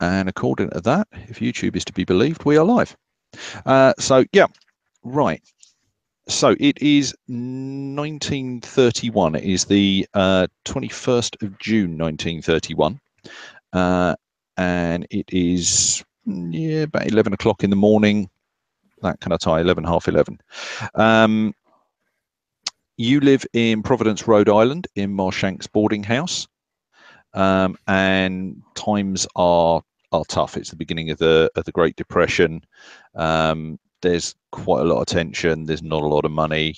And according to that, if YouTube is to be believed, we are live. So yeah, right. So it is 1931. It is the 21st of June, 1931. And it is about 11 o'clock in the morning, that kind of time, 11, half 11. You live in Providence, Rhode Island, in Ma Shanks Boarding House. And times are tough. It's the beginning of the Great Depression. There's quite a lot of tension. There's not a lot of money.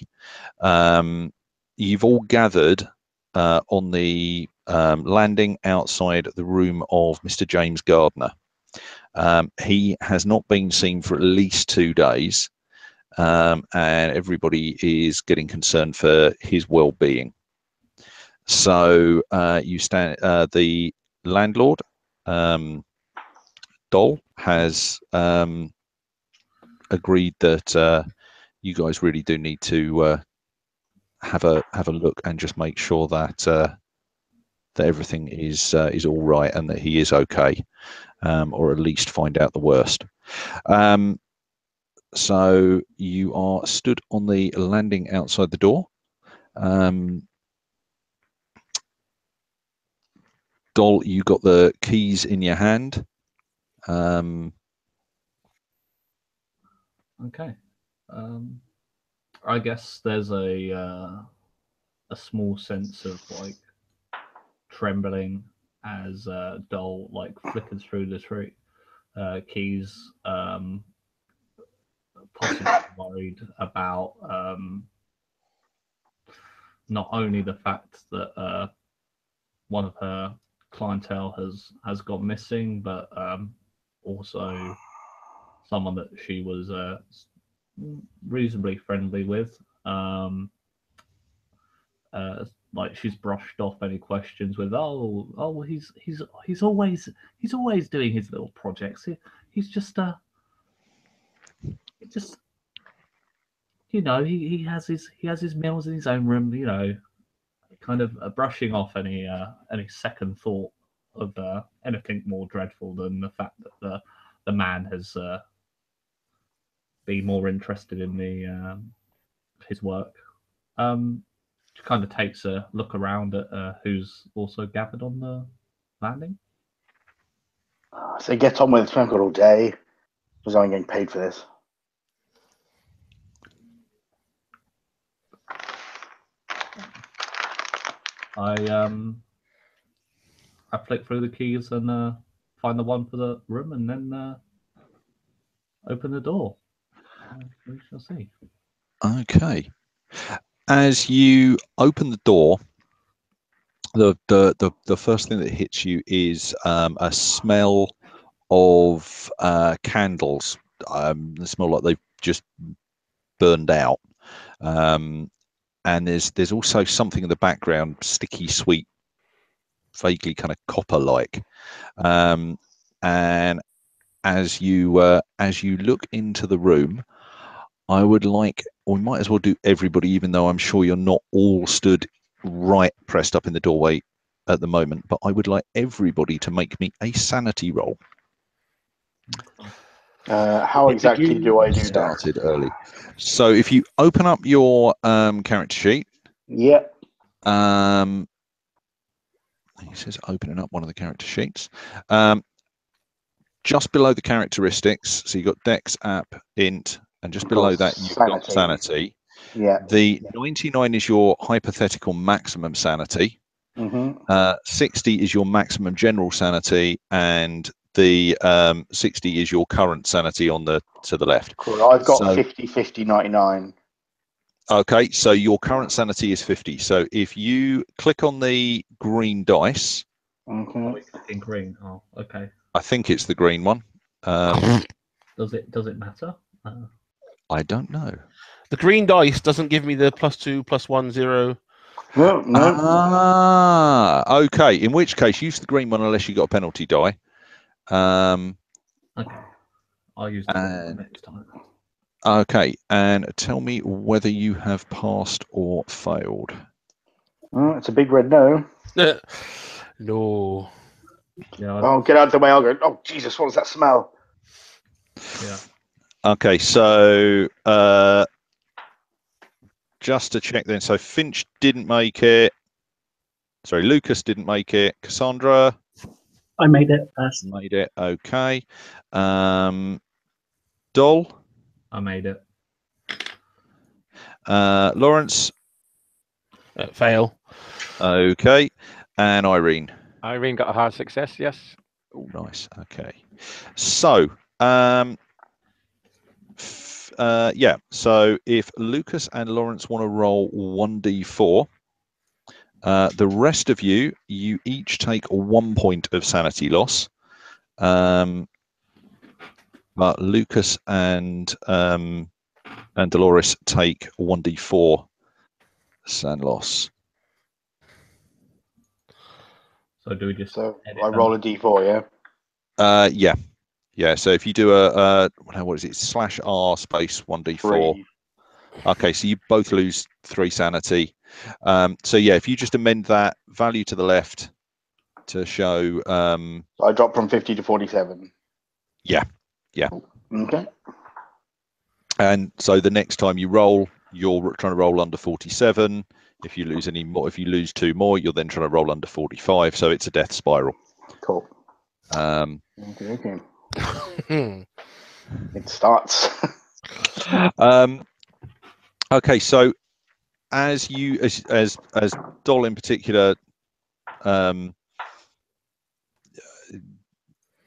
You've all gathered on the landing outside the room of Mr. James Gardiner. He has not been seen for at least 2 days, and everybody is getting concerned for his well-being. So you stand. The landlord, Doll, has agreed that you guys really do need to have a look and just make sure that that everything is all right and that he is okay, or at least find out the worst. So you are stood on the landing outside the door. Doll, you got the keys in your hand. Okay. I guess there's a small sense of like trembling as Doll like flickers through the tree. Keys possibly worried about not only the fact that one of her clientele has gone missing, but also someone that she was reasonably friendly with. Like she's brushed off any questions with, oh, he's always doing his little projects. He's just he has his meals in his own room. Kind of brushing off any second thought of anything more dreadful than the fact that the man has been more interested in his work. She kind of takes a look around at who's also gathered on the landing. So get on with it. I've got all day. Because I'm getting paid for this. I flick through the keys and find the one for the room, and then open the door. We shall see. Okay. As you open the door, the first thing that hits you is a smell of candles. They smell like they've just burned out. And there's also something in the background, sticky, sweet, vaguely kind of copper-like. And as you look into the room, I would like, or we might as well do everybody, even though I'm sure you're not all stood right pressed up in the doorway at the moment, but I would like everybody to make me a sanity roll. How exactly do I do that? Started early. So if you open up your character sheet. Yep. He says opening up one of the character sheets. Just below the characteristics, so you've got Dex, App, Int, and just below that you've got Sanity. Yeah. The 99 is your hypothetical maximum sanity. 60 is your maximum general sanity, and the 60 is your current sanity on the to the left. Cool. I've got 50, 50, 99. Okay, so your current sanity is 50. So if you click on the green dice, in green. Oh, okay. I think it's the green one. Does it matter? I don't know. The green dice doesn't give me the +2, +1, 0. No. Ah, okay. In which case, use the green one unless you got a penalty die. Okay, I'll use that next time. Okay, and tell me whether you have passed or failed. It's a big red no. No. Yeah. Oh, get out of the way! I'll go. Oh, Jesus! What was that smell? Yeah. Okay, so just to check then, so Finch didn't make it. Sorry, Lucas didn't make it. Cassandra I made it first. made it. Okay. Dol, I made it. Lawrence. Fail. Okay, and Irene. Irene got a hard success. Yes. Nice. Okay. So, yeah. So if Lucas and Lawrence want to roll 1d4, the rest of you each take 1 point of sanity loss. But Lucas and Dolores take 1d4 san loss. So do we just? So edit I them? roll a d4, yeah. Yeah. So if you do a what is it? /R space 1d4. 3. Okay, so you both lose 3 sanity. So yeah, if you just amend that value to the left to show. So I dropped from 50 to 47. Yeah. Okay. And so the next time you roll, you're trying to roll under 47. If you lose any more, if you lose 2 more, you're then trying to roll under 45. So it's a death spiral. Cool. Okay. It starts. Okay, so as you as Dol in particular,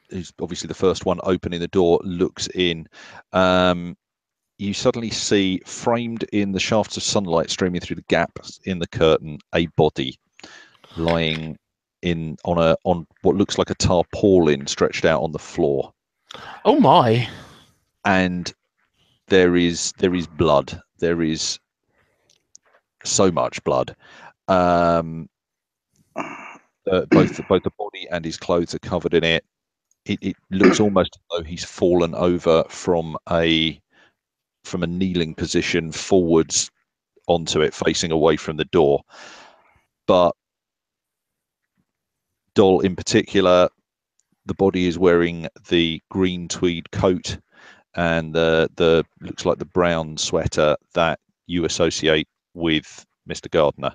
who's obviously the first one opening the door, looks in. You suddenly see, framed in the shafts of sunlight streaming through the gaps in the curtain, a body lying on what looks like a tarpaulin stretched out on the floor. Oh my! And there is blood. There is so much blood. Both the body and his clothes are covered in it. It looks almost as though he's fallen over from a kneeling position forwards onto it, facing away from the door. But Dol in particular, the body is wearing the green tweed coat and the looks like the brown sweater that you associate with Mr. Gardiner.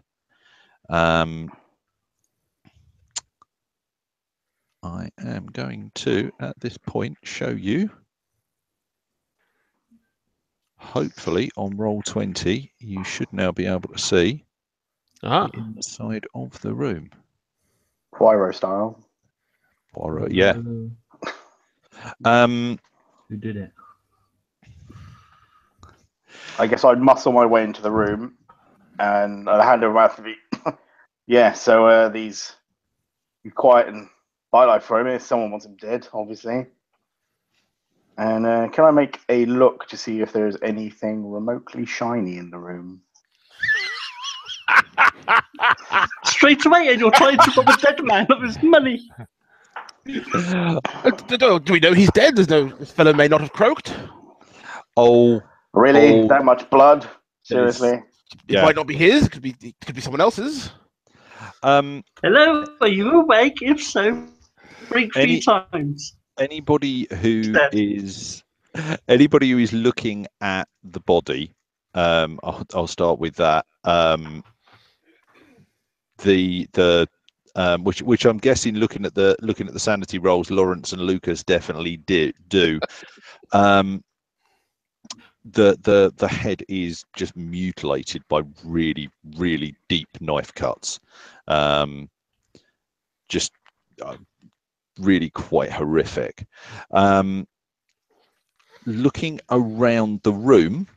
I am going to, at this point, show you. Hopefully, on Roll20, you should now be able to see the inside of the room. Poirot style. Poirot, yeah. Who did it? I guess I'd muscle my way into the room and I'd hand over my mouth to be. Yeah, so these. Be quiet and bylife for him if someone wants him dead, obviously. And can I make a look to see if there's anything remotely shiny in the room? Straight away, and you're trying to rob a dead man of his money. Do we know he's dead? This fellow may not have croaked. Oh, really? That much blood? Seriously? It might not be his. It could be someone else's. Hello, are you awake? If so, break 3 times. Anybody who is looking at the body, I'll start with that. Which I'm guessing, looking at the sanity rolls, Lawrence and Lucas definitely do. The head is just mutilated by really, really deep knife cuts. Just really quite horrific. Looking around the room,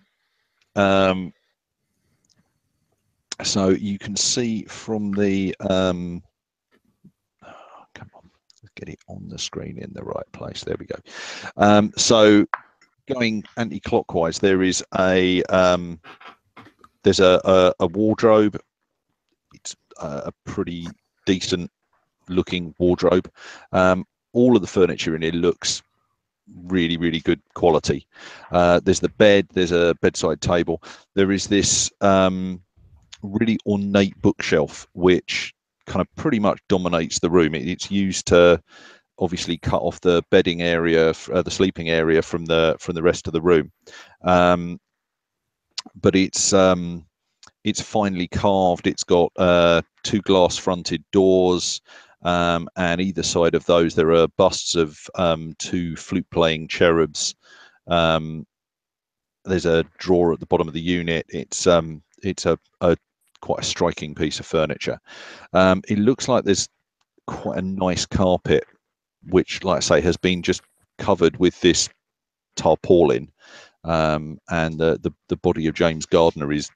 so you can see from the come on, let's get it on the screen in the right place. There we go. So going anti-clockwise, there is a wardrobe. It's a pretty decent looking wardrobe. All of the furniture in it looks really, really good quality. There's the bed, there's a bedside table. There is this really ornate bookshelf which kind of pretty much dominates the room. It's used to obviously cut off the bedding area, the sleeping area from the rest of the room. But it's finely carved. It's got 2 glass-fronted doors, and either side of those there are busts of 2 flute-playing cherubs. There's a drawer at the bottom of the unit. It's a quite a striking piece of furniture. It looks like there's quite a nice carpet, which, like I say, has been just covered with this tarpaulin, and the body of James Gardiner is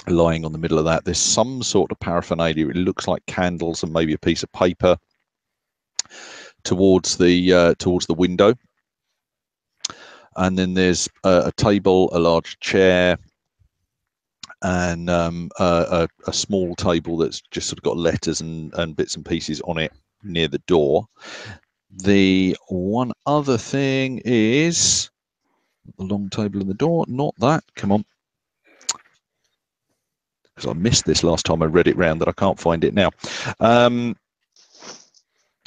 lying on the middle of that. There's some sort of paraphernalia. It looks like candles and maybe a piece of paper towards the window. And then there's a table, a large chair, and a small table that's just sort of got letters and bits and pieces on it near the door. The one other thing is the long table in the door. Not that. Come on. Because I missed this last time I read it round, that I can't find it now.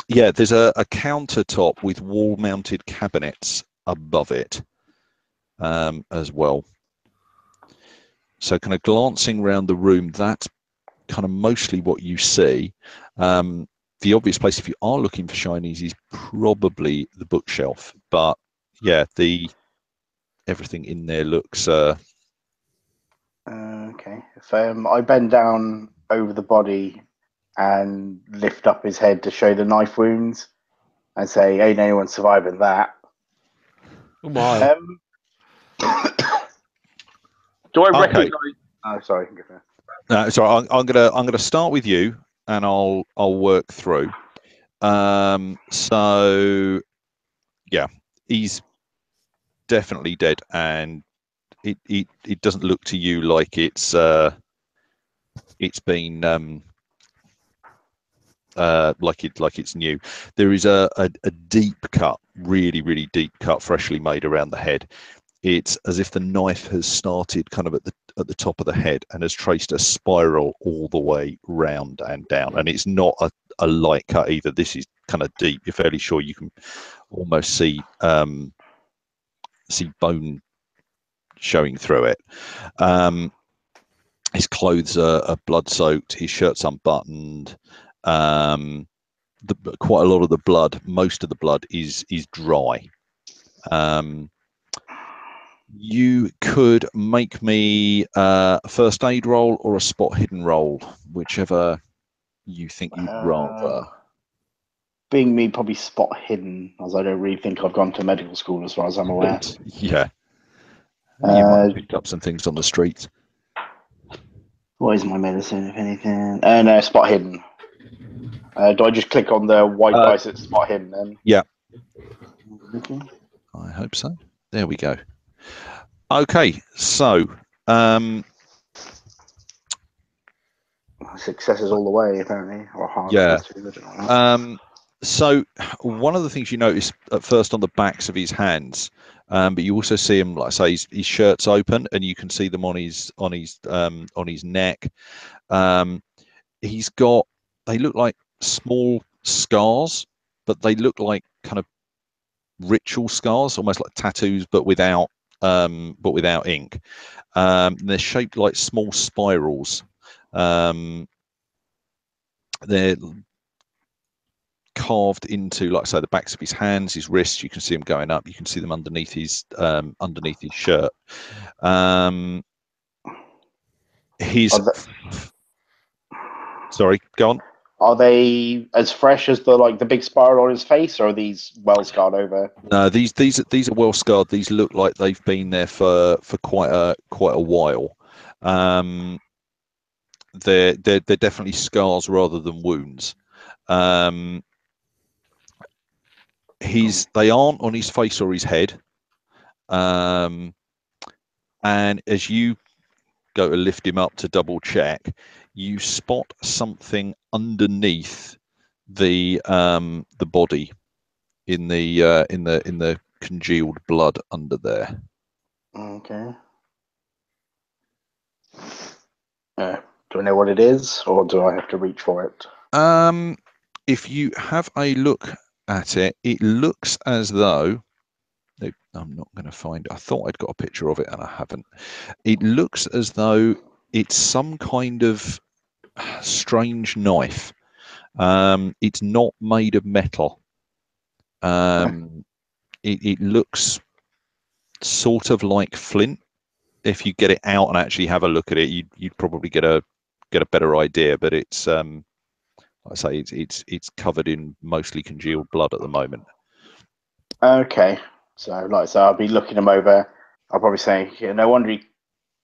Yeah, there's a countertop with wall-mounted cabinets above it as well. So kind of glancing around the room, that's kind of mostly what you see. The obvious place, if you are looking for shinies, is probably the bookshelf. But yeah, everything in there looks... Okay. If I bend down over the body and lift up his head to show the knife wounds and say, ain't anyone surviving that. Oh my. Do I Okay. recognise? Oh, sorry. So I'm gonna start with you, and I'll work through. So yeah, he's definitely dead, and it doesn't look to you like it's been like it's new. There is a deep cut, really deep cut, freshly made around the head. It's as if the knife has started kind of at the top of the head and has traced a spiral all the way round and down. And it's not a light cut either. This is kind of deep. You're fairly sure you can almost see bone showing through it. His clothes are blood soaked. His shirt's unbuttoned. Quite a lot of the blood, most of the blood is dry. You could make me a first aid roll or a spot hidden roll, whichever you think you'd rather. Being me, probably spot hidden, as I don't really think I've gone to medical school as far as I'm aware. Yeah. You might have picked up some things on the streets. What is my medicine, if anything? No, spot hidden. Do I just click on the white dice at spot hidden then? Yeah. Okay. I hope so. There we go. Okay, so successes all the way, apparently, or hard. Yeah. So one of the things you notice at first on the backs of his hands, but you also see him, like I say, his shirt's open, and you can see them on his neck. He's got, they look like small scars, but they look like kind of ritual scars, almost like tattoos, but without ink. They're shaped like small spirals. They're carved into, like I say, the backs of his hands, his wrists. You can see them going up. You can see them underneath his shirt. Sorry, go on. Are they as fresh as the big spiral on his face, or are these well scarred over? No, these are well scarred. These look like they've been there for quite a while. They're definitely scars rather than wounds. They aren't on his face or his head. And as you go to lift him up to double check, you spot something underneath the body in the congealed blood under there. Okay. Do I know what it is, or do I have to reach for it? If you have a look at it, it looks as though I'm not going to find. I thought I'd got a picture of it, and I haven't. It looks as though it's some kind of strange knife. It's not made of metal. It looks sort of like flint. If you get it out and actually have a look at it, you'd probably get a better idea. But it's like I say, it's covered in mostly congealed blood at the moment. Okay, so I'll be looking him over. I'll probably say, yeah, no wonder he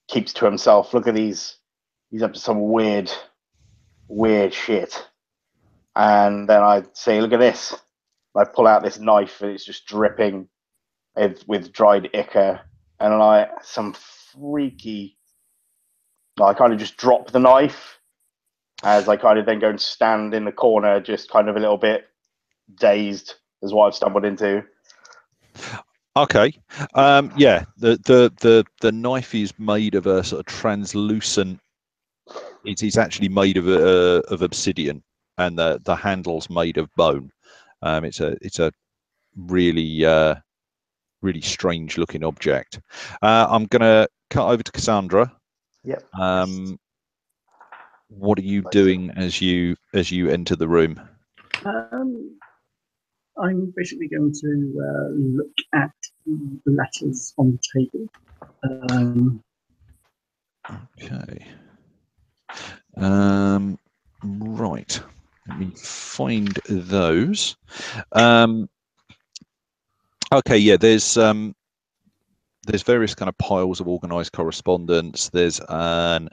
keeps to himself. Look at these. He's up to some weird shit. And then I'd say, look at this. I pull out this knife and it's just dripping with dried ichor. And some freaky. I kind of just drop the knife as I kind of then go and stand in the corner, just kind of a little bit dazed as what I've stumbled into. Okay. Yeah. The knife is made of a sort of translucent. It's actually made of obsidian, and the handle's made of bone. It's a really really strange looking object. I'm gonna cut over to Cassandra. Yep. What are you doing as you enter the room? I'm basically going to look at the letters on the table. Okay. Right. Let me find those. Okay. Yeah. There's various kind of piles of organised correspondence. There's an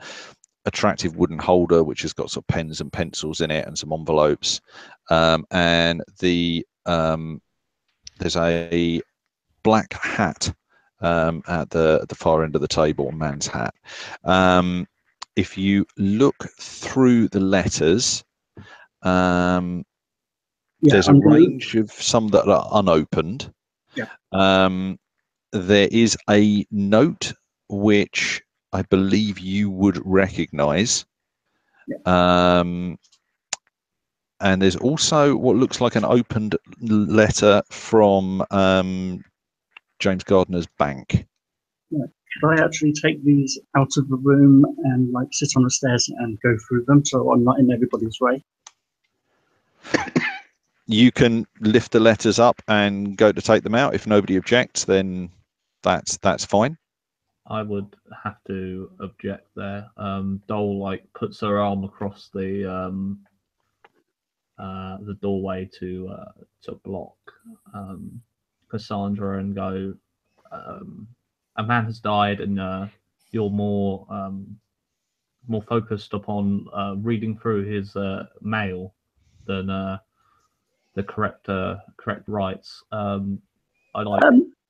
attractive wooden holder which has got sort of pens and pencils in it and some envelopes, and there's a black hat at the far end of the table, a man's hat. If you look through the letters, there's a range of some that are unopened. Yeah. There is a note which I believe you would recognise. Yeah. And there's also what looks like an opened letter from James Gardiner's bank. Yeah. Should I actually take these out of the room and sit on the stairs and go through them so I'm not in everybody's way? You can lift the letters up and go to take them out. If nobody objects, then that's fine. I would have to object there. Dole puts her arm across the doorway to block Cassandra and go. A man has died, and you're more focused upon reading through his mail than the correct rights.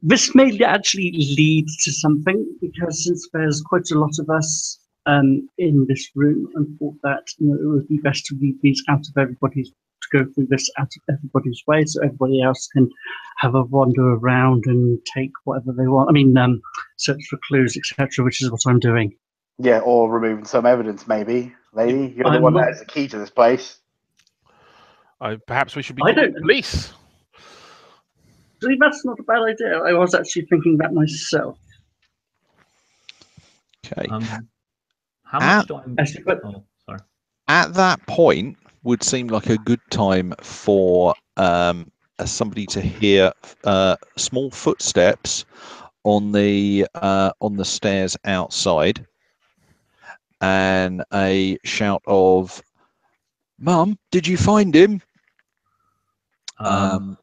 This may actually lead to something, because since there's quite a lot of us in this room, I thought that it would be best to read these out of everybody's, to go through this out of everybody's way, so everybody else can have a wander around and take whatever they want. I mean, search for clues, etc., which is what I'm doing. Yeah, or removing some evidence, maybe. Lady, you're the one that has the key to this place. Perhaps we should be calling the police. See, that's not a bad idea. I was actually thinking that myself. Okay. How much do I... Oh, sorry. At that point would seem like a good time for somebody to hear small footsteps on the stairs outside, and a shout of, "Mum, did you find him?" I'm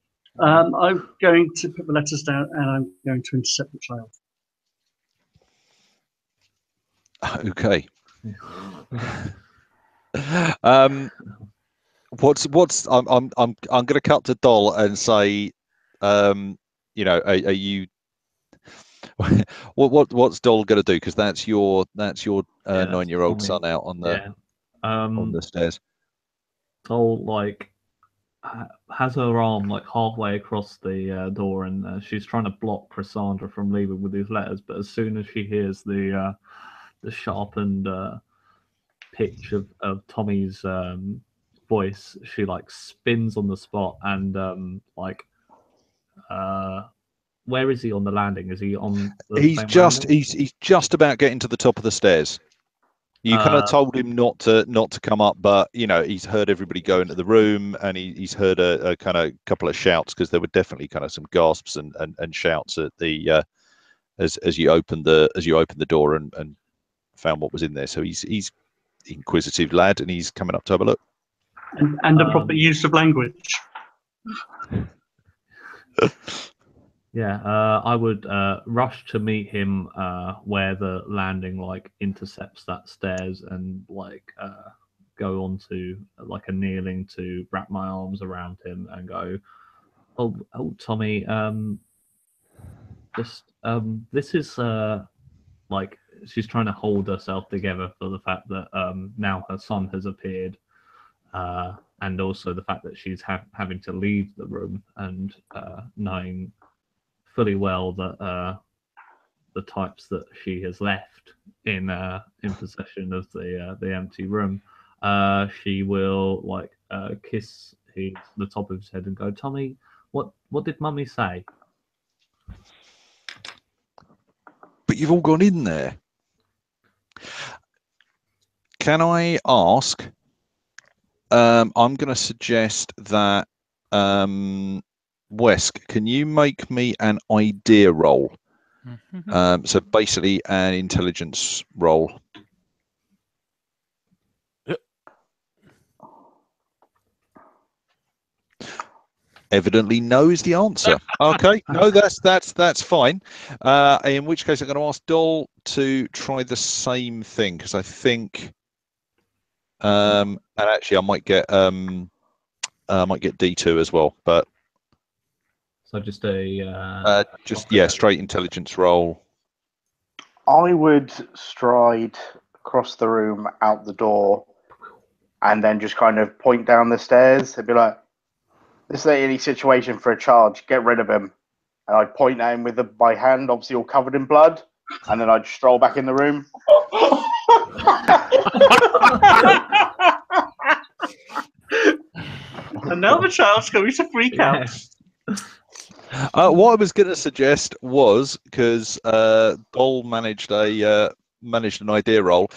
going to put the letters down, and I'm going to intercept the child. Okay. What's I'm going to cut to Doll and say, are you? What's Doll going to do? Because that's your 9-year-old son out on the stairs. Doll has her arm halfway across the door, and she's trying to block Cassandra from leaving with these letters. But as soon as she hears the sharpened pitch of Tommy's voice, she like spins on the spot and where is he on the landing? Is he on the He's same just landing? he's just about getting to the top of the stairs. You kind of told him not to come up, but you know he's heard everybody go into the room, and he's heard a kind of couple of shouts, because there were definitely kind of some gasps and shouts at the as you opened the door and found what was in there. So he's inquisitive lad, and he's coming up to have a look. And the proper use of language. Yeah, I would rush to meet him where the landing like intercepts that stairs, and like go on to like a kneeling to wrap my arms around him and go, oh Tommy, this is like she's trying to hold herself together for the fact that now her son has appeared, and also the fact that she's having to leave the room, and knowing fully well that the types that she has left in possession of the empty room, she will like kiss the top of his head and go, Tommy, what did Mummy say? But you've all gone in there. Can I ask? I'm going to suggest that Wesk, can you make me an idea roll? So basically an intelligence roll. Yep. Evidently no is the answer. Okay, no, that's fine. In which case I'm going to ask Dol to try the same thing, because I think and actually I might get D2 as well, but So just a straight intelligence roll. I would stride across the room out the door and then just kind of point down the stairs and be like, this ain't any situation for a charge, get rid of him. And I'd point at him with my hand, obviously all covered in blood, and then I'd stroll back in the room. And now the child's going to freak out. What I was going to suggest was, because Dol managed an idea roll.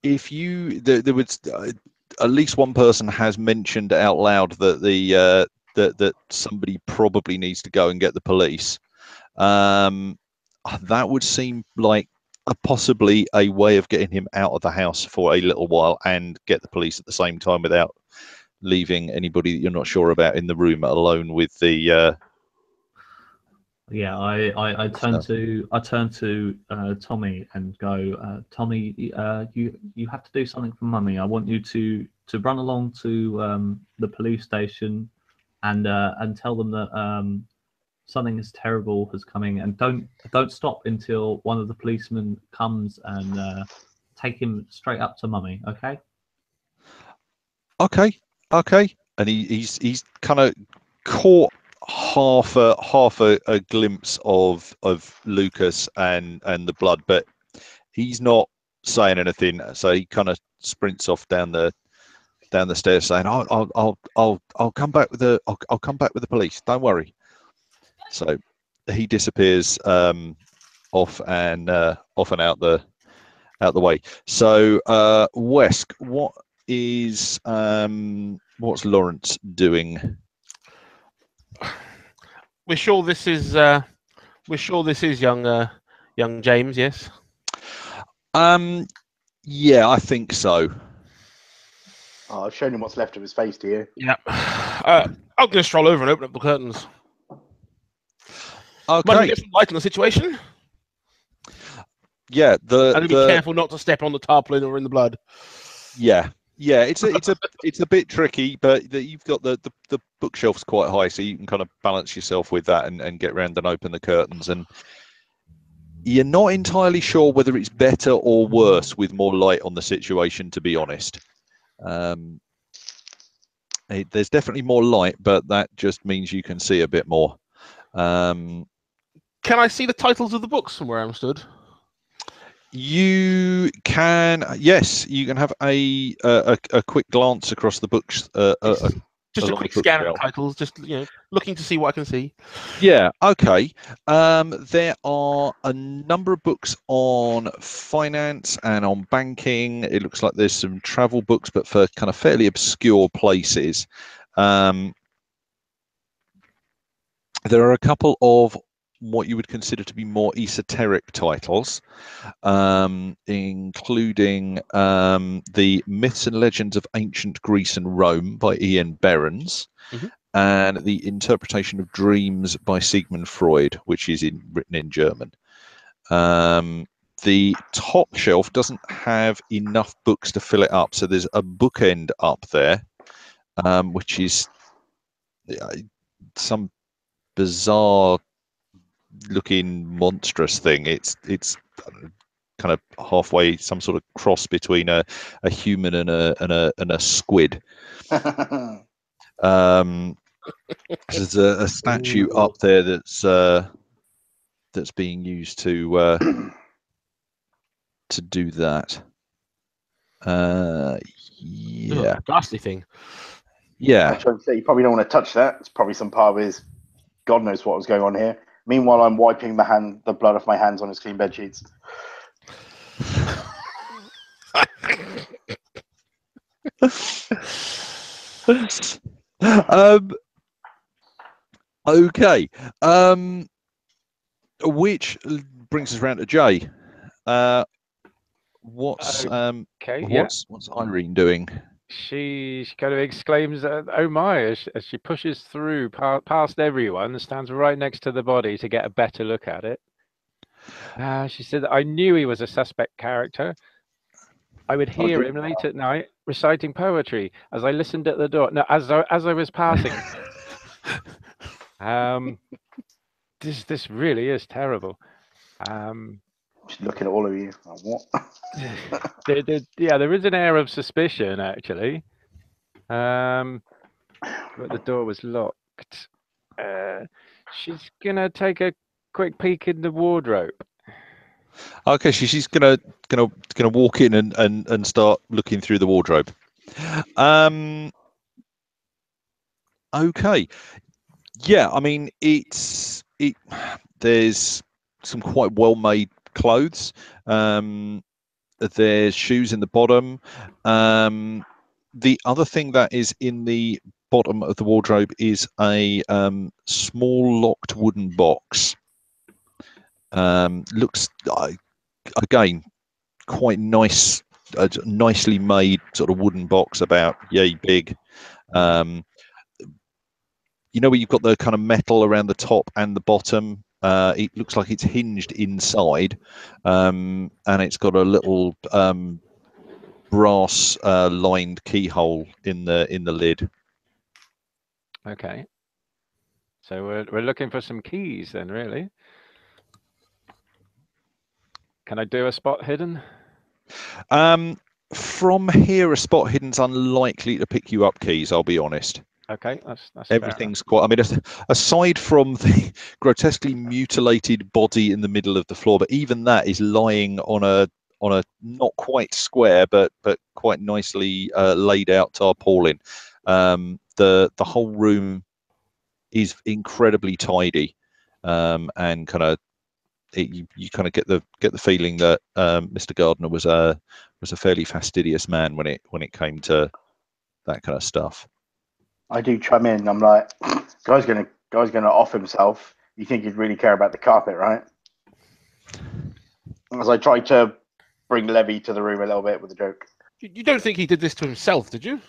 If there was at least one person has mentioned out loud that that somebody probably needs to go and get the police. That would seem like possibly a way of getting him out of the house for a little while and get the police at the same time without leaving anybody that you're not sure about in the room alone with the I turn to Tommy and go, Tommy, you have to do something for Mummy. I want you to run along to the police station and tell them that something is terrible is coming, and don't stop until one of the policemen comes and take him straight up to Mummy. Okay. And he's kind of caught half a glimpse of Lucas and the blood, but he's not saying anything. So he kind of sprints off down the stairs, saying, "I'll come back with the police. Don't worry." So he disappears off and out the way. So Wesk, what's Lawrence doing? We're sure this is young James, yes. Yeah, I think so. Oh, I've shown him what's left of his face to you. Yeah. I'm gonna stroll over and open up the curtains. Okay. Might get some light on the situation. Yeah, and be careful not to step on the tarpaulin or in the blood. Yeah, it's a bit tricky, but you've got the bookshelf's quite high, so you can kind of balance yourself with that and get around and open the curtains. And you're not entirely sure whether it's better or worse with more light on the situation, to be honest. There's definitely more light, but that just means you can see a bit more. Can I see the titles of the books from where I'm stood? You can, yes, you can have a quick glance across the books. Just a along quick the scan of bookshelf. the titles, just looking to see what I can see. Yeah, okay. There are a number of books on finance and on banking. It looks like there's some travel books, but for kind of fairly obscure places. There are a couple of what you would consider to be more esoteric titles, including The Myths and Legends of Ancient Greece and Rome by Ian Behrens, and The Interpretation of Dreams by Sigmund Freud, which is written in German. The top shelf doesn't have enough books to fill it up, so there's a bookend up there, which is some bizarre looking monstrous thing. It's kind of halfway, some sort of cross between a human and a squid. There's a statue up there that's being used to do that. Yeah, ghastly thing. Yeah. I should say you probably don't want to touch that. It's probably some part of his God knows what was going on here. Meanwhile, I'm wiping the blood off my hands on his clean bed sheets. Okay. Which brings us round to Jay. What's Irene doing? She kind of exclaims, "Oh my!" as she pushes through past everyone and stands right next to the body to get a better look at it. She said, "I knew he was a suspect character. I would hear him late at night reciting poetry as I listened at the door. No, as I was passing. This really is terrible." Just looking at all of you. Like, what? There is an air of suspicion actually. But the door was locked. She's gonna take a quick peek in the wardrobe. Okay, she's gonna walk in and start looking through the wardrobe. Okay, yeah, I mean there's some quite well made clothes. There's shoes in the bottom. The other thing that is in the bottom of the wardrobe is a small locked wooden box. Looks again quite nice, nicely made sort of wooden box, about yay big. You know where you've got the kind of metal around the top and the bottom. It looks like it's hinged inside, and it's got a little brass lined keyhole in the lid. Okay. So we're looking for some keys then, really. Can I do a spot hidden? From here, a spot hidden's unlikely to pick you up keys, I'll be honest. Okay, that's everything's quite. I mean, aside from the grotesquely mutilated body in the middle of the floor, but even that is lying on a not quite square, but quite nicely laid out tarpaulin. The whole room is incredibly tidy, and kind of you kind of get the feeling that Mr. Gardiner was a fairly fastidious man when it came to that kind of stuff. I do chime in. I'm like, guy's gonna off himself. You think he'd really care about the carpet, right? As I try to bring Levy to the room a little bit with a joke. You don't think he did this to himself, did you?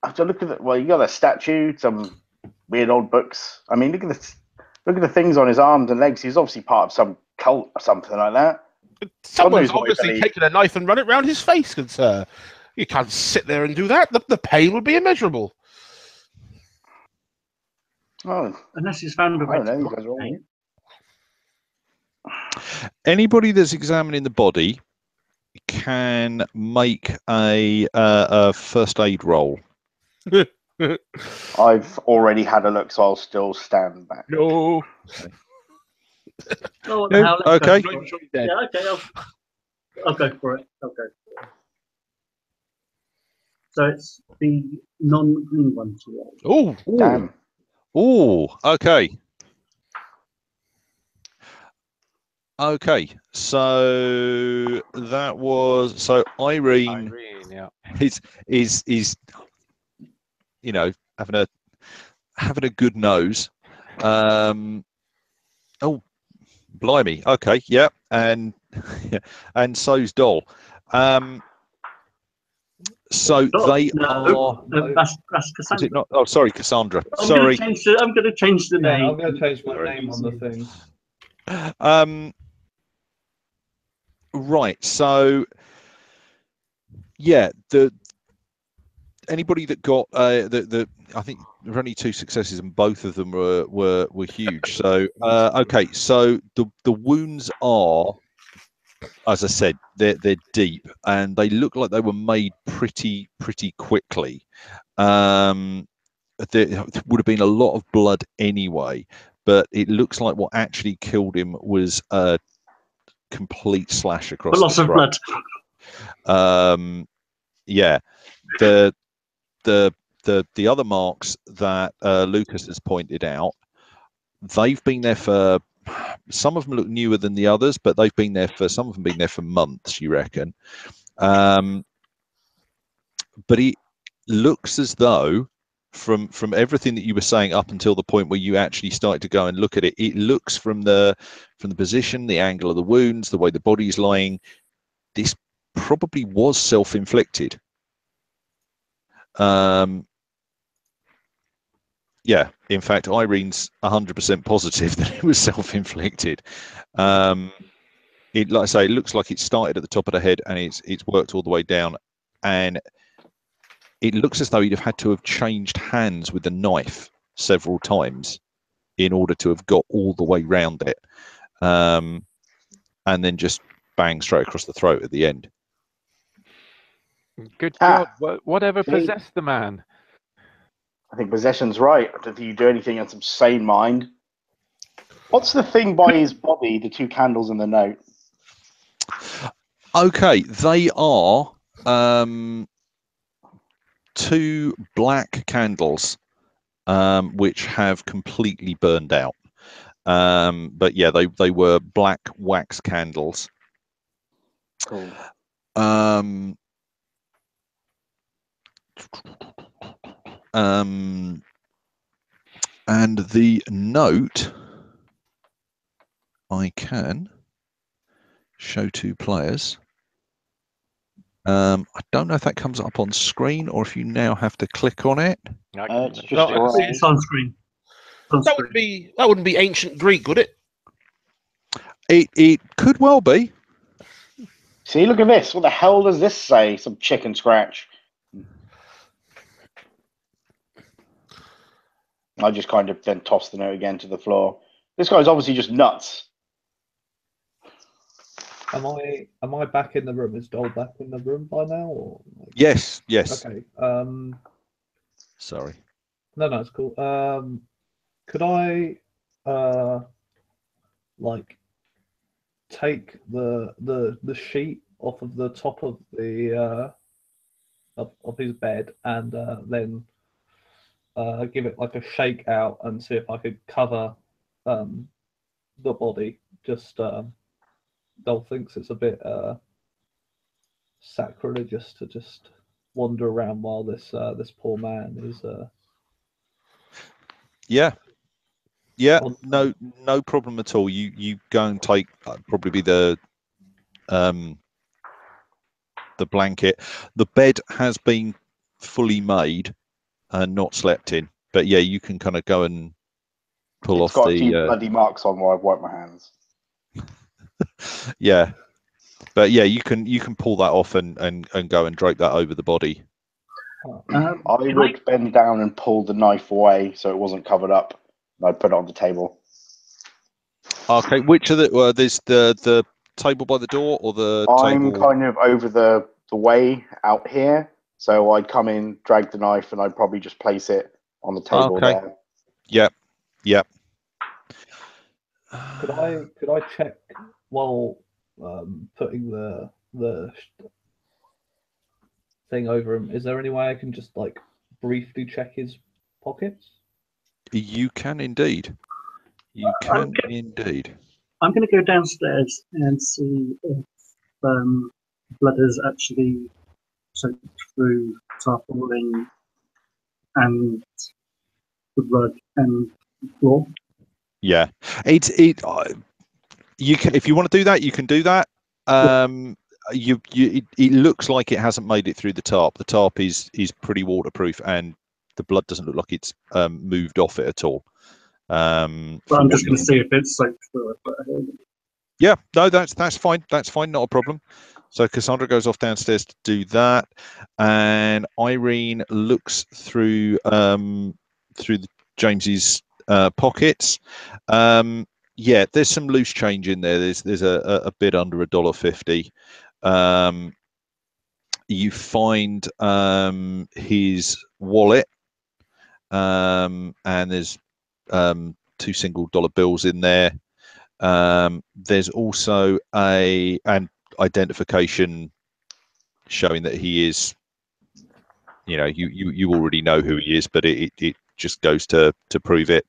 After look at it, well, you got a statue, some weird old books. I mean, look at the things on his arms and legs. He's obviously part of some cult or something like that. Someone's obviously taken a knife and run it round his face, good sir. You can't sit there and do that. The pain would be immeasurable. Oh, unless he's found a way to pain. Anybody that's examining the body can make a first aid roll. I've already had a look, so I'll still stand back. No. Oh, what the hell? Let's Okay. go for I'm it. sure he's dead. Yeah, okay. I'll go for it. So it's the non-green one to roll. Oh, Damn. Oh, okay. Okay, so that was Irene yeah. is you know having a good nose. Oh, blimey. Okay, yeah, and and so's Doll. So they are. That's Is Cassandra. it not? Oh, sorry, Cassandra. I'm Sorry. going to change the Yeah, name. I'm going to change my Sorry. name on the thing. Right. So, yeah, anybody that got the I think there were only 2 successes and both of them were huge. So, okay. So the wounds are, as I said, they're deep and they look like they were made pretty quickly. There would have been a lot of blood anyway, but it looks like what actually killed him was a complete slash across A loss the of throat. blood. Yeah, the other marks that Lucas has pointed out, they've been there for, some of them look newer than the others, but they've been there for, some of them been there for months, you reckon. But it looks as though from everything that you were saying up until the point where you actually started to go and look at it, it looks from the position, the angle of the wounds, the way the body's lying, this probably was self-inflicted. Yeah, in fact, Irene's 100% positive that it was self-inflicted. It, like I say, it looks like it started at the top of the head and it's worked all the way down, and it looks as though he'd have had to have changed hands with the knife several times in order to have got all the way round it, and then just bang straight across the throat at the end. Good God! Whatever See? possessed the man? I think possession's right. I don't think you do anything on some sane mind. What's the thing by his body, the 2 candles in the note? Okay, they are 2 black candles, which have completely burned out. But yeah, they were black wax candles. Cool. And the note I can show to players. I don't know if that comes up on screen or if you now have to click on it. It's just It's on screen. that wouldn't be ancient Greek, would it? It could well be. See, look at this. What the hell does this say? Some chicken scratch. I just kind of then tossed the note again to the floor. This guy's obviously just nuts. Am I back in the room? Is Doll back in the room by now? Or Yes. okay. Sorry. No, it's cool. Could I like take the sheet off of the top of the of his bed and then give it like a shake out and see if I could cover the body? Just Doll thinks it's a bit sacrilegious to just wander around while this poor man is Yeah, no problem at all. You go and take probably the blanket. The bed has been fully made and not slept in, but yeah, you can kind of go and pull It's off got a few the bloody marks on where I've wiped my hands. yeah, but yeah, you can pull that off and go and drape that over the body. I would bend down and pull the knife away so it wasn't covered up. I'd put it on the table. Okay, which of the there's the table by the door or the I'm table? kind of over the way out here, so I'd come in, drag the knife, and I'd probably just place it on the table there. Yep. Could I check while putting the thing over him? Is there any way I can just like briefly check his pockets? You can indeed. You can indeed. I'm going to go downstairs and see if blood is actually soaked through tarpaulin and the rug and the floor. Yeah, you can, if you want to do that, you can do that. It looks like it hasn't made it through the tarp. The tarp is pretty waterproof, and the blood doesn't look like it's moved off it at all. But I'm just going to see if it's soaked through it. Yeah, no, that's fine. That's fine, not a problem. So Cassandra goes off downstairs to do that, and Irene looks through James's pockets. Yeah, there's some loose change in there. There's a bit under $1.50. You find his wallet, and there's 2 single dollar bills in there. There's also an identification showing that he is, you already know who he is, but it just goes to prove it.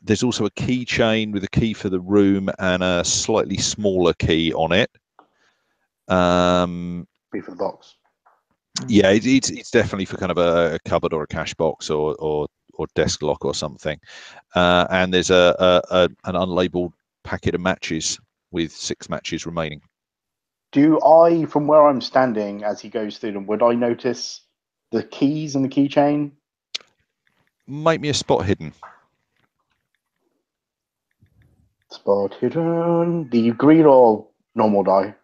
There's also a keychain with a key for the room and a slightly smaller key on it. Be for the box. Yeah, it's definitely for kind of a cupboard or a cash box or desk lock or something. And there's an unlabeled packet of matches with 6 matches remaining. Do I, from where I'm standing as he goes through them, would I notice the keys and the keychain? Make me a spot hidden. Spot hidden. The green or normal die?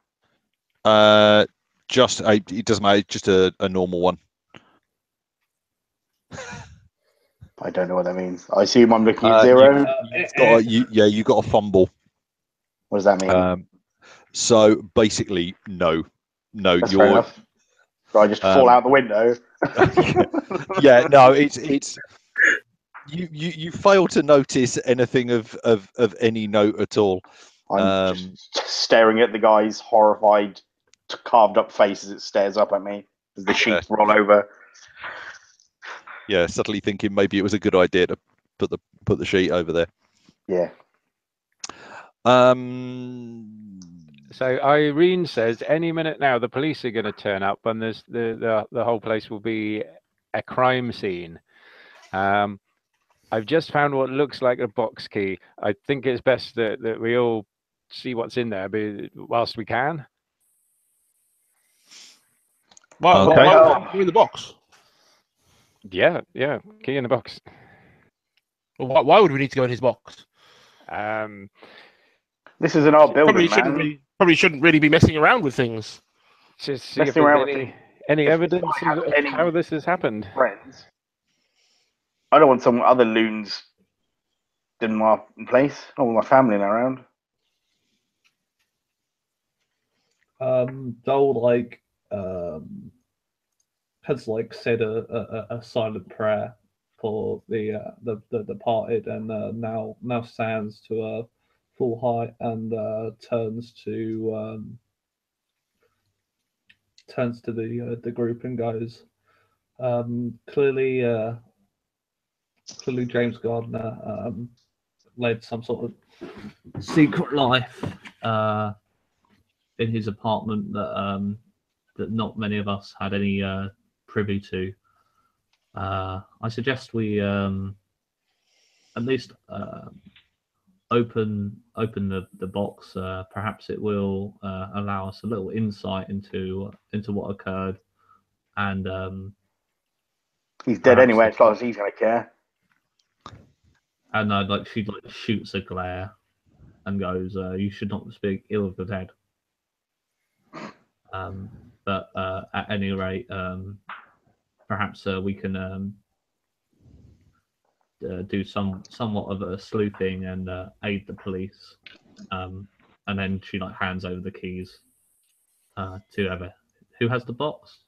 It doesn't matter. Just a normal one. I don't know what that means. I assume I'm looking at 0. You got a fumble. What does that mean? So basically, no. That's fair enough. Do I just fall out the window? Yeah, no. It's you fail to notice anything of any note at all. I'm just staring at the guy's horrified, carved up face as it stares up at me as the sheets roll over. Yeah, subtly thinking maybe it was a good idea to put the sheet over there. Yeah. So Irene says any minute now the police are going to turn up, and there's the whole place will be a crime scene. I've just found what looks like a box key. I think it's best that we all see what's in there whilst we can. Why in the box? Yeah, key in the box. Well, why would we need to go in his box? This is an old building, Probably shouldn't really be messing around with things. Just see if there's any evidence of how this has happened. Friends. I don't want some other loons in my place. I don't want my family around. Dole has said a silent prayer for the departed, and now stands to a full height and turns to the group and goes, clearly James Gardiner led some sort of secret life in his apartment that not many of us had any privy to. I suggest we at least open the box. Perhaps it will allow us a little insight into what occurred, and he's dead anyway. As far as he's gonna care. And she shoots a glare and goes, "You should not speak ill of the dead." But at any rate, perhaps we can do somewhat of a sleuthing and aid the police. And then she hands over the keys to Eva. Who has the box?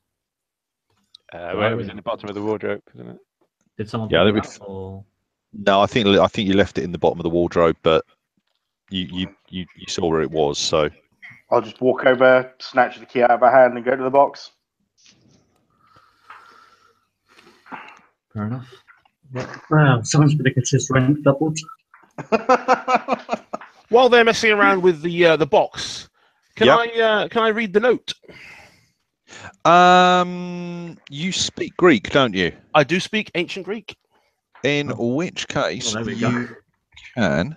Well, it was in the bottom of the wardrobe, isn't it? Did someone? Yeah, or... No, I think you left it in the bottom of the wardrobe, but you saw where it was. So I'll just walk over, snatch the key out of her hand, and go to the box. Fair enough. Well, someone's going to get his rent doubled. While they're messing around with the box, can Yep. I read the note? You speak Greek, don't you? I do speak ancient Greek. In which case, Well, there we go. you can.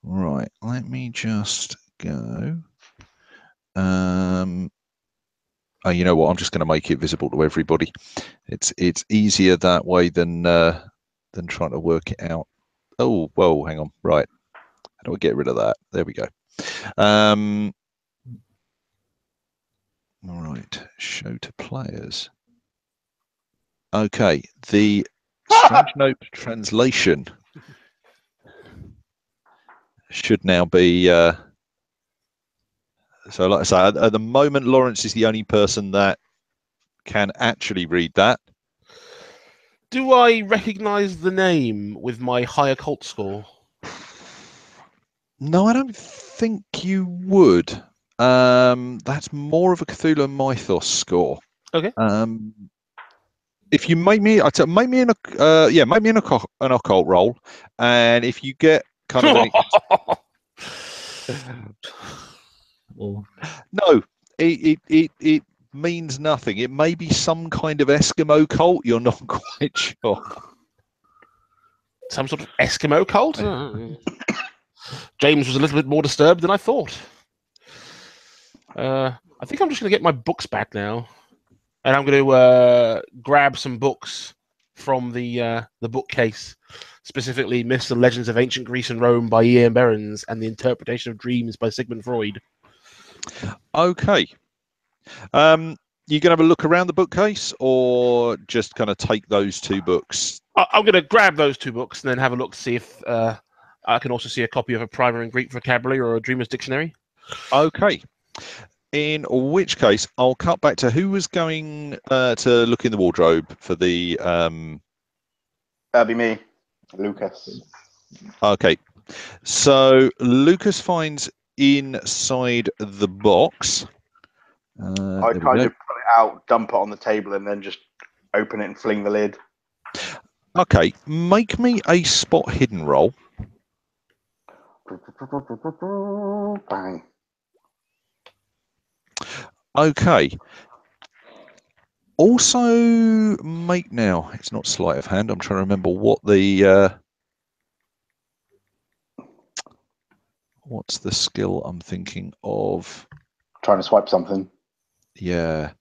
Right, let me just go. Oh, you know what? I'm just going to make it visible to everybody. It's easier that way than trying to work it out. Oh, whoa, hang on. Right, how do I get rid of that? There we go. All right, show to players. Okay, the Strange Note translation should now be. So, like I say, at the moment, Lawrence is the only person that can actually read that. Do I recognise the name with my high occult score? No, I don't think you would. That's more of a Cthulhu Mythos score. Okay. If you make me, make me an occult roll, and if you get kind of Well, no, it means nothing. It may be some kind of Eskimo cult. You're not quite sure. Some sort of Eskimo cult? James was a little bit more disturbed than I thought. I think I'm just going to get my books back now, and I'm going to grab some books from the bookcase, specifically Myths and Legends of Ancient Greece and Rome by Ian Behrens and The Interpretation of Dreams by Sigmund Freud. Okay. You going to have a look around the bookcase, or just kind of take those two books? I'm going to grab those two books and then have a look to see if I can also see a copy of a primer in Greek vocabulary or a Dreamer's Dictionary. Okay. In which case, I'll cut back to who was going to look in the wardrobe for the. That'd be me, Lucas. Okay. So Lucas finds inside the box. I kind of pull it out, dump it on the table, and then just open it and fling the lid. Okay, make me a spot hidden roll. Bang. Okay. Also, make now. It's not sleight of hand. I'm trying to remember what the what's the skill I'm thinking of. Trying to swipe something. Yeah.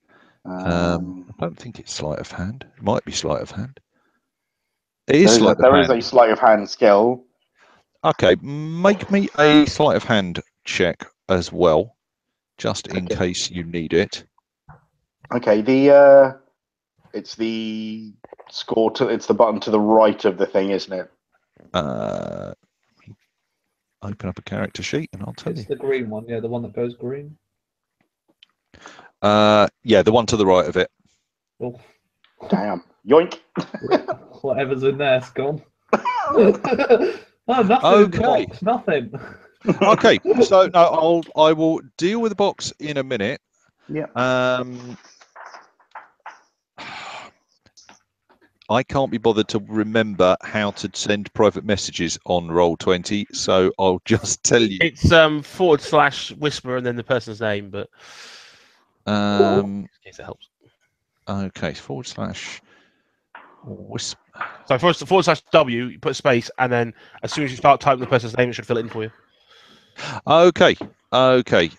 I don't think it's sleight of hand. It might be sleight of hand. It is sleight of hand. There is a sleight of hand skill. Okay, make me a sleight of hand check as well, just in case you need it. Okay, it's the score it's the button to the right of the thing, isn't it? Open up a character sheet and I'll tell you. it's the green one, yeah, the one that goes green. Yeah, the one to the right of it. Oh, Damn. Yoink. whatever's in there, it's gone. Oh, nothing in the Okay. box, nothing. Okay, so no, I will deal with the box in a minute. Yeah. I can't be bothered to remember how to send private messages on Roll20, so I'll just tell you. It's / whisper and then the person's name, but in case it helps. Okay, / whisper. So first / W, you put a space, and then as soon as you start typing the person's name, it should fill it in for you. Okay. Okay.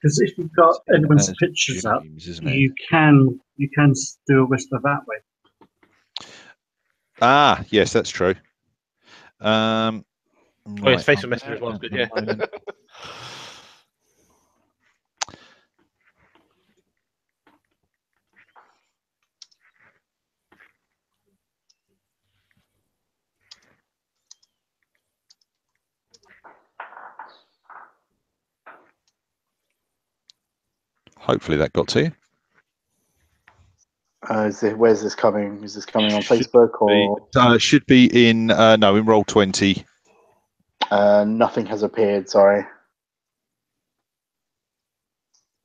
Because if you've got anyone's pictures up, you can do a whisper that way. Ah, yes, that's true. Oh, it's Facebook Messenger as well. Good, yeah. Hopefully that got to you. Where's this coming? Is this coming on Should Facebook or? should be in no, in Roll20. Nothing has appeared. Sorry.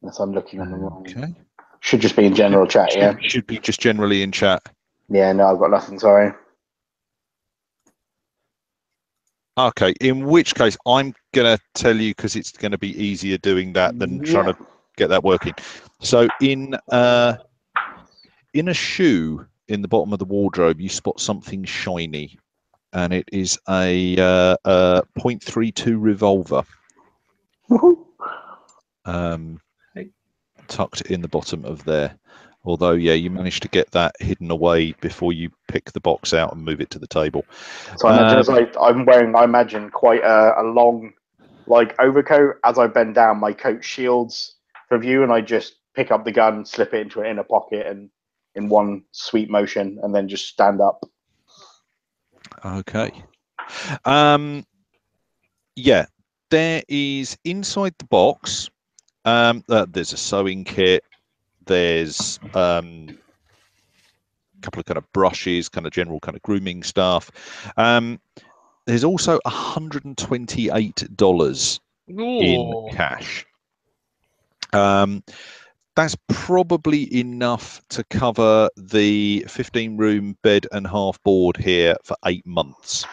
Unless I'm looking on the wrong. Okay. Should just be in general chat. Yeah. Should be just generally in chat. Yeah. No, I've got nothing. Sorry. Okay, in which case I'm going to tell you because it's going to be easier doing that than trying to get that working. So in a shoe in the bottom of the wardrobe, you spot something shiny, and it is a .32 revolver tucked in the bottom of there. Although, yeah, you managed to get that hidden away before you pick the box out and move it to the table. So I imagine I'm wearing, I imagine, quite a long, like, overcoat. As I bend down, my coat shields from view, and I just pick up the gun, slip it into an inner pocket, and in one sweep motion, and then just stand up. Okay. Yeah, there is inside the box. There's a sewing kit. There's a couple of kind of brushes, kind of general kind of grooming stuff. There's also $128 in cash. That's probably enough to cover the 15-room bed and half board here for 8 months.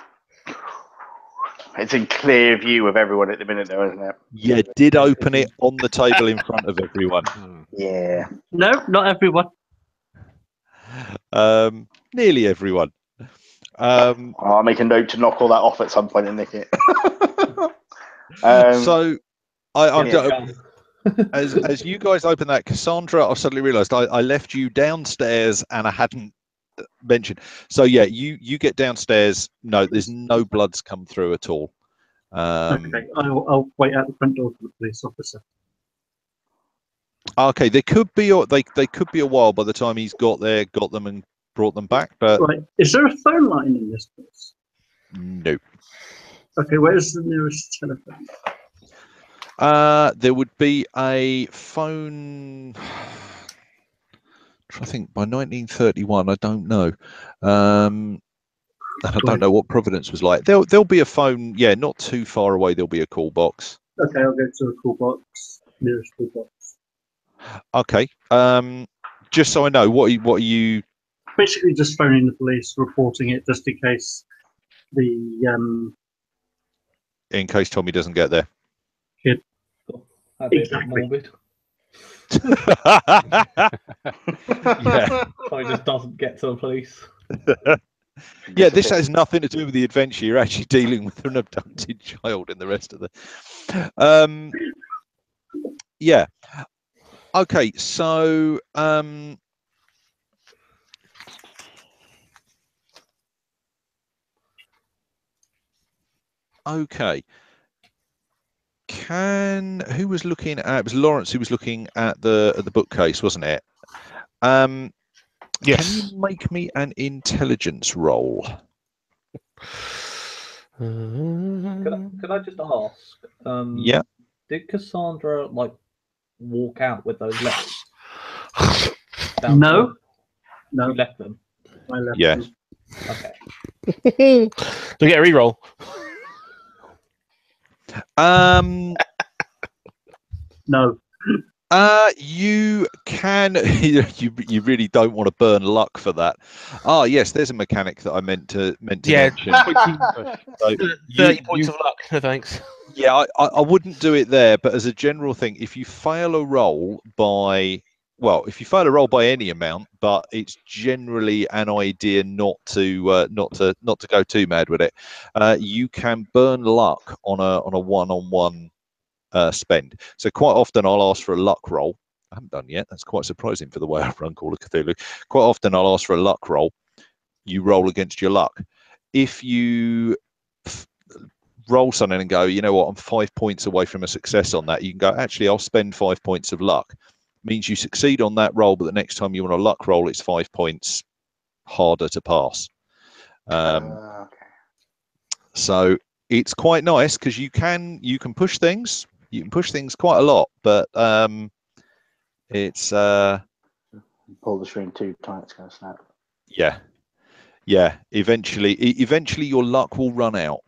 It's in clear view of everyone at the minute, though, isn't it? Yeah, did open it on the table in front of everyone. Yeah. No, not everyone. Nearly everyone. I'll make a note to knock all that off at some point and nick it. So, as you guys open that, Cassandra, I suddenly realised I left you downstairs and I hadn't mentioned. So yeah, you get downstairs. No, there's no bloods come through at all. Okay, I'll wait at the front door for the police officer. Okay, they could be a while by the time he's got them and brought them back. But right, is there a phone line in this place? No. Okay, where's the nearest telephone? There would be a phone. I think by 1931, I don't know. And I don't know what Providence was like. There'll be a phone. Yeah, not too far away. There'll be a call box. Okay, I'll go to the call box. Nearest call box. Okay. Just so I know, what are you? Basically, just phoning the police, reporting it, just in case In case Tommy doesn't get there. Kid. Exactly. Morbid. Yeah. Tommy just doesn't get to the police. Yeah, this has nothing to do with the adventure. You're actually dealing with an abducted child in the rest of the. Yeah. Okay, so okay. Who was looking at? It was Lawrence who was looking at the bookcase, wasn't it? Yes. Can you make me an intelligence roll? Could I just ask? Yeah. Did Cassandra walk out with those letters? No. No. You left them. I left Yes. them. Okay. Do we get a reroll? No. You can. You really don't want to burn luck for that. Ah, yes. There's a mechanic that I meant to mention. So 30 points of luck. No thanks. Yeah, I wouldn't do it there, but as a general thing, if you fail a roll by any amount, but it's generally an idea not to go too mad with it. You can burn luck on a one-on-one spend. So quite often I'll ask for a luck roll. I haven't done yet. That's quite surprising for the way I run Call of Cthulhu. Quite often I'll ask for a luck roll. You roll against your luck. If you roll something and go, you know what, I'm 5 points away from a success on that, you can go, actually, I'll spend 5 points of luck. Means you succeed on that roll, but the next time you want a luck roll, it's 5 points harder to pass. Okay. So it's quite nice because you can push things. You can push things quite a lot, but it's Pull the string too tight, it's going to snap. Yeah. Yeah. Eventually your luck will run out.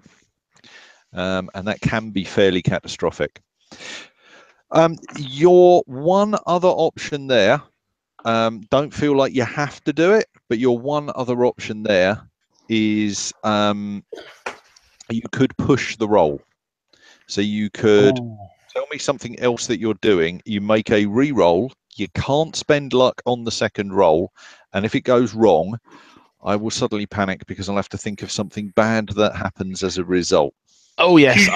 And that can be fairly catastrophic. Your one other option there, don't feel like you have to do it, but your one other option there is you could push the roll. So you could tell me something else that you're doing. You make a re-roll. You can't spend luck on the second roll. And if it goes wrong, I will suddenly panic because I'll have to think of something bad that happens as a result. Oh yes,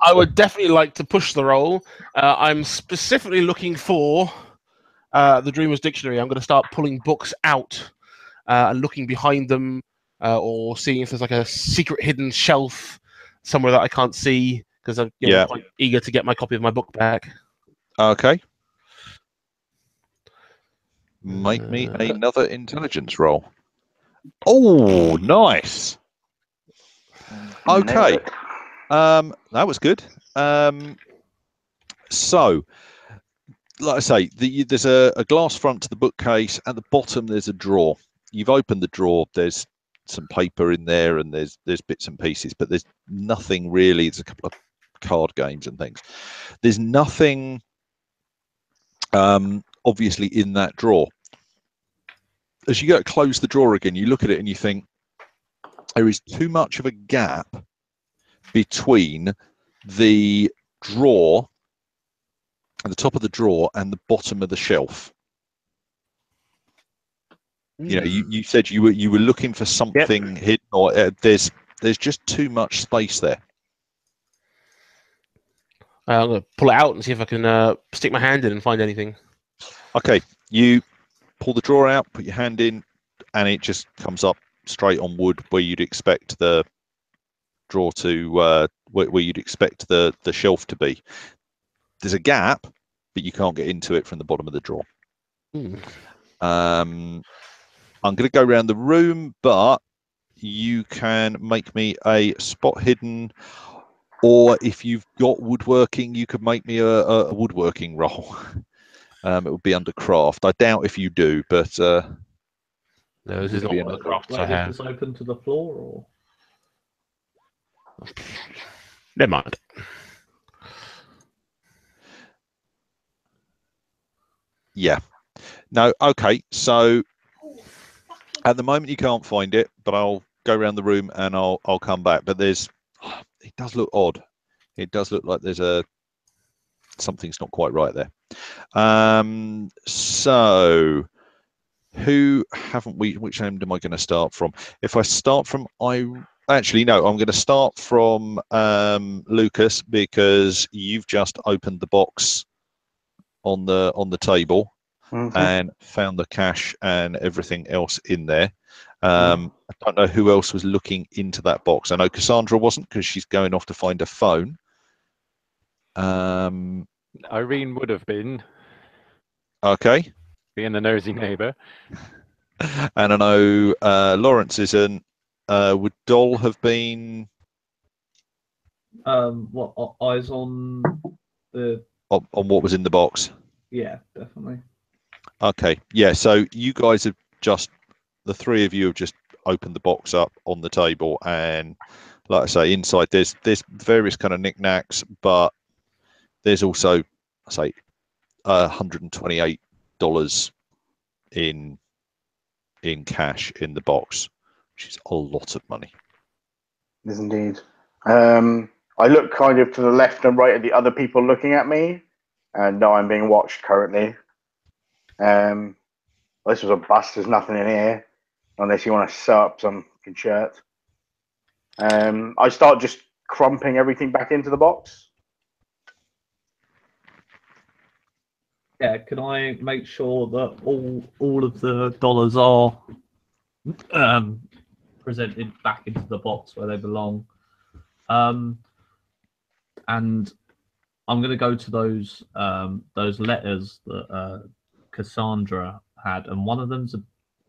I would definitely like to push the roll. I'm specifically looking for the Dreamer's Dictionary. I'm going to start pulling books out and looking behind them, or seeing if there's like a secret hidden shelf somewhere that I can't see, because I'm quite eager to get my copy of my book back. Okay. Make me another intelligence roll. Oh, nice. Okay. That was good. So, like I say, there's a glass front to the bookcase. At the bottom, there's a drawer. You've opened the drawer. There's some paper in there, and there's bits and pieces, but there's nothing really. There's a couple of card games and things. There's nothing, obviously, in that drawer. As you go to close the drawer again, you look at it and you think there is too much of a gap between the drawer, at the top of the drawer, and the bottom of the shelf. You know, you said you were looking for something hidden, or there's just too much space there. I'm going to pull it out and see if I can stick my hand in and find anything. Okay, you pull the drawer out, put your hand in, and it just comes up straight on wood where you'd expect the drawer to, where you'd expect the shelf to be. There's a gap, but you can't get into it from the bottom of the drawer. I'm going to go around the room, but you can make me a spot hidden, or if you've got woodworking, you could make me a woodworking roll. It would be under craft. I doubt if you do, but no, this is not one of the crafts I have. Is this open to the floor, or? Never mind. Yeah. No. Okay. So at the moment you can't find it, but I'll go around the room and I'll come back. But it does look odd. It does look like there's something's not quite right there. So who haven't we? Which end am I going to start from? If I start from actually no, I'm going to start from Lucas, because you've just opened the box on the table and found the cash and everything else in there. I don't know who else was looking into that box. I know Cassandra wasn't, because she's going off to find a phone. Irene would have been. Okay. Being the nosy neighbour. And I know Lawrence isn't. Would Doll have been? What, eyes on the? On what was in the box? Yeah, definitely. Okay. Yeah. So you guys have the three of you have just opened the box up on the table, and like I say, inside there's various kind of knickknacks, but there's also, I say, $128 in cash in the box, which is a lot of money. Yes, indeed. I look kind of to the left and right at the other people looking at me, and know I'm being watched currently. This was a bust. There's nothing in here, unless you want to sew up some shirt. I start just crumping everything back into the box. Yeah, can I make sure that all of the dollars are presented back into the box where they belong? And I'm going to go to those letters that Cassandra had, and one of them's a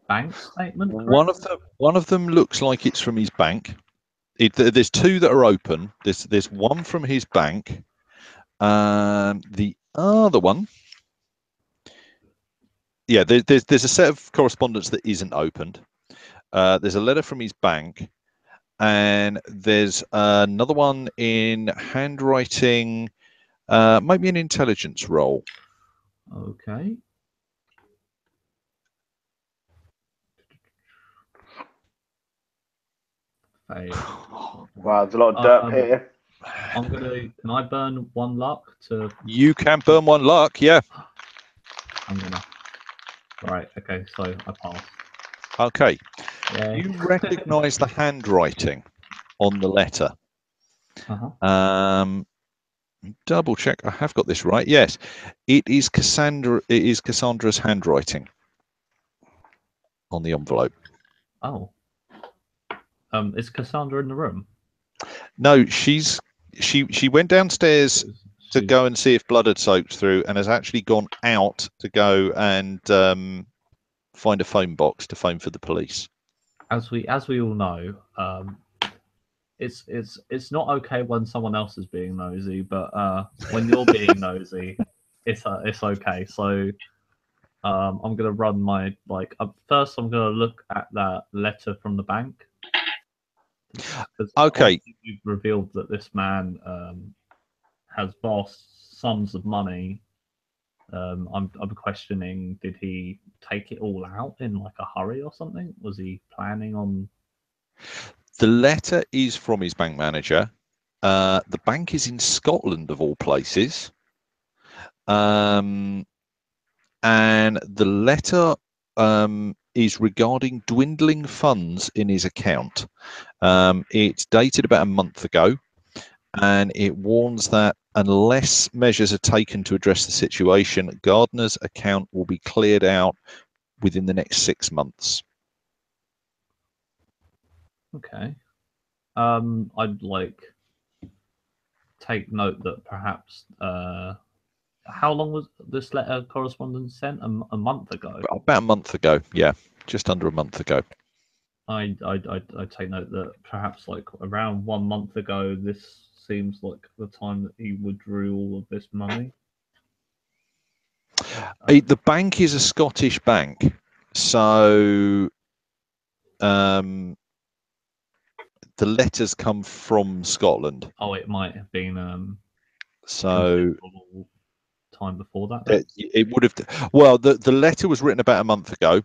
bank statement. Correct? One of them looks like it's from his bank. There's two that are open. There's one from his bank. The other one yeah, there's a set of correspondence that isn't opened. There's a letter from his bank, and there's another one in handwriting, maybe an intelligence roll. Okay. Fail. Wow, there's a lot of dirt here. Can I burn 1 luck to? You can burn 1 luck, yeah. I'm gonna. Right. Okay. So I pass. Okay. Yeah. You recognise the handwriting on the letter. Double check. I have got this right. Yes, it is Cassandra. It is Cassandra's handwriting on the envelope. Oh. Is Cassandra in the room? No, she went downstairs to go and see if blood had soaked through, and has actually gone out to go and find a phone box to phone for the police. As we all know, it's not okay when someone else is being nosy, but when you're being nosy, it's okay. So I'm gonna run my first. I'm gonna look at that letter from the bank. Okay. You've revealed that this man has vast sums of money. I'm questioning, did he take it all out in like a hurry or something? Was he planning on? The letter is from his bank manager. The bank is in Scotland, of all places. And the letter is regarding dwindling funds in his account. It's dated about a month ago, and it warns that unless measures are taken to address the situation, Gardiner's account will be cleared out within the next 6 months. Okay. I'd take note that perhaps how long was this letter correspondence sent? A month ago. About a month ago, yeah, just under a month ago. I take note that perhaps around 1 month ago, this seems like the time that he withdrew all of this money. The bank is a Scottish bank, so the letters come from Scotland. Oh, it might have been so time before that. It would have. Well, the letter was written about a month ago,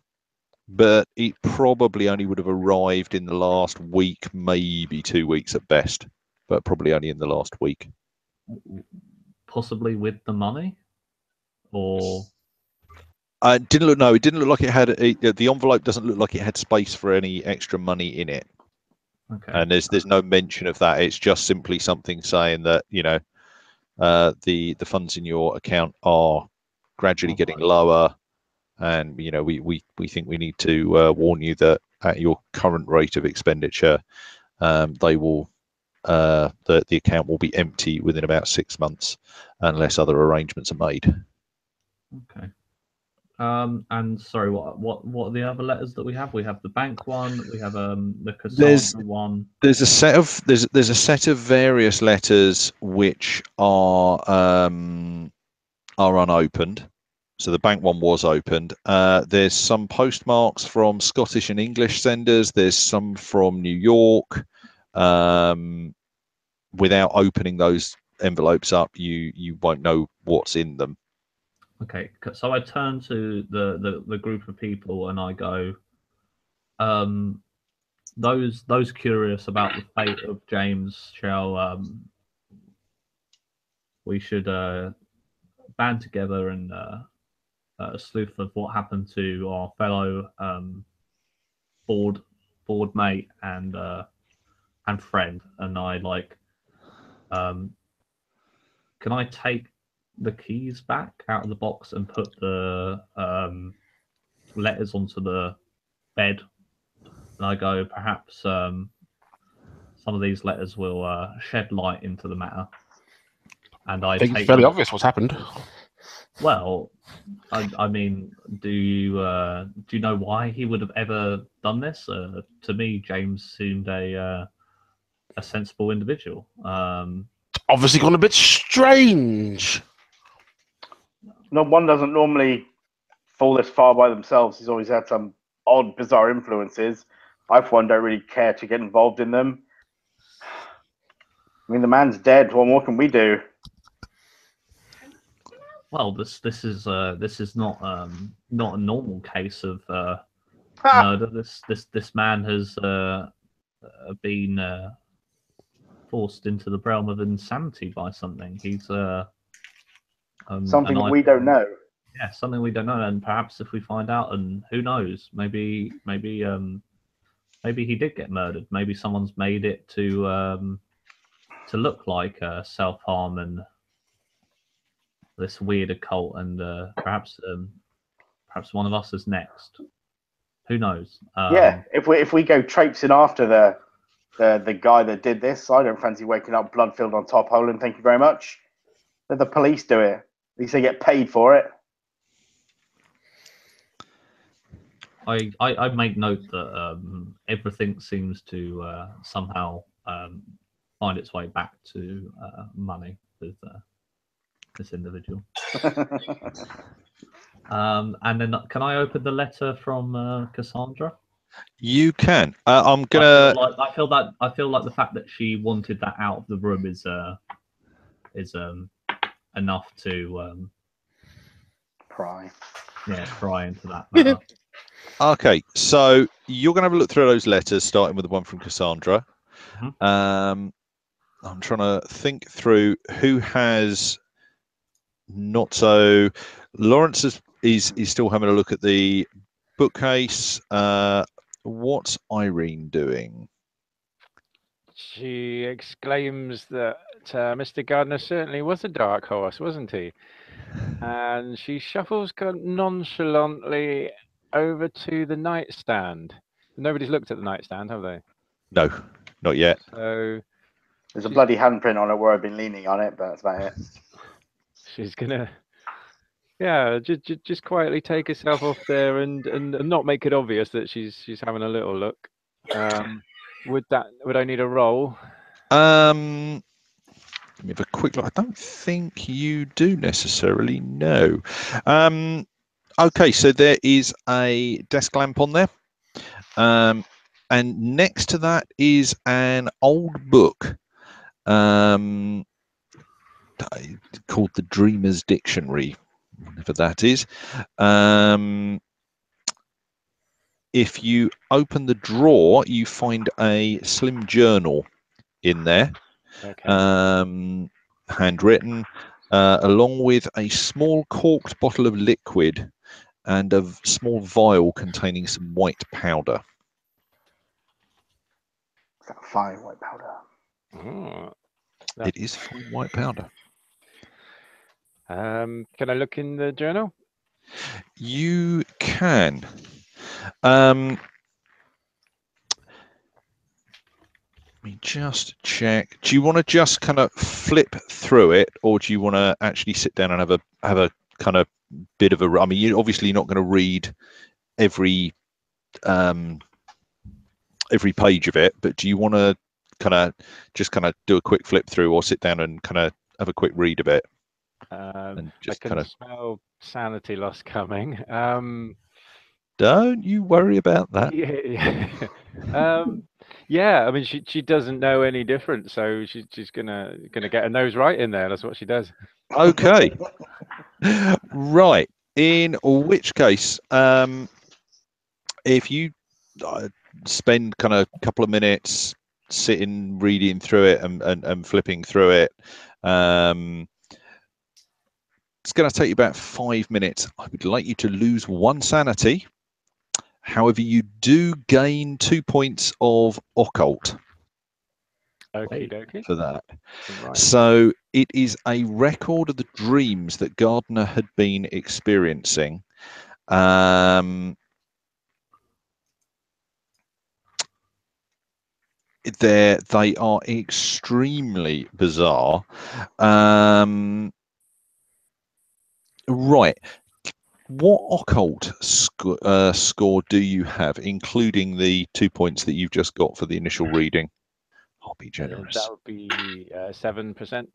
but it probably only would have arrived in the last week, maybe 2 weeks at best, but probably only in the last week. Possibly with the money, or it didn't look. No, it didn't look like it had. The envelope doesn't look like it had space for any extra money in it. Okay. And there's no mention of that. It's just simply something saying that the funds in your account are gradually getting lower, and we think we need to warn you that at your current rate of expenditure, they will the account will be empty within about 6 months unless other arrangements are made. Okay. And sorry, what are the other letters that we have? We have the bank one. We have the Cassandra one. There's a set of various letters which are unopened. So the bank one was opened. There's some postmarks from Scottish and English senders. There's some from New York. Without opening those envelopes up, you won't know what's in them. Okay, so I turn to the group of people and I go, those curious about the fate of James we should band together and sleuth of what happened to our fellow board mate and friend. And I can I take the keys back out of the box and put the letters onto the bed? And I go, perhaps some of these letters will shed light into the matter. And I think it's fairly obvious what's happened. Well, I mean, do you know why he would have ever done this? To me, James seemed a sensible individual. Obviously gone a bit strange. No, one doesn't normally fall this far by themselves. He's always had some odd, bizarre influences. I, for one, don't really care to get involved in them. I mean, the man's dead. What more can we do? Well, this is not a normal case of murder. This man has been forced into the realm of insanity by something. He's something we don't know. Yeah, something we don't know, and perhaps if we find out, and who knows, maybe he did get murdered. Maybe someone's made it to look like self-harm and this weird occult, and perhaps one of us is next. Who knows? Yeah, if we go traipsing after the guy that did this, I don't fancy waking up blood-filled on top hole, and thank you very much. Let the police do it. At least they get paid for it. I make note that everything seems to somehow find its way back to money with this individual. And then, can I open the letter from Cassandra? You can. I'm gonna. I feel like the fact that she wanted that out of the room is enough to Pry. Yeah, pry into that matter. Okay, so you're going to have a look through those letters, starting with the one from Cassandra. Mm-hmm. I'm trying to think through who has not. So Lawrence is still having a look at the bookcase. What's Irene doing? She exclaims that Mr. Gardiner certainly was a dark horse, wasn't he? And she shuffles nonchalantly over to the nightstand. Nobody's looked at the nightstand, have they? No, not yet. So there's a bloody handprint on it where I've been leaning on it, but that's about it. She's gonna, yeah, just quietly take herself off there and not make it obvious that she's having a little look. Would I need a roll? Let me have a quick look. I don't think you do necessarily. No. Okay, so there is a desk lamp on there. And next to that is an old book called The Dreamer's Dictionary, whatever that is. If you open the drawer, you find a slim journal in there. Okay. Handwritten, along with a small corked bottle of liquid and a small vial containing some white powder. Is that fine white powder? Oh, it is fine white powder. Can I look in the journal? You can. Let me just check. Do you want to just kind of flip through it, or do you want to actually sit down and have a kind of bit of a? I mean, you're obviously not going to read every page of it, but do you want to kind of do a quick flip through, or sit down and kind of have a quick read of it? And just I can smell sanity loss coming. Don't you worry about that. Yeah, I mean, she doesn't know any different, so she's gonna get her nose right in there. That's what she does. Okay. Right. In which case, if you spend kind of a couple of minutes sitting, reading through it and flipping through it, it's going to take you about 5 minutes. I would like you to lose 1 sanity. However, you do gain 2 points of occult. Okey-dokey. For that. Right. So it is a record of the dreams that Gardiner had been experiencing. They are extremely bizarre. Right. What occult score do you have, including the 2 points that you've just got for the initial reading? I'll be generous. That would be 7%.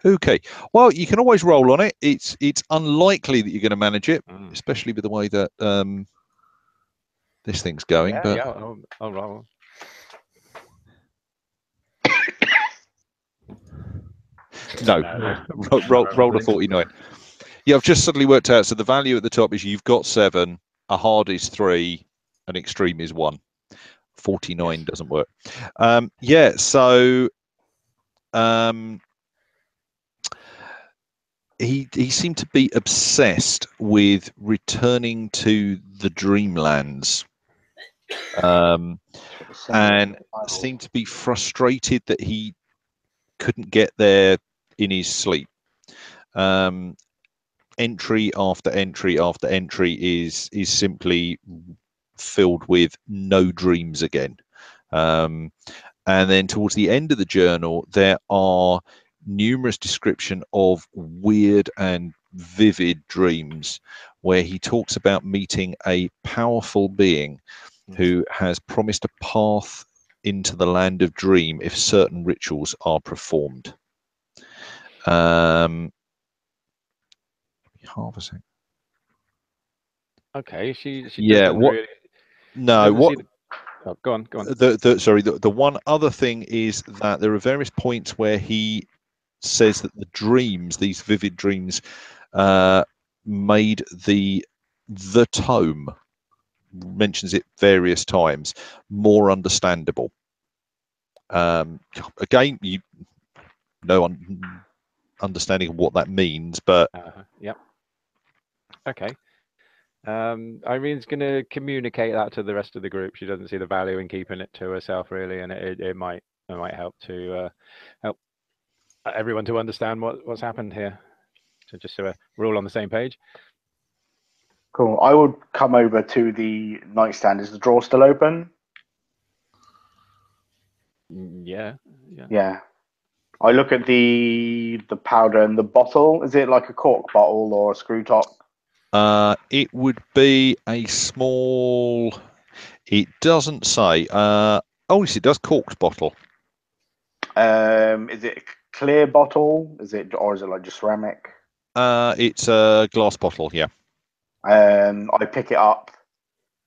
Okay. Well, you can always roll on it. It's unlikely that you're going to manage it, especially with the way that this thing's going. Yeah, But yeah, I'll roll. no, roll a 49. Yeah, I've just suddenly worked out. So the value at the top is you've got 7, a hard is 3, an extreme is 1. 49 doesn't work. Yeah, so he seemed to be obsessed with returning to the dreamlands, and seemed to be frustrated that he couldn't get there in his sleep. Entry after entry after entry is simply filled with no dreams again. And then towards the end of the journal, there are numerous description of weird and vivid dreams where he talks about meeting a powerful being who has promised a path into the land of dream if certain rituals are performed. Harvesting. Okay, she Yeah, doesn't what? really. No, doesn't what? see Oh, go on. The one other thing is that there are various points where he says that the dreams, these vivid dreams, made the tome, mentions it various times, more understandable. Again, you no understanding of what that means, but yep. Okay. Irene's going to communicate that to the rest of the group. She doesn't see the value in keeping it to herself, really, and it might help to help everyone to understand what's happened here. So just so we're all on the same page. Cool. I would come over to the nightstand. Is the drawer still open? Yeah. Yeah. I look at the powder and the bottle. Is it like a cork bottle or a screw top? It would be a small. It doesn't say. Oh, yes, it does. Corked bottle. Is it a clear bottle? Or is it like just ceramic? It's a glass bottle. Yeah. I pick it up,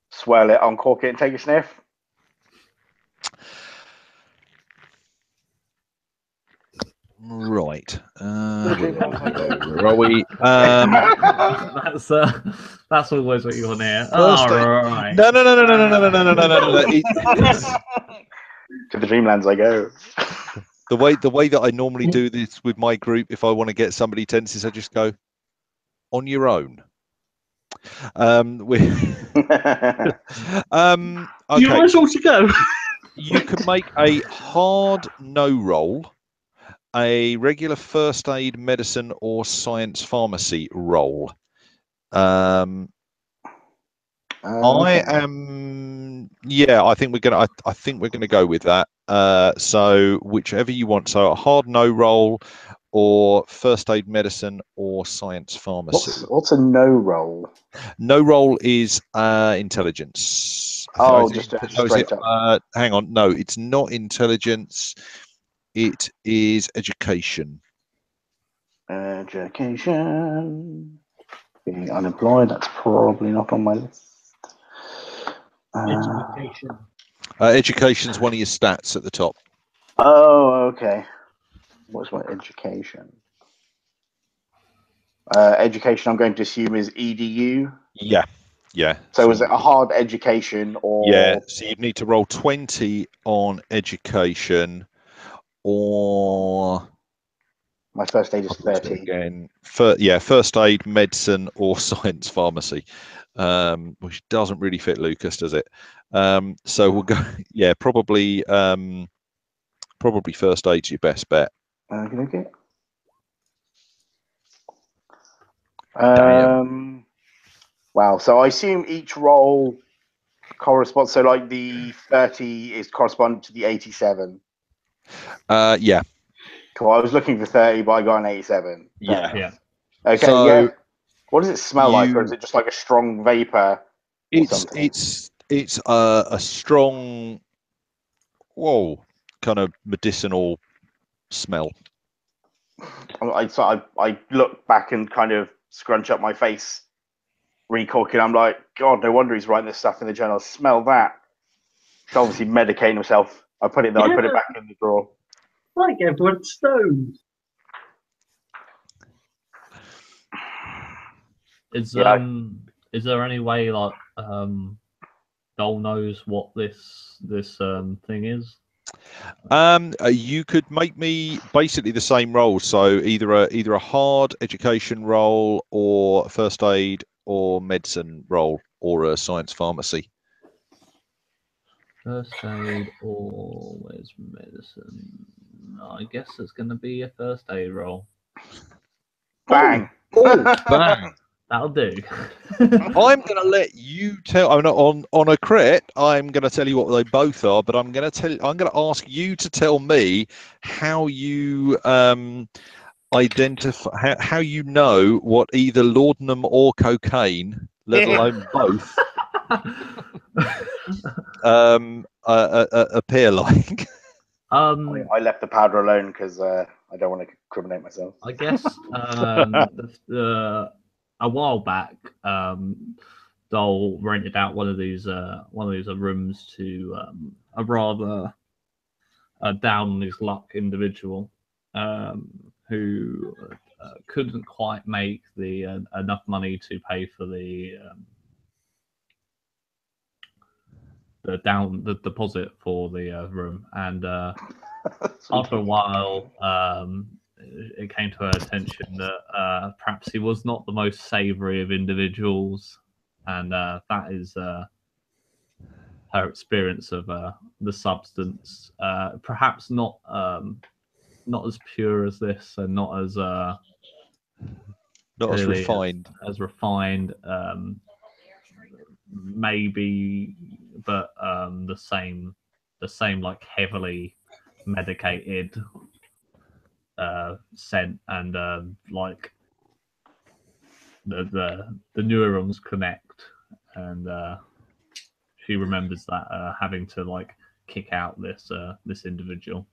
swirl it, uncork it, and take a sniff. Right. Where are we? That's always what you want to hear. Right. No. No. To the dreamlands I go. The way that I normally do this with my group, if I want to get somebody tense, is I just go on your own. Okay. You might as well to go. You can make a hard no roll, a regular first aid, medicine, or science pharmacy roll. I am. Yeah, I think we're gonna. I think we're gonna go with that. So whichever you want. So a hard no roll, or first aid, medicine, or science pharmacy. What's a no roll? No roll is intelligence. Just straight up. Hang on. No, it's not intelligence. It is education. Education. Being unemployed, that's probably not on my list. Education. Education's one of your stats at the top. Oh, okay. What's my education? Education, I'm going to assume, is EDU. Yeah. So is it a hard education or? Yeah. So you'd need to roll 20 on education, or my first aid is 30. Again, first aid, medicine, or science pharmacy, which doesn't really fit Lucas, does it? So we'll go. Yeah, probably first aid's your best bet. Okay. Wow. So I assume each roll corresponds. So like the 30 is corresponding to the 87. Yeah. Cool. I was looking for 30, but I got an 87. Yeah. Okay. So yeah. What does it smell like, or is it just like a strong vapor? It's a strong, kind of medicinal smell. I look back and kind of scrunch up my face recorking. I'm like, God, no wonder he's writing this stuff in the journal. Smell that. He's obviously medicating himself. I put it there. I put it back in the drawer. Like Edward Stone. Is there any way like Dole knows what this thing is? You could make me basically the same role, so either a hard education role, or first aid, or medicine role, or a science pharmacy. First aid or where's medicine? I guess it's going to be a first aid role. Bang. Oh, bang. That'll do. I'm going to let you tell. I'm not on a crit. I'm going to tell you what they both are, but I'm going to ask you to tell me how you identify, how you know what either laudanum or cocaine, let alone both, appear like. I left the powder alone because I don't want to incriminate myself. I guess a while back, Dole rented out one of these rooms to a rather down on his luck individual who couldn't quite make the enough money to pay for the deposit for the room, and after a while it came to her attention that perhaps he was not the most savoury of individuals, and that is her experience of the substance. Perhaps not as pure as this, and not as refined. As refined, maybe, but the same like heavily medicated scent, and like the neurons connect, and she remembers that having to like kick out this individual.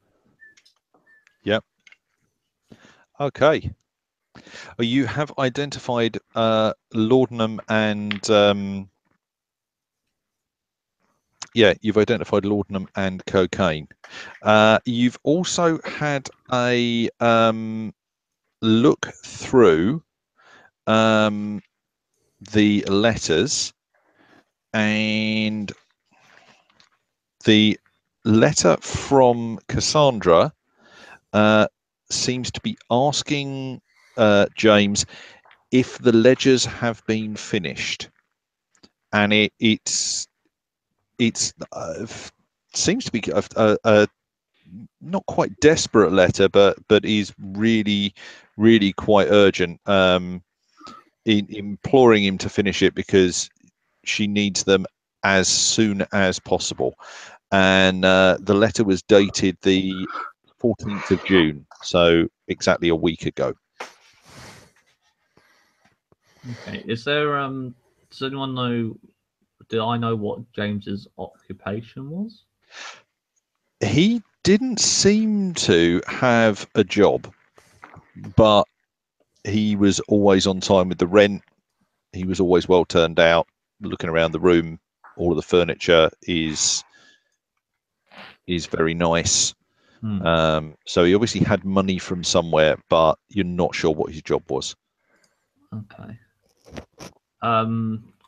Yep. Okay. You have identified laudanum and you've identified laudanum and cocaine. You've also had a look through the letters, and the letter from Cassandra seems to be asking James if the ledgers have been finished, and it's seems to be a not quite desperate letter, but is really quite urgent, imploring him to finish it because she needs them as soon as possible. And the letter was dated the 14th of June, so exactly a week ago. Okay. Is there does anyone know? Do I know what James's occupation was? He didn't seem to have a job, but he was always on time with the rent. He was always well turned out. Looking around the room, all of the furniture is very nice. So he obviously had money from somewhere, but you're not sure what his job was. Okay.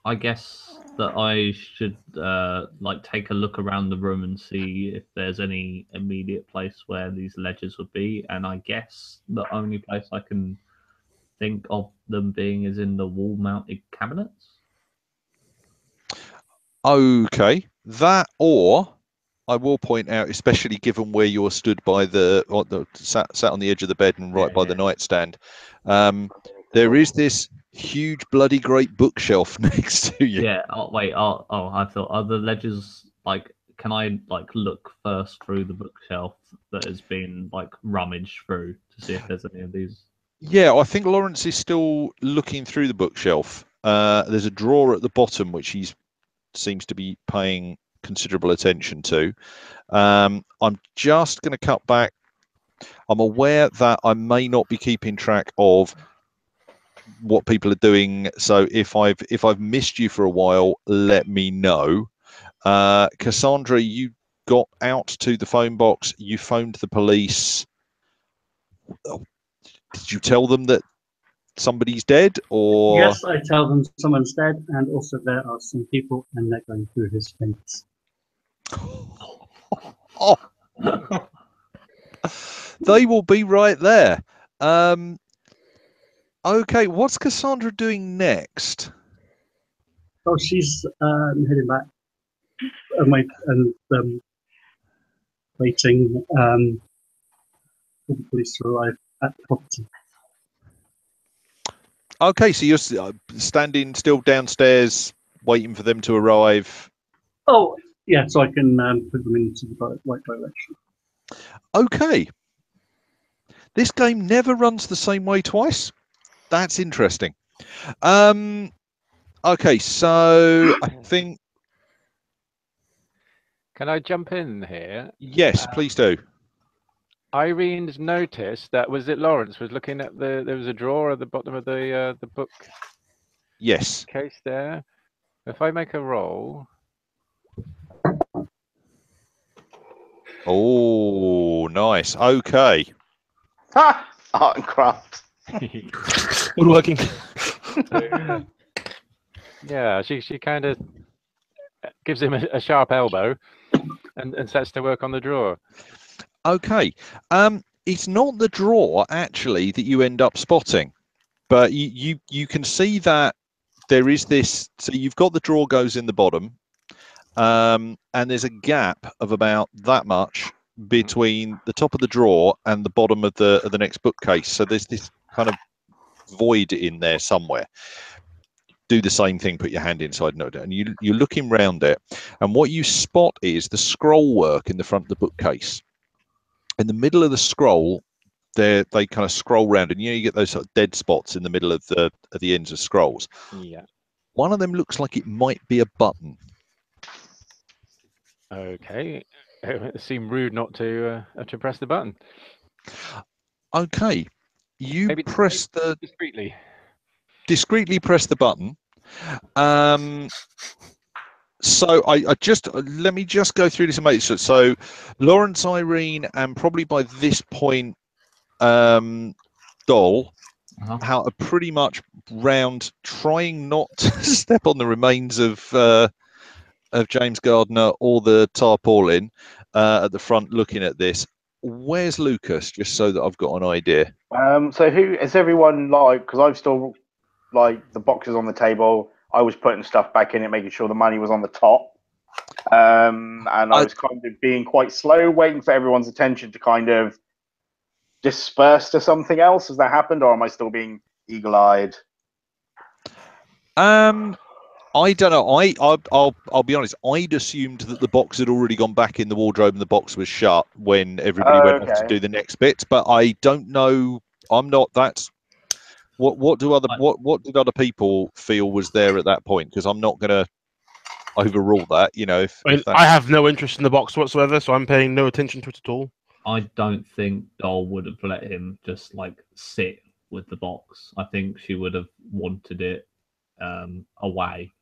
I guess that I should like take a look around the room and see if there's any immediate place where these ledgers would be. And I guess the only place I can think of them being is in the wall-mounted cabinets. Okay, that, or I will point out, especially given where you're stood by sat on the edge of the bed and right by the nightstand, there is this huge bloody great bookshelf next to you. Yeah. Oh wait. Oh, I thought, are the ledgers like? Can I like look first through the bookshelf that has been like rummaged through to see if there's any of these? Yeah, I think Lawrence is still looking through the bookshelf. There's a drawer at the bottom which he seems to be paying considerable attention to. I'm just going to cut back. I'm aware that I may not be keeping track of what people are doing. So if I've missed you for a while, let me know. Cassandra, you got out to the phone box. You phoned the police. Did you tell them that somebody's dead, or? Yes, I tell them someone's dead, and also there are some people, and they're going through his fence. Oh, they will be right there. Okay, what's Cassandra doing next? Oh, she's heading back and waiting for the police to arrive at the property. Okay, so you're standing still downstairs, waiting for them to arrive. Oh, yeah, so I can put them into the right direction. Okay. This game never runs the same way twice. That's interesting. Okay, so I think... Can I jump in here? Yes, please do. Irene's noticed that, was it Lawrence was looking at there was a drawer at the bottom of the book Yes. case there. If I make a roll. Oh, nice. Okay. Ha! Art and craft. Woodworking. Yeah, she kind of gives him a sharp elbow and sets to work on the drawer. Okay. It's not the drawer actually that you end up spotting, but you can see that there is this. So you've got the drawer goes in the bottom, and there's a gap of about that much between the top of the drawer and the bottom of the next bookcase. So there's this kind of void in there somewhere. Do the same thing, put your hand inside, and you're looking round it, and what you spot is the scroll work in the front of the bookcase. In the middle of the scroll, they kind of scroll round, and you get those sort of dead spots in the middle of the ends of scrolls. Yeah. One of them looks like it might be a button. Okay. It seemed rude not to press the button. Okay, you Maybe press the discreetly press the button. So I just let me just go through this and make sure. So Lawrence, Irene, and probably by this point, Doll, how are pretty much round, trying not to step on the remains of James Gardiner or the tarpaulin at the front, looking at this. Where's Lucas? Just so that I've got an idea. So who is everyone like? Because I've still like the boxes on the table. I was putting stuff back in it, making sure the money was on the top. And I was kind of being quite slow, waiting for everyone's attention to kind of disperse to something else. Has that happened, or am I still being eagle-eyed? I don't know. I'll be honest. I'd assumed that the box had already gone back in the wardrobe and the box was shut when everybody went off to do the next bits. But I don't know. I'm not. That's what did other people feel was there at that point? Because I'm not going to overrule that. You know, I have no interest in the box whatsoever, so I'm paying no attention to it at all. I don't think Doll would have let him just like sit with the box. I think she would have wanted it away.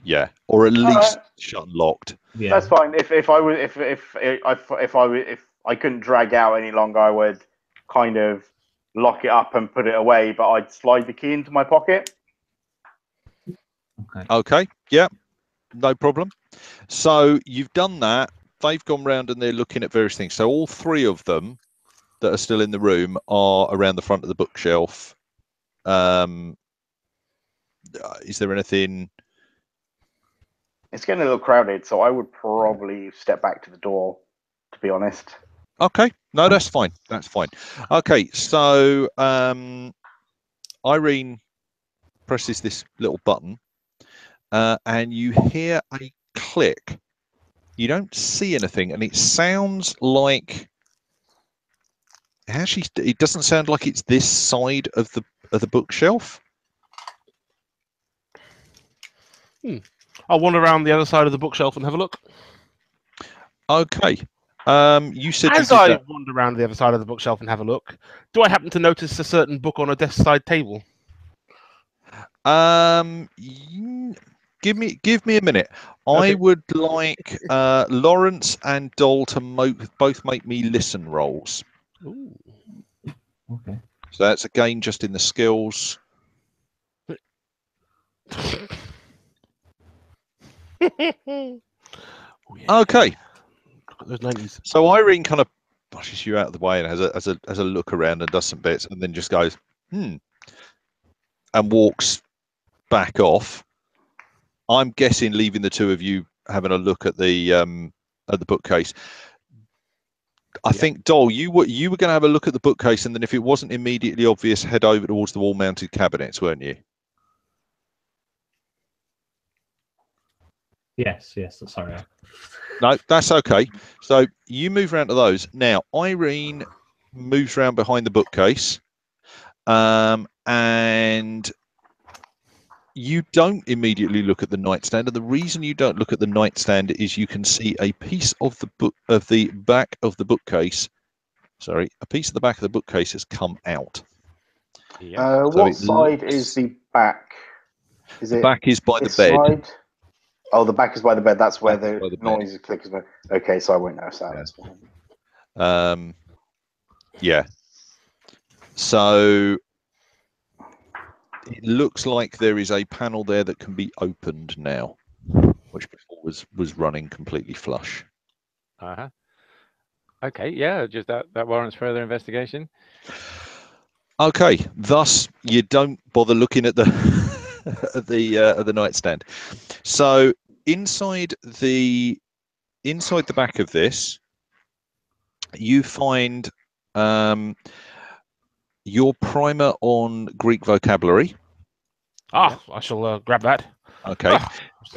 Yeah, or at least shut and locked. Yeah, that's fine. If I couldn't drag out any longer, I would kind of lock it up and put it away. But I'd slide the key into my pocket. Okay. Yeah. No problem. So you've done that. They've gone round and they're looking at various things. So all three of them that are still in the room are around the front of the bookshelf. Is there anything? It's getting a little crowded, so I would probably step back to the door, to be honest. Okay. No, that's fine. That's fine. Okay. So Irene presses this little button and you hear a click. You don't see anything, and it sounds like actually it doesn't sound like it's this side of the bookshelf. I'll wander around the other side of the bookshelf and have a look. Okay. You said as I wander around the other side of the bookshelf and have a look, do I happen to notice a certain book on a desk side table? Give me a minute. Okay. I would like Lawrence and Doll to both make me listen rolls. Ooh. Okay. So that's again just in the skills. Oh, yeah. Okay. Those 90s. So Irene kind of pushes you out of the way and has a look around and does some bits and then just goes, and walks back off. I'm guessing leaving the two of you having a look at the bookcase. I think Doll, you were going to have a look at the bookcase, and then if it wasn't immediately obvious, head over towards the wall-mounted cabinets, weren't you? Yes. Sorry. No, that's okay. So you move around to those. Now, Irene moves around behind the bookcase, and you don't immediately look at the nightstand. And the reason you don't look at the nightstand is you can see a piece of the back of the bookcase. Sorry, a piece of the back of the bookcase has come out. Yeah. What side is the back? Is The it back is by the this bed. side? Oh, the back is by the bed. That's where Back is by the the bed. noise clicks. Okay, so I won't notice that. Yeah. That's fine. Yeah. So it looks like there is a panel there that can be opened now, which before was running completely flush. Uh-huh. Okay, yeah, just that warrants further investigation. Okay, thus you don't bother looking at the at the nightstand. So inside the back of this, you find your primer on Greek vocabulary. Ah, I shall grab that. Okay,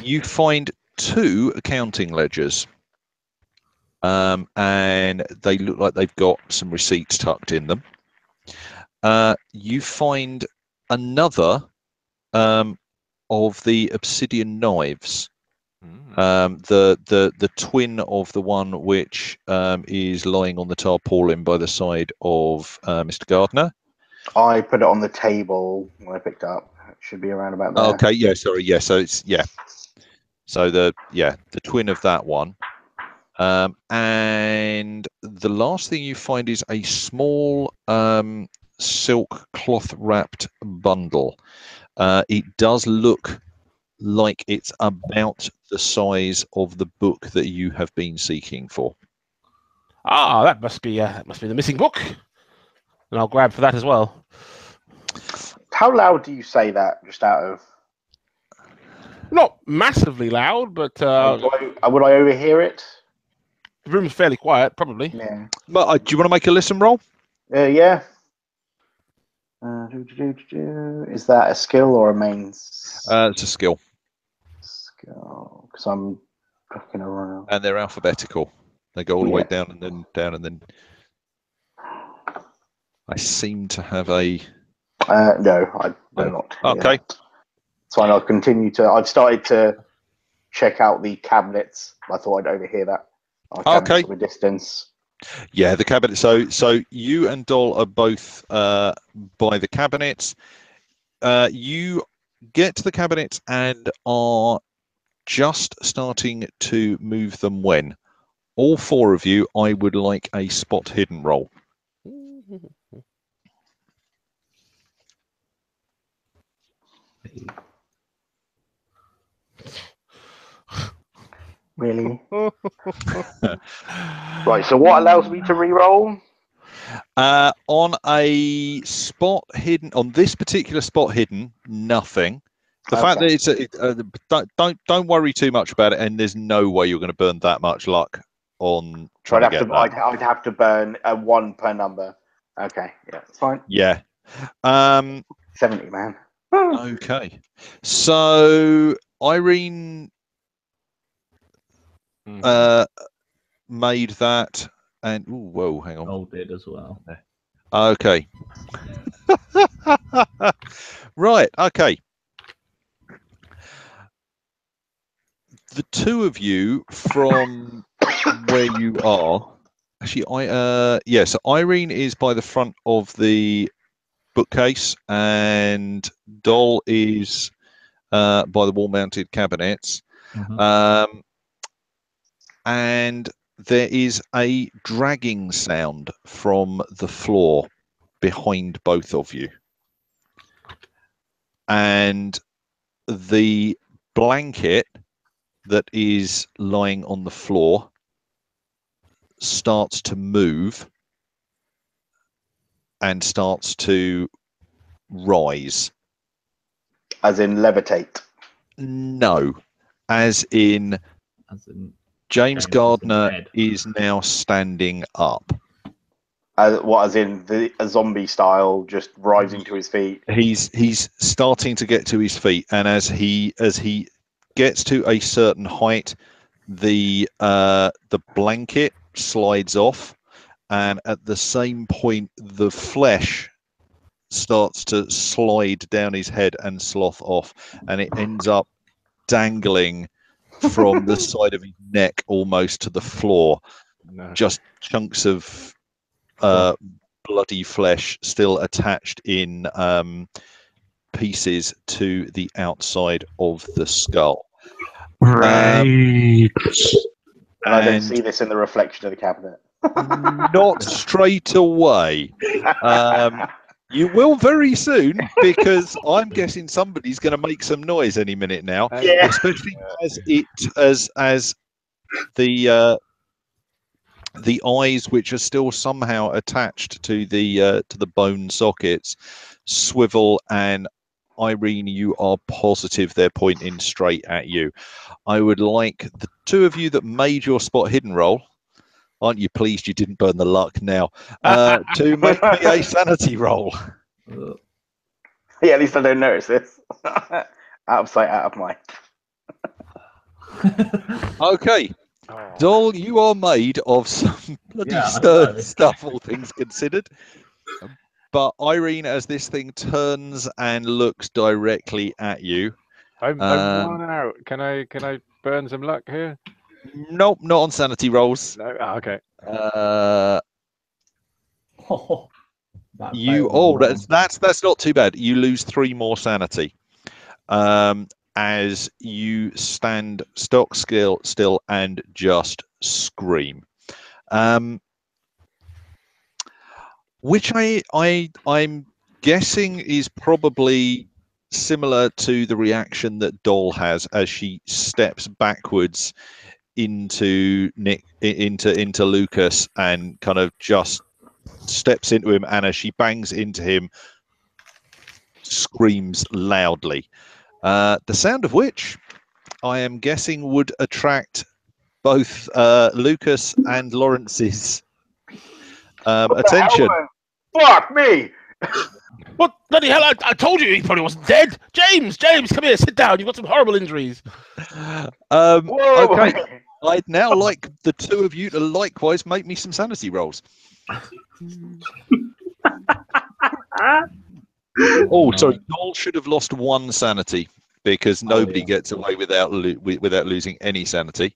you find 2 accounting ledgers, and they look like they've got some receipts tucked in them. You find another of the obsidian knives, the twin of the one which is lying on the tarpaulin by the side of Mr. Gardiner. I put it on the table when I picked it up. It should be around about there. Okay, yeah, sorry, yeah. So it's So the twin of that one. And the last thing you find is a small silk cloth wrapped bundle. It does look like it's about the size of the book that you have been seeking for. Ah, that must be the missing book. And I'll grab for that as well. How loud do you say that? Just out of Not massively loud, but would I overhear it? the room's fairly quiet, probably. Yeah. But do you want to make a listen roll? Yeah. Is that a skill or a main? It's a skill. Skill, because I'm looking around. And they're alphabetical. They go all the way down and then down and then. I seem to have a. No, I do not. Okay. It's fine. I'll continue to. I've started to check out the cabinets. I thought I'd overhear that. Okay. From a distance. Yeah, the cabinet. So you and Doll are both by the cabinets. You get to the cabinets and are just starting to move them when all 4 of you, I would like a spot hidden roll. Really? Right. So what allows me to re-roll? On a spot hidden, on this particular spot hidden, nothing. The fact that it's don't worry too much about it, and there's no way you're going to burn that much luck on trying to get that. I'd have to burn a 1 per number. Okay, yeah, it's fine. Yeah. 70, man. Okay. So Irene made that, and whoa, hang on. Old did as well. Okay. Right. Okay. The 2 of you from where you are, actually, so Irene is by the front of the bookcase, and Doll is by the wall-mounted cabinets. And there is a dragging sound from the floor behind both of you. And the blanket that is lying on the floor starts to move and starts to rise. As in levitate? No, as in James Gardiner is now standing up. As in a zombie style, just rising to his feet? He's starting to get to his feet, and as he gets to a certain height, the blanket slides off, and at the same point, the flesh starts to slide down his head and slough off, and it ends up dangling from the side of his neck almost to the floor. No. Just chunks of bloody flesh still attached in pieces to the outside of the skull. Right. And I don't see this in the reflection of the cabinet. Not straight away. You will very soon, because I'm guessing somebody's going to make some noise any minute now. Yeah. Especially as the eyes, which are still somehow attached to the bone sockets, swivel, and Irene, you are positive they're pointing straight at you. I would like the two of you that made your spot hidden roll. Aren't you pleased you didn't burn the luck now? To make me a sanity roll. Yeah, at least I don't notice this. Out of sight, out of mind. Okay. Doll, you are made of some bloody stern stuff, all things considered. But Irene, as this thing turns and looks directly at you. I'm one out. Can I burn some luck here? Nope, not on sanity rolls. No. Oh, okay. That's not too bad. You lose 3 more sanity. As you stand stock still and just scream. Which I'm guessing is probably similar to the reaction that Doll has as she steps backwards into Lucas and kind of just steps into him, and as she bangs into him, screams loudly. The sound of which I am guessing would attract both Lucas and Lawrence's attention. Fuck me! What bloody hell? I told you he probably wasn't dead. James, come here, sit down. You've got some horrible injuries. Okay. I'd now like the two of you to likewise make me some sanity rolls. Oh, sorry. Doll should have lost 1 sanity because nobody gets away without losing any sanity.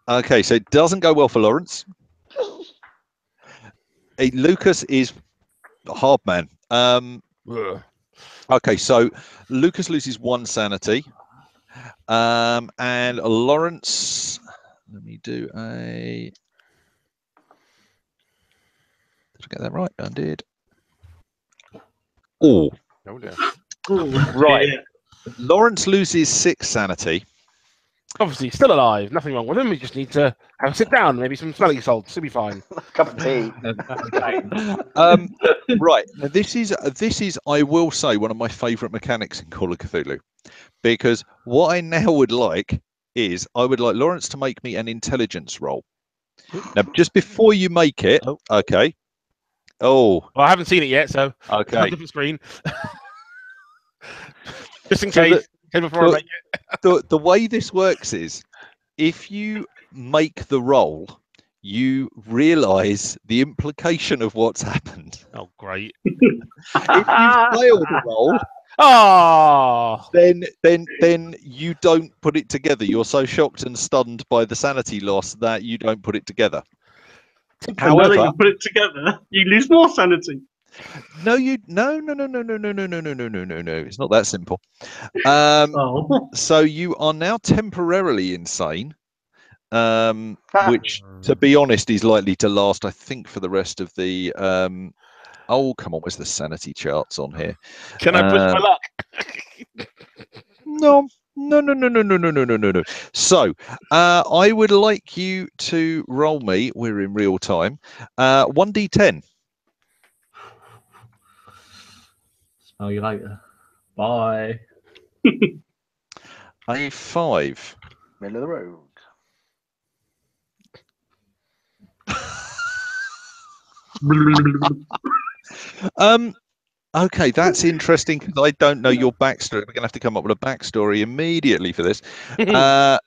Okay, so it doesn't go well for Lawrence. Lucas is a hard man. Okay, so Lucas loses 1 sanity. And Lawrence, let me do a... Did I get that right? I did. Oh. Oh dear. Right. Yeah. Lawrence loses 6 sanity. Obviously, still alive. Nothing wrong with him. We just need to have a sit down. Maybe some smelling salts. He'll be fine. Cup of tea. Right. Now, this is, I will say, one of my favourite mechanics in Call of Cthulhu. Because what I now would like is, I would like Lawrence to make me an intelligence roll. Now, just before you make it, okay. Oh. Well, I haven't seen it yet, so okay. Different screen. Just in case. Before I make it. The way this works is, if you make the roll, you realise the implication of what's happened. Oh, great! If you fail the roll, then you don't put it together. You're so shocked and stunned by the sanity loss that you don't put it together. However, you put it together, you lose more sanity. No, no. It's not that simple. Oh. So you are now temporarily insane, which, to be honest, is likely to last, I think, for the rest of the. Oh, come on! Where's the sanity charts on here? Can I push my luck? No. So, I would like you to roll me. We're in real time. 1d10. Smell you later. Bye. A 5. Middle of the road. Okay, that's interesting because I don't know your backstory. We're gonna have to come up with a backstory immediately for this. Right,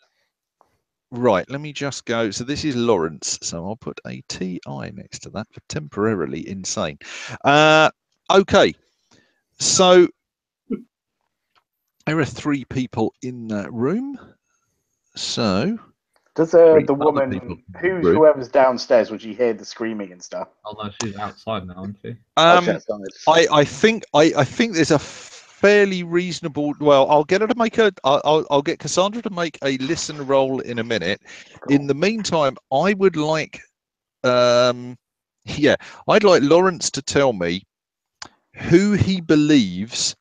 let me just go. So this is Lawrence. So I'll put a TI next to that for temporarily insane. Okay, so there are 3 people in that room. So Does 3 the other woman, people in the room. whoever's downstairs, would you hear the screaming and stuff? Oh no, she's outside now, isn't she? I think there's a fairly reasonable. Well, I'll get her to make a. I'll get Cassandra to make a listen roll in a minute. Cool. In the meantime, I would like, I'd like Lawrence to tell me who he believes,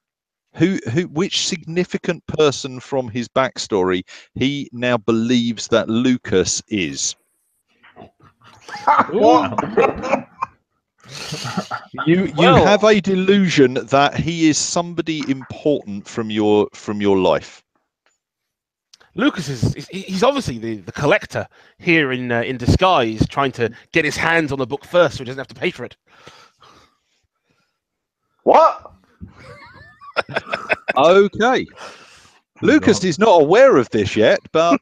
which significant person from his backstory he now believes that Lucas is. What? You have a delusion that he is somebody important from your life. Lucas he's obviously the collector here in disguise, trying to get his hands on the book first, so he doesn't have to pay for it. What? Okay, Lucas is not aware of this yet, but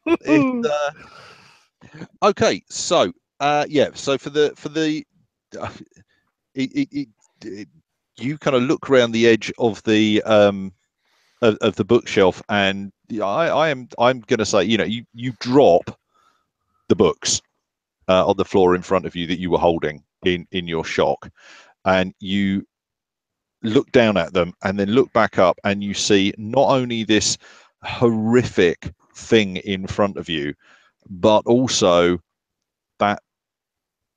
okay. So so for the you kind of look around the edge of the bookshelf, and I'm going to say, you drop the books on the floor in front of you that you were holding in your shock, and you look down at them and then look back up, and you see not only this horrific thing in front of you, but also that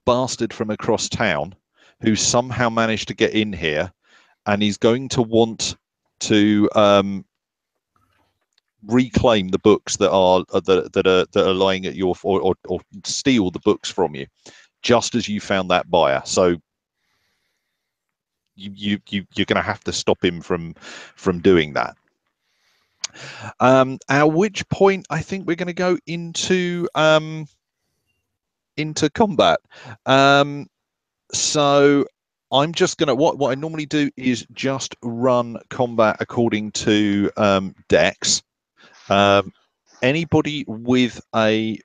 bastard from across town who somehow managed to get in here, and he's going to want to reclaim the books that are lying at your, or steal the books from you, just as you found that buyer. So you're going to have to stop him from doing that. At which point, I think we're going to go into combat. So I'm just going to, what I normally do is just run combat according to Dex. Anybody with a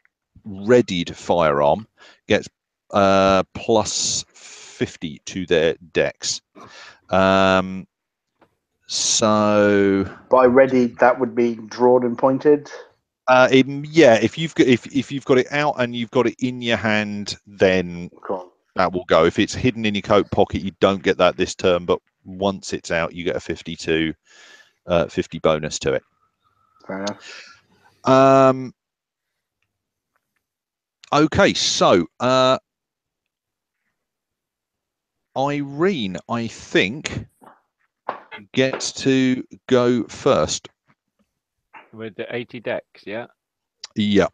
readied firearm gets plus 50 to their Dex. So By ready, that would be drawn and pointed. If you've got it out and you've got it in your hand, then Cool. That will go. If it's hidden in your coat pocket, you don't get that this turn, but once it's out, you get a 50 bonus to it. Fair enough. Okay, so Irene, I think, gets to go first. With the 80 decks, yeah? Yeah.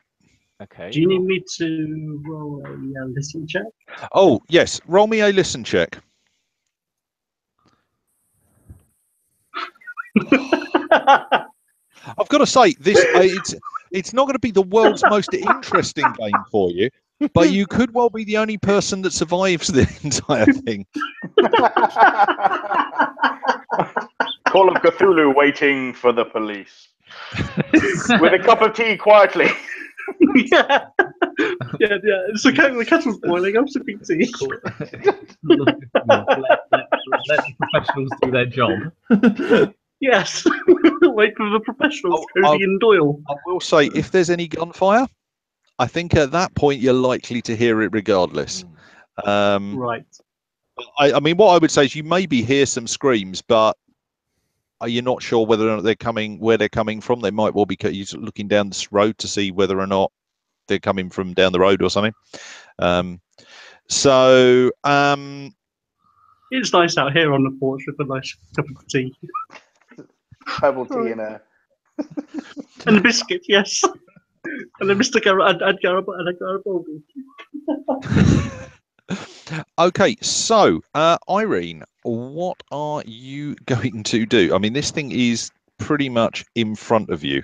Okay. Do you need me to roll a listen check? Oh, yes. Roll me a listen check. I've got to say, this it's not going to be the world's most interesting game for you, but you could well be the only person that survives the entire thing. Call of Cthulhu waiting for the police. With a cup of tea quietly. yeah. So the kettle's boiling. I'm sipping tea. Cool. let the professionals do their job. Yes. Wait for the professionals, Cody and Doyle. I will say, if there's any gunfire, I think at that point you're likely to hear it regardless. Right. I mean, what I would say is you maybe hear some screams, but you're not sure whether or not where they're coming from. They might well be looking down this road to see whether or not they're coming from down the road or something. It's nice out here on the porch with a nice cup of tea. Herbal tea and a And a biscuit, yes. And a Mr. Garibaldi. Okay, so Irene, what are you going to do? I mean, this thing is pretty much in front of you.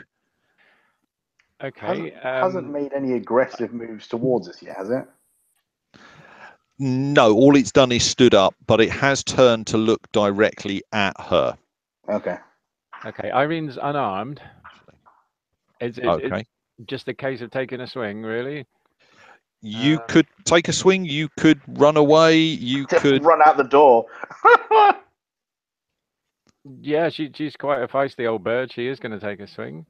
Okay. Hasn't made any aggressive moves towards us yet, has it? No, all it's done is stood up, but it has turned to look directly at her. Okay. Okay. Irene's unarmed. It's just a case of taking a swing, really. You could take a swing. You could run away. You could run out the door. Yeah, she's quite a feisty old bird. She is going to take a swing.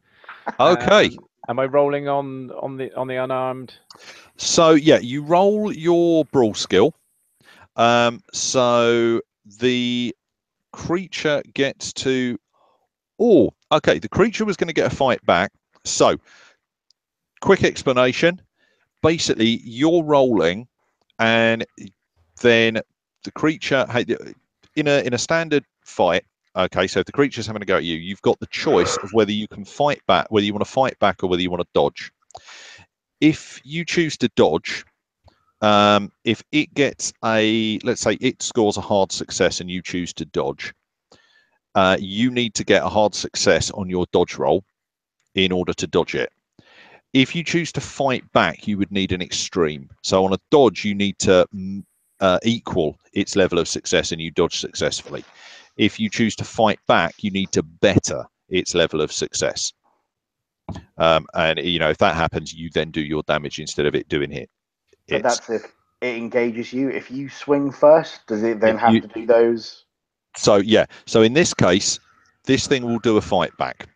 Okay. Am I rolling on the unarmed? So yeah, you roll your brawl skill. So the creature gets to. Oh, okay. The creature was going to get a fight back. So, quick explanation. Basically, you're rolling, and then the creature in a standard fight. Okay, so if the creature's having to go at you, you've got the choice of whether you can fight back, whether you want to fight back, or whether you want to dodge. If you choose to dodge, if it gets let's say it scores a hard success and you choose to dodge, you need to get a hard success on your dodge roll in order to dodge it. If you choose to fight back, you would need an extreme. So on a dodge, you need to equal its level of success and you dodge successfully. If you choose to fight back, you need to better its level of success. And if that happens, you then do your damage instead of it doing it. But that's if it engages you. If you swing first, does it then have to do those? So yeah. So in this case, this thing will do a fight back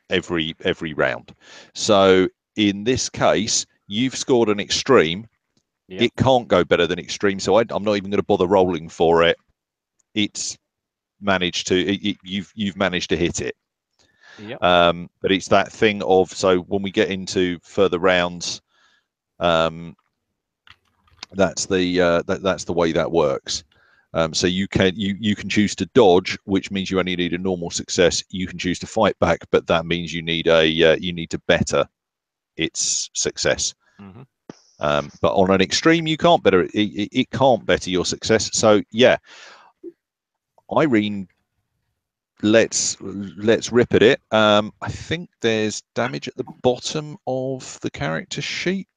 every round. So in this case, you've scored an extreme. Yep. It can't go better than extreme. So I'm not even going to bother rolling for it. It's managed to. You've managed to hit it. Yep. But it's that thing of, so when we get into further rounds, that's the way that works. So you can choose to dodge, which means you only need a normal success. You can choose to fight back, but that means you need to better its success. Mm-hmm. But on an extreme, you can't better it can't better your success. So yeah, Irene, let's rip at it. I think there's damage at the bottom of the character sheet.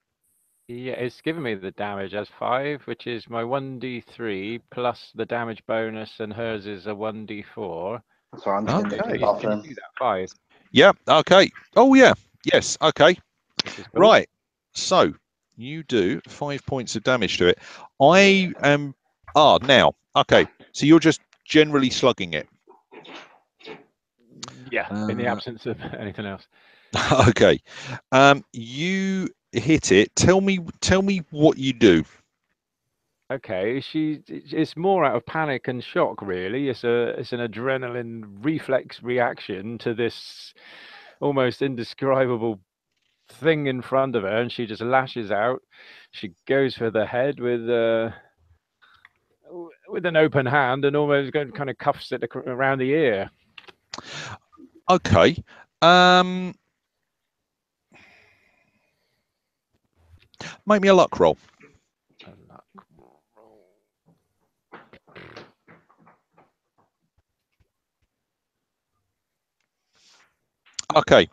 Yeah, it's giving me the damage as 5, which is my 1d3 plus the damage bonus, and hers is a 1d4. So I'm just Can you do that 5? Yeah. Okay. Oh yeah. Yes. Okay. Cool. Right. So you do 5 points of damage to it. I am. Now. Okay. So you're just generally slugging it. Yeah. In the absence of anything else. Okay. You hit it. Tell me what you do. Okay, it's more out of panic and shock, really. It's an adrenaline reflex reaction to this almost indescribable thing in front of her, and she just lashes out. She goes for the head with an open hand and almost kind of cuffs it around the ear. Okay. Make me a luck roll. Okay.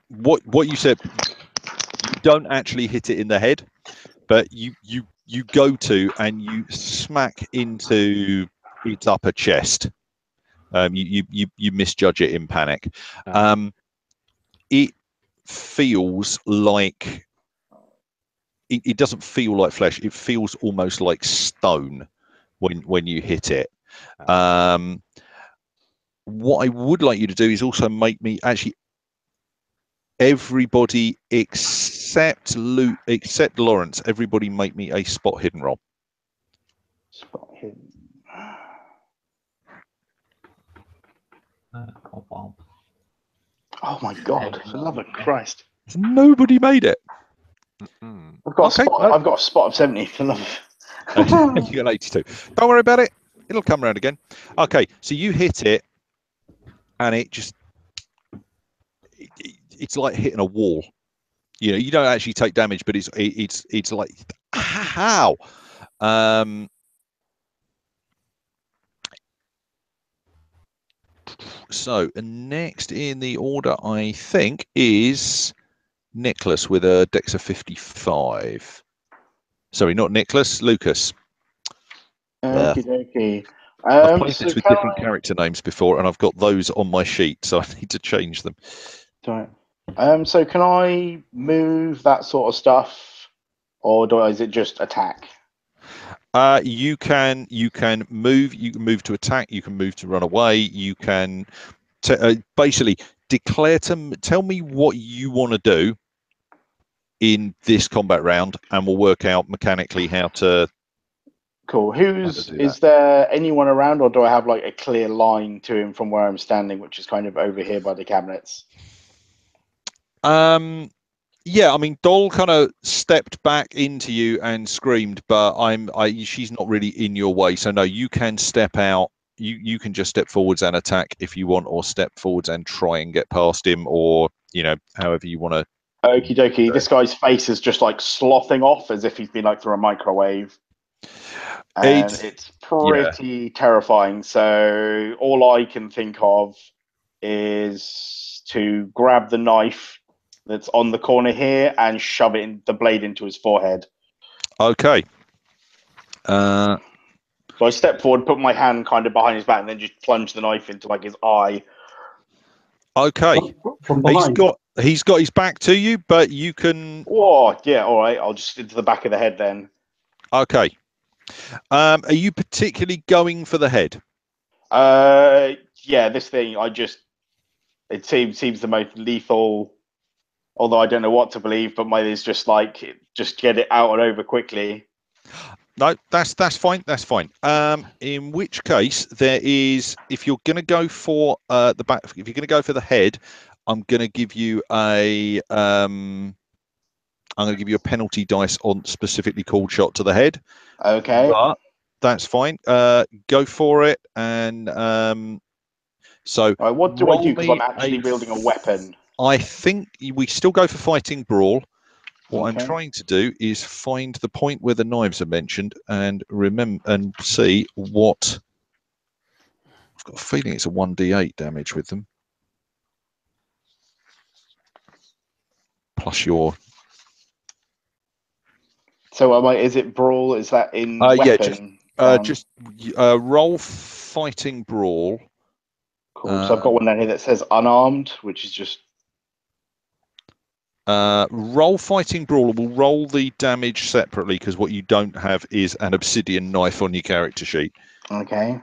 What you said, you don't actually hit it in the head, but you go to and you smack into its upper chest. You misjudge it in panic. It feels like it doesn't feel like flesh. It feels almost like stone when you hit it. What I would like you to do is also make me actually everybody except Lawrence. Everybody make me a spot hidden roll. Spot hidden. Oh my God! For the love of Christ! Nobody made it. I've got Okay, a spot. no. I've got a spot of 70. For the love of... You got 82. Don't worry about it. It'll come around again. Okay, so you hit it, and it just it's like hitting a wall. You know, you don't actually take damage, but it's like how. So next in the order, I think, is Nicholas with a Dex of 55. Sorry, not Nicholas, Lucas. Okie dokie. I've played So this with can different character names before, and I've got those on my sheet, so I need to change them. Right. So can I move that sort of stuff, or is it just attack? You can move. You can move to attack. You can move to run away. You can basically tell me what you want to do in this combat round, and we'll work out mechanically how to. Cool. do Is that. there anyone around, or do I have like a clear line to him from where I'm standing, which is kind of over here by the cabinets? Yeah, I mean, Doll kind of stepped back into you and screamed, but she's not really in your way. So no, you can step out. You can just step forwards and attack if you want, or step forwards and try and get past him, or however you want to. Okie dokie. This guy's face is just like sloughing off as if he's been like through a microwave. And it's pretty terrifying. So all I can think of is to grab the knife that's on the corner here and shove the blade into his forehead. Okay. So I step forward, put my hand kind of behind his back, and then just plunge the knife into like his eye. Okay. From behind. He's got his back to you, but you can. Oh yeah, all right. I'll just into the back of the head then. Okay. Are you particularly going for the head? Yeah. This thing, it seems the most lethal. Although I don't know what to believe, but mine is just like just get it out and over quickly. No, that's fine. That's fine. In which case, there is, if you're going to go for the back, if you're going to go for the head, I'm going to give you a penalty dice on specifically called shot to the head. Okay. But that's fine. Go for it. And so right, what do I do? Because I'm actually wielding a weapon. I think we still go for fighting brawl. What Okay. I'm trying to do is find the point where the knives are mentioned and remember and see what. I've got a feeling it's a 1d8 damage with them. Plus your. So is it brawl? Is that in weapon? Yeah, just roll fighting brawl. Cool. So I've got one down here that says unarmed, which is just. Roll fighting brawl. We'll roll the damage separately because what you don't have is an obsidian knife on your character sheet. Okay.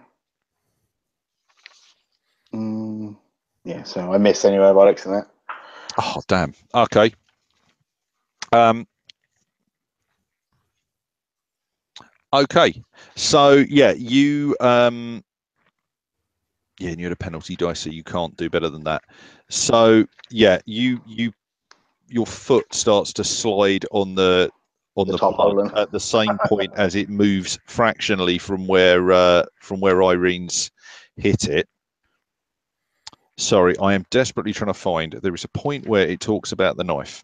Yeah, so I missed any robotics in that. Oh damn. Okay. Okay. So yeah, you and you had a penalty dice, so you can't do better than that. So yeah, your foot starts to slide on the top blood at the same point as it moves fractionally from where Irene's hit it. Sorry, I am desperately trying to find. There is a point where it talks about the knife.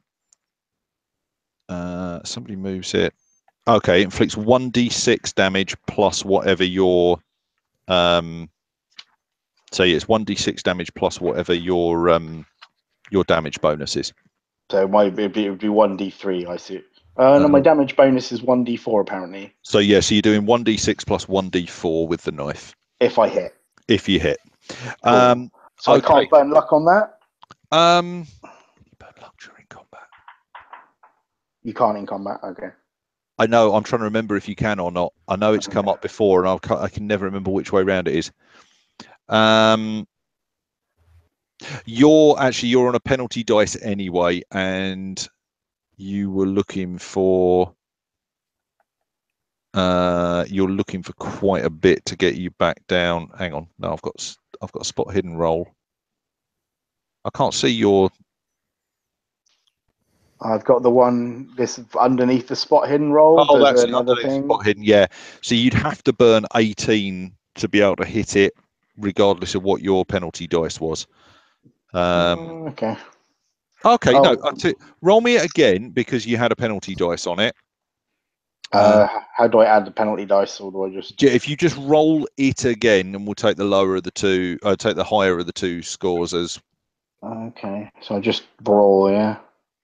Somebody moves it. Okay, it inflicts 1d6 damage plus whatever your so yeah, it's 1d6 damage plus whatever your damage bonus is. So it would be 1d3, I see. No, my damage bonus is 1d4 apparently. So yeah, so you're doing 1d6 plus 1d4 with the knife. If I hit. If you hit. Cool. So I can't burn luck on that? Burn luck during combat. You can't in combat, okay. I know, I'm trying to remember if you can or not. I know it's come up before and I can never remember which way around it is. You're on a penalty dice anyway, and you were looking for you're looking for quite a bit to get you back down. Hang on, no, I've got a spot hidden roll. I can't see your. I've got the one this underneath the spot hidden roll. Oh, There's that's it, another underneath thing. spot hidden. Yeah, so you'd have to burn 18 to be able to hit it, regardless of what your penalty dice was. Okay. Okay, Oh. no, roll me it again because you had a penalty dice on it. How do I add the penalty dice, or do I just? If you just roll it again, and we'll take the lower of the two, take the higher of the two scores as. Okay, so I just roll, yeah.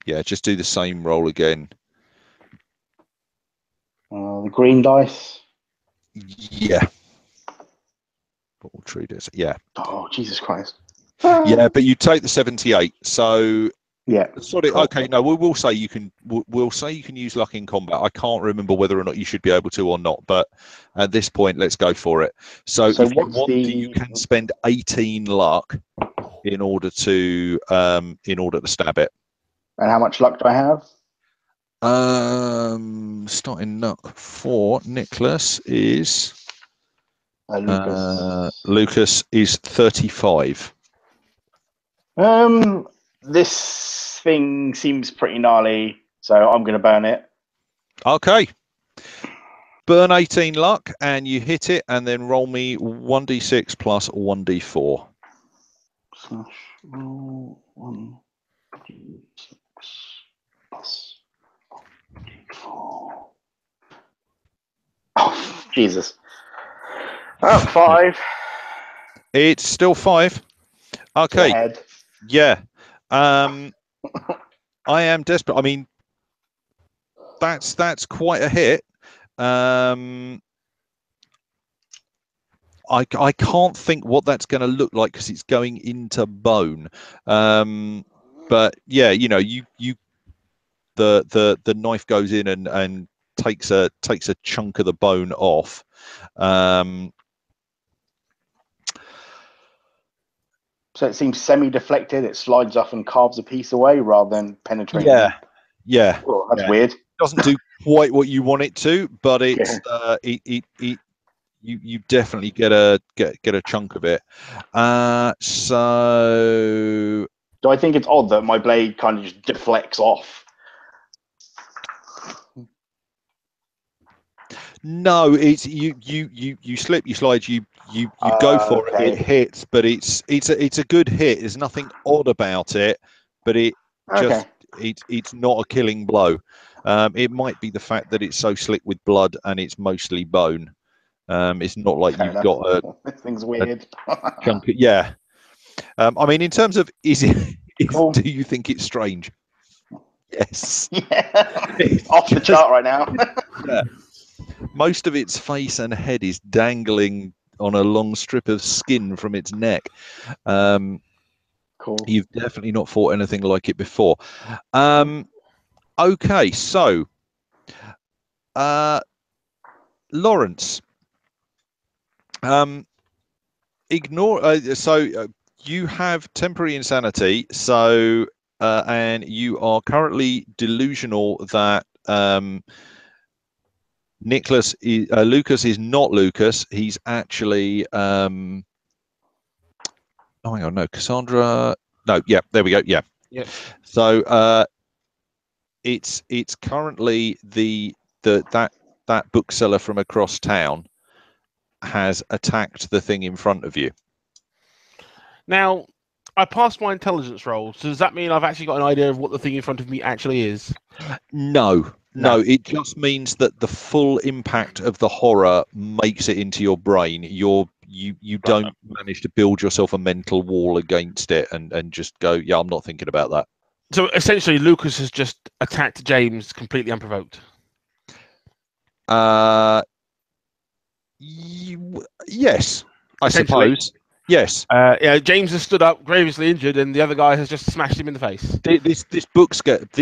Yeah, just do the same roll again. The green dice. Yeah. What we'll treat it. Yeah. Oh, Jesus Christ. Yeah, but you take the 78. So yeah. Sorry. Cool. Okay. No, we'll say you can. We'll say you can use luck in combat. I can't remember whether or not you should be able to or not. But at this point, let's go for it. So if you want to, you can spend 18 luck in order to stab it. And how much luck do I have? Starting luck for Nicholas is Lucas is 35. This thing seems pretty gnarly, so I'm going to burn it. Okay. Burn 18 luck, and you hit it, and then roll me 1d6 plus 1d4. Roll 1d6 plus 1d4. Oh, Jesus. 5. It's still 5. Okay. Yeah. I am desperate. I mean, that's quite a hit. I can't think what that's going to look like because it's going into bone. But yeah, you know, the knife goes in and takes a chunk of the bone off. So it seems semi-deflected. It slides off and carves a piece away rather than penetrating. Yeah. Oh, that's weird. It doesn't do quite what you want it to, but it's you definitely get a chunk of it. So do I think it's odd that my blade kind of just deflects off? No, it's you slip, you slide, you go for it. It hits, but it's a good hit. There's nothing odd about it, but it just it's not a killing blow. It might be the fact that it's so slick with blood and it's mostly bone. It's not like you've got a this thing's weird. chunk. Yeah. I mean, in terms of cool. Do you think it's strange? Yes. Yeah. It's off the chart right now. Yeah. Most of its face and head is dangling on a long strip of skin from its neck. Cool. You've definitely not fought anything like it before. Okay, so Lawrence, you have temporary insanity, so and you are currently delusional that Lucas is not Lucas. He's actually oh, hang on, no, Cassandra. No, yeah, there we go. Yeah. So it's currently that bookseller from across town has attacked the thing in front of you. Now, I passed my intelligence roll. So does that mean I've actually got an idea of what the thing in front of me actually is? No, it just means that the full impact of the horror makes it into your brain. You don't manage to build yourself a mental wall against it and just go, yeah, I'm not thinking about that. So essentially, Lucas has just attacked James completely unprovoked. Yes, I suppose. Yes. Yeah, James has stood up, grievously injured, and the other guy has just smashed him in the face. This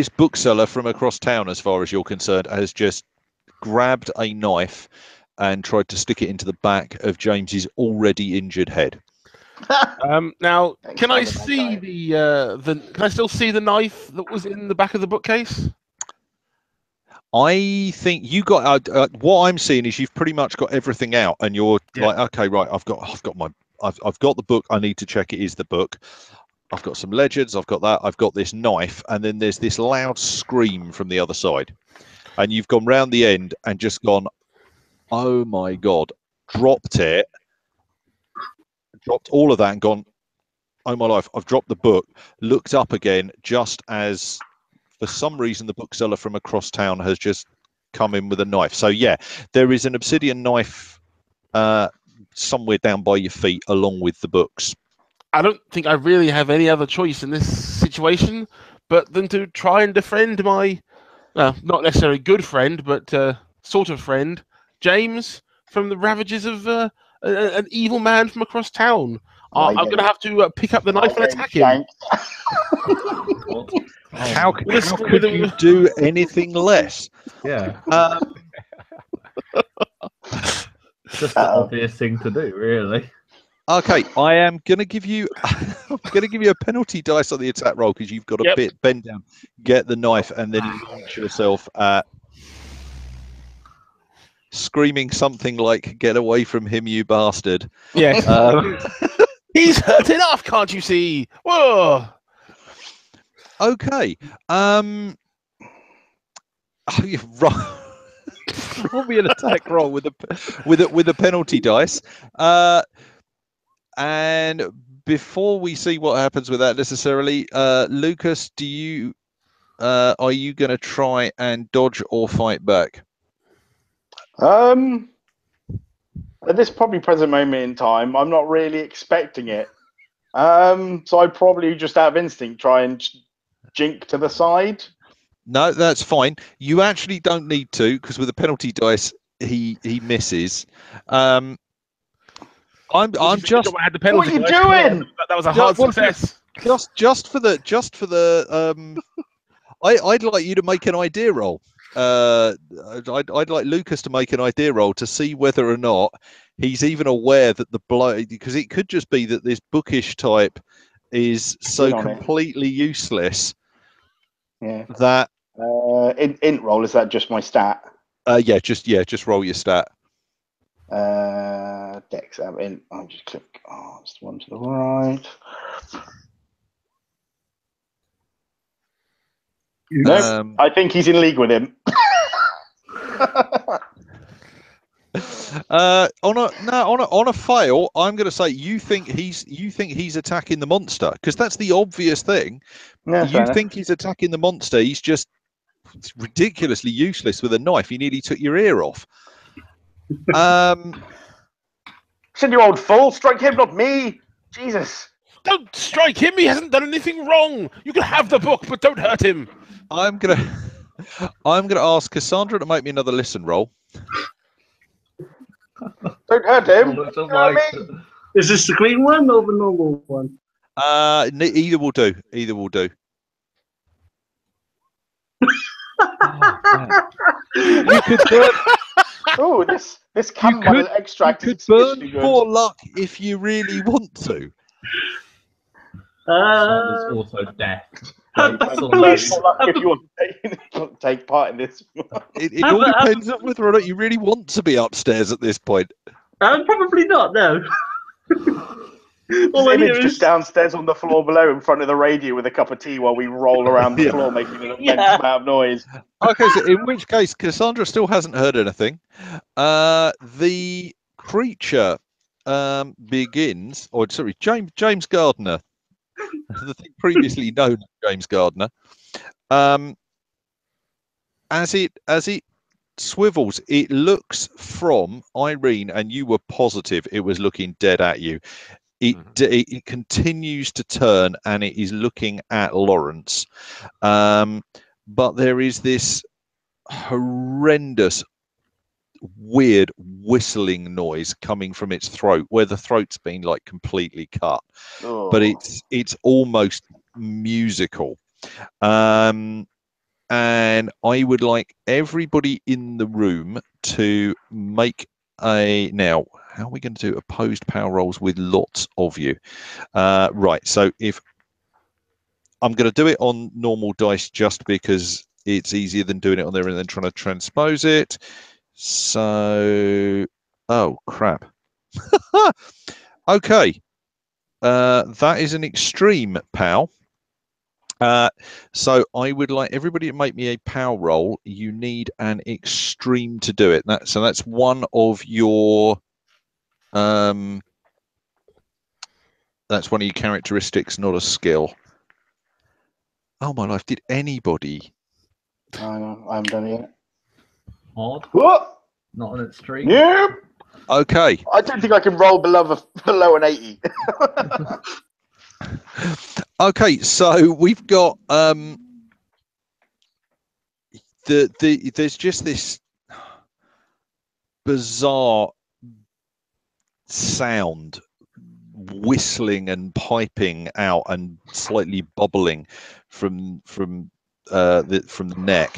bookseller from across town, as far as you're concerned, has just grabbed a knife and tried to stick it into the back of James's already injured head. Now, can I see can I still see the knife that was in the back of the bookcase? I think you got what I'm seeing is you've pretty much got everything out, and you're like, okay, right, I've got the book. I need to check it is the book. I've got some legends. I've got that. I've got this knife, and then there's this loud scream from the other side, and you've gone round the end and just gone, oh my god, dropped all of that, and gone, oh my life, I've dropped the book. Looked up again just as, for some reason, the bookseller from across town has just come in with a knife. So yeah, there is an obsidian knife somewhere down by your feet along with the books. I don't think I really have any other choice in this situation but than to try and defend my, not necessarily good friend, but sort of friend, James, from the ravages of an evil man from across town. I'm going to have to pick up the knife and attack him. How could you do anything less? Yeah. Just the obvious thing to do, really. Okay, I am going to give you a penalty dice on the attack roll because you've got a bit bend down, get the knife, and then launch yourself at screaming something like, "Get away from him, you bastard!" Yes. He's hurt enough, can't you see? Whoa. Okay. Roll me an attack roll with a penalty dice. And before we see what happens with that necessarily, Lucas, are you going to try and dodge or fight back? At this probably present moment in time, I'm not really expecting it. So I'd probably just out of instinct try and jink to the side. No, that's fine. You actually don't need to, because with the penalty dice, he misses. I'm just. I had the penalty. What are you doing? That was a hard success. Just for the. I'd like you to make an idea roll. I'd like Lucas to make an idea roll to see whether or not he's even aware that the blow, because it could just be that this bookish type is so completely useless. Yeah. That int roll, is that just my stat? Just roll your stat. Dex int. I'll just click. Oh, it's the one to the right. No, I think he's in league with him. On a fail, I'm going to say you think he's attacking the monster, because that's the obvious thing. Yeah, you think he's attacking the monster. He's just ridiculously useless with a knife. He nearly took your ear off. Said you old fool, strike him, not me. Jesus. Don't strike him. He hasn't done anything wrong. You can have the book, but don't hurt him. I'm gonna ask Cassandra to make me another listen roll. Don't hurt him. Is this the green one or the normal one? Either will do. Either will do. You could burn. Oh, this chamomile extract. You could burn for luck if you really want to. There's also death. If you want to take part in this. It all depends on whether or not you really want to be upstairs at this point. Probably not, no. Image just downstairs on the floor below in front of the radio with a cup of tea while we roll around the floor making an immense amount of noise. Okay, so in which case Cassandra still hasn't heard anything. The creature begins, James Gardiner, the thing previously known as James Gardiner, as it swivels, it looks from Irene, and you were positive it was looking dead at you. It continues to turn, and it is looking at Lawrence. But there is this horrendous, weird whistling noise coming from its throat, where the throat's been like completely cut. Oh. But it's almost musical. And I would like everybody in the room to make now, how are we going to do opposed power rolls with lots of you? Right, so if I'm going to do it on normal dice just because it's easier than doing it on there and then trying to transpose it. So, oh crap. Okay, that is an extreme, pal. So I would like everybody to make me a power roll. You need an extreme to do it. So that's one of your that's one of your characteristics, not a skill. Oh my life! Did anybody? I haven't done it yet. Hard, What? not an extreme. Nope. Okay. I don't think I can roll below an 80. Okay, so we've got there's just this bizarre sound whistling and piping out and slightly bubbling from the neck,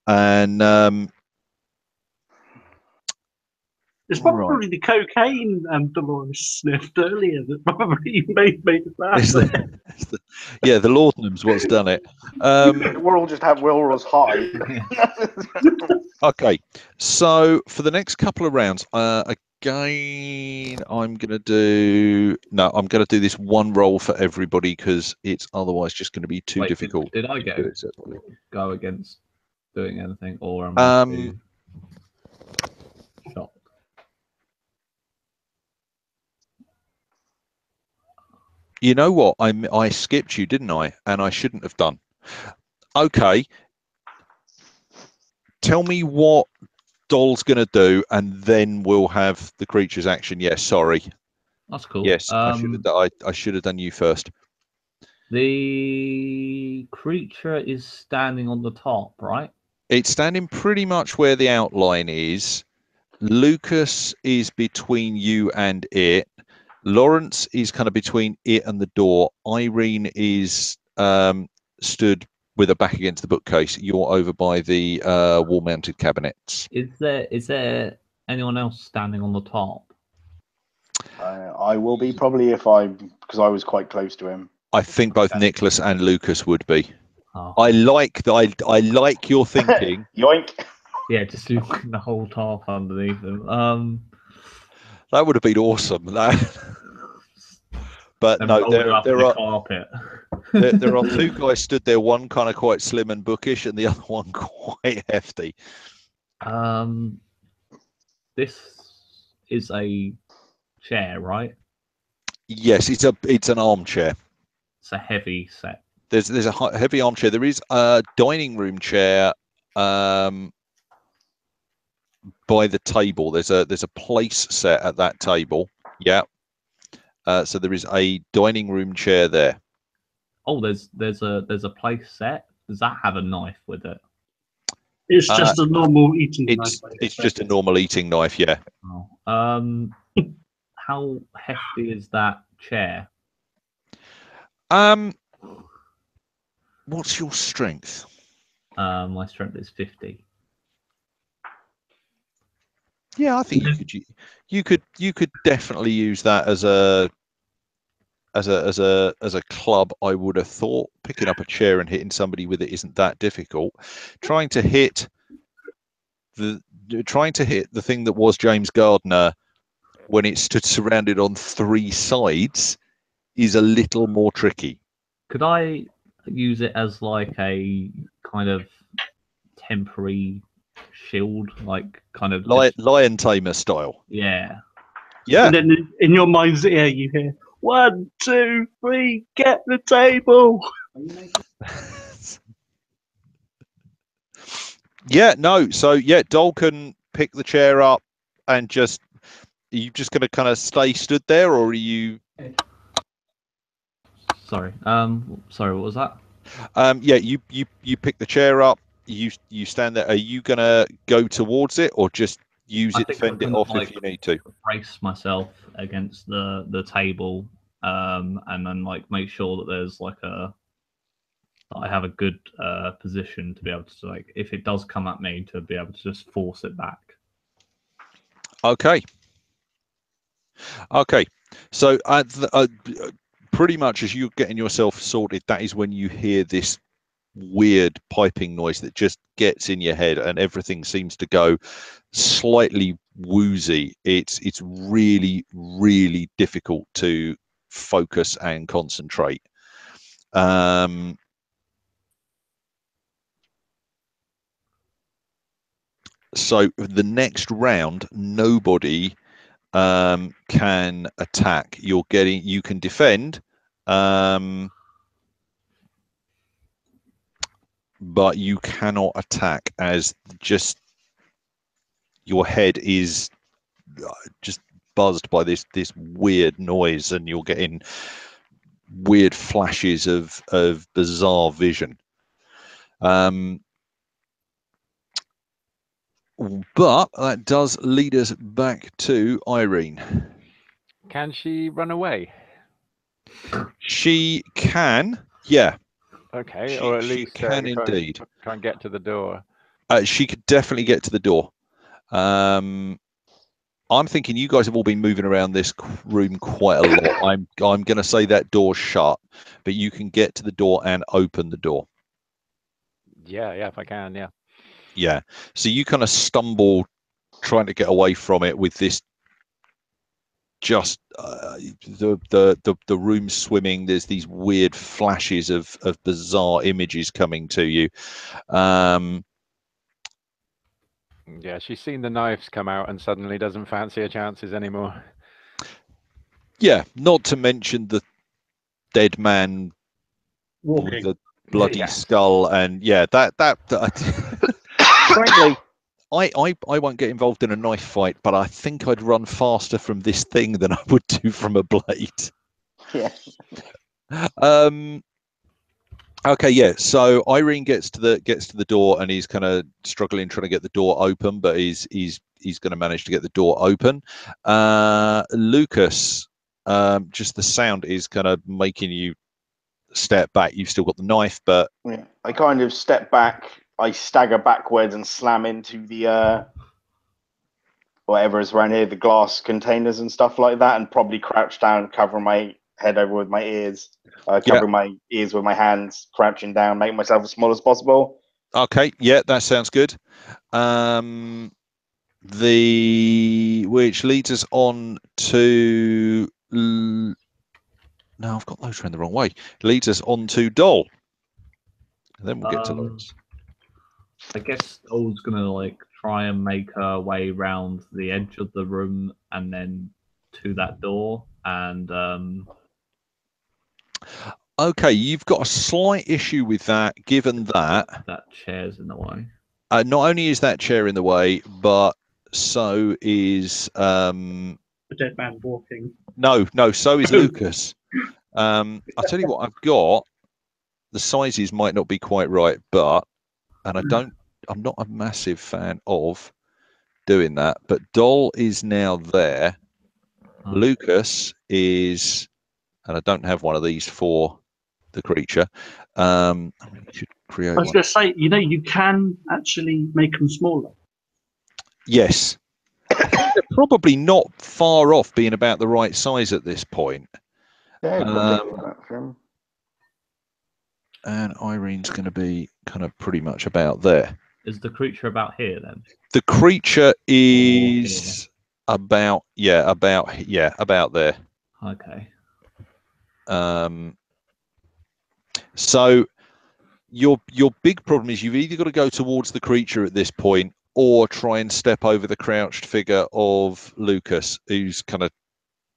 and It's probably the cocaine Dolores sniffed earlier that probably made that. Yeah, the laudanum's what's done it. We're all high. Okay, so for the next couple of rounds, again, I'm gonna do this one roll for everybody because it's otherwise just going to be too difficult. Did I go against doing anything, or am I too shocked? You know what? I skipped you, didn't I? And I shouldn't have done. Okay. Tell me what Doll's going to do, and then we'll have the creature's action. Yes, sorry. That's cool. Yes, I should have done you first. The creature is standing on the top, right? It's standing pretty much where the outline is. Lucas is between you and it. Lawrence is kind of between it and the door. Irene is stood with her back against the bookcase. You're over by the wall-mounted cabinets. Is there anyone else standing on the top? I will be probably because I was quite close to him. I think both Nicholas and Lucas would be. Oh. I like your thinking. Yoink. Yeah, just looking the whole top underneath them. That would have been awesome. But no, there are two guys stood there. One kind of quite slim and bookish, and the other one quite hefty. This is a chair, right? Yes, it's an armchair. It's a heavy set. There's a heavy armchair. There is a dining room chair by the table. There's a place set at that table. Yeah. So there is a dining room chair there. Oh, there's a place set. Does that have a knife with it? It's just a normal eating knife. It's just a normal eating knife, yeah. Oh. How hefty is that chair? What's your strength? My strength is 50. Yeah, I think you could definitely use that as a club. I would have thought picking up a chair and hitting somebody with it isn't that difficult. Trying to hit the thing that was James Gardiner when it stood surrounded on three sides is a little more tricky. Could I use it as like a kind of temporary shield, like kind of lion tamer style? Yeah. And then in your mind's ear you hear 1, 2, 3, get the table. Yeah, no. So yeah, Dol can pick the chair up and are you just going to kind of stay stood there, or are you? Sorry. Sorry. What was that? Yeah, you pick the chair up. You stand there. Are you going to go towards it, or just use it, fend it off if you need to? Brace myself against the table, and then make sure that there's I have a good position to be able to if it does come at me, to be able to just force it back. Okay. So pretty much as you're getting yourself sorted, that is when you hear this weird piping noise that just gets in your head, and everything seems to go slightly woozy. It's really, really difficult to focus and concentrate. So the next round, nobody can attack. You can defend, but you cannot attack, as just your head is just buzzed by this weird noise, and you're getting weird flashes of bizarre vision. But that does lead us back to Irene. Can she run away? She can, yeah. Okay, or at least can indeed try and get to the door. She could definitely get to the door. I'm thinking you guys have all been moving around this room quite a lot. I'm going to say that door's shut, but you can get to the door and open the door. Yeah, if I can, yeah. Yeah. So you kind of stumble trying to get away from it with this. Just the room swimming. There's these weird flashes of bizarre images coming to you. Yeah, she's seen the knives come out and suddenly doesn't fancy her chances anymore. Yeah, not to mention the dead man with the bloody skull, and that frankly, I won't get involved in a knife fight, but I think I'd run faster from this thing than I would do from a blade. Yeah. Okay, yeah. So Irene gets to the door, and he's kind of struggling trying to get the door open, but he's going to manage to get the door open. Lucas, just the sound is kind of making you step back. You've still got the knife, but Yeah. I kind of step back. I stagger backwards and slam into the whatever is around here, the glass containers and stuff like that, and probably crouch down, covering my head over with my ears, covering my ears with my hands, crouching down, make myself as small as possible. Okay, yeah, that sounds good. Which leads us on to no, I've got those around the wrong way. Leads us on to Doll. And then we'll get to those. I guess Doll's gonna try and make her way round the edge of the room and then to that door. And okay, you've got a slight issue with that, given that chair's in the way. Not only is that chair in the way, but so is the dead man walking. No, so is Lucas. I'll tell you what I've got. The sizes might not be quite right, but I'm not a massive fan of doing that. But Doll is now there. Lucas is, and I don't have one of these for the creature. I should create I was going to say, you can actually make them smaller. Yes. They're probably not far off being about the right size at this point. Yeah, and Irene's going to be kind of pretty much about there. Is the creature about here then? The creature is about there. Okay. So your big problem is you've either got to go towards the creature at this point, or try and step over the crouched figure of Lucas, who's kind of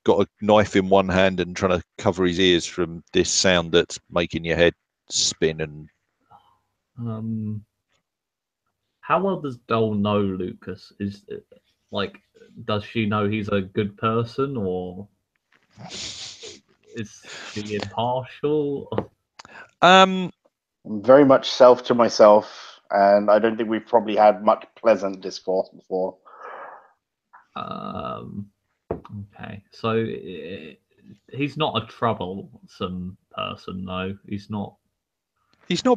got a knife in one hand and trying to cover his ears from this sound that's making your head spin. And how well does Doll know Lucas? Is it, does she know he's a good person, or is she impartial? I'm very much self to myself, and I don't think we've probably had much pleasant discourse before. Okay, so he's not a troublesome person, though. He's not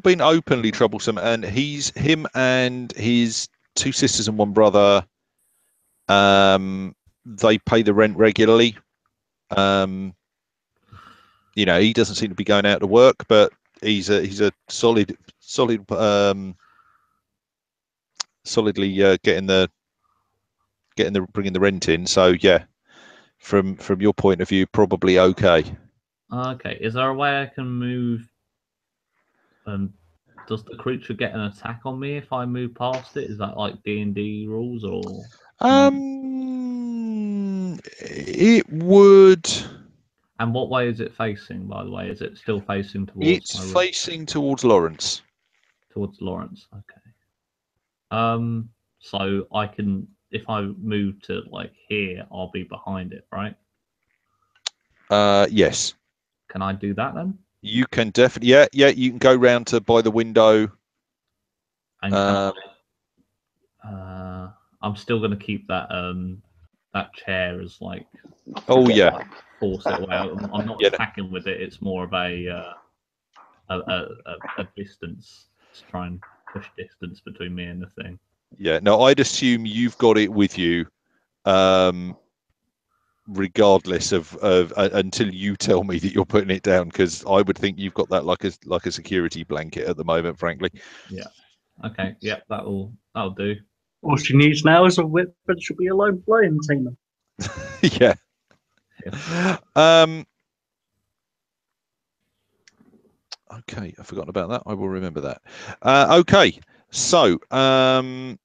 been openly troublesome, and him and his two sisters and one brother, they pay the rent regularly. He doesn't seem to be going out to work, but he's a solidly bringing the rent in. So yeah, from your point of view, probably okay. Okay. Is there a way I can move? Does the creature get an attack on me if I move past it? Is that like D&D rules or? It would. And what way is it facing, by the way? Is it still facing towards It's my room? facing towards Lawrence. Towards Lawrence, okay. So I can, if I move to like here, I'll be behind it, right? Yes. Can I do that then? You can definitely, yeah. You can go round to by the window. And I'm still going to keep that that chair as like. Oh yeah. Like, force it away. I'm not attacking with it. It's more of a distance to try and push distance between me and the thing. Yeah. No, I'd assume you've got it with you, regardless of until you tell me that you're putting it down, because I would think you've got that like a security blanket at the moment, frankly. Yeah. Okay. Yep. That'll do. All she needs now is a whip, but she'll be a lone lion tamer. Yeah. Okay, I've forgotten about that. I will remember that. Okay, so that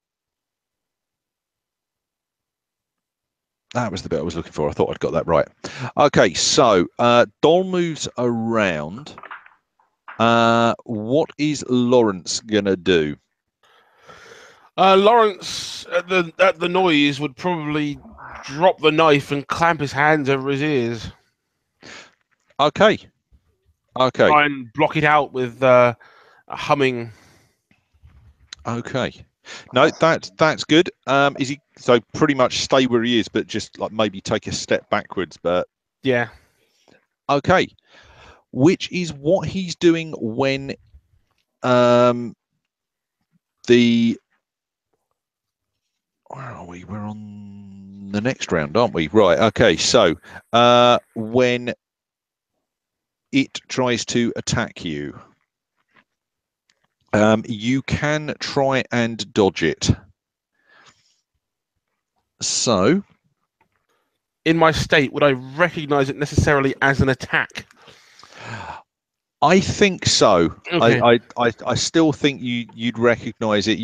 was the bit I was looking for. I thought I'd got that right. Okay, so Doll moves around. What is Lawrence gonna do? Lawrence, at the noise, would probably drop the knife and clamp his hands over his ears. Okay. Try and block it out with a humming. Okay. No, that's good. Is he so pretty much stay where he is, but just like maybe take a step backwards? But yeah. Okay. Which is what he's doing when where are we? We're on the next round, aren't we? Right. Okay. So when it tries to attack you, you can try and dodge it. So, in my state, would I recognize it necessarily as an attack? I think so. Okay. I still think you'd recognize it.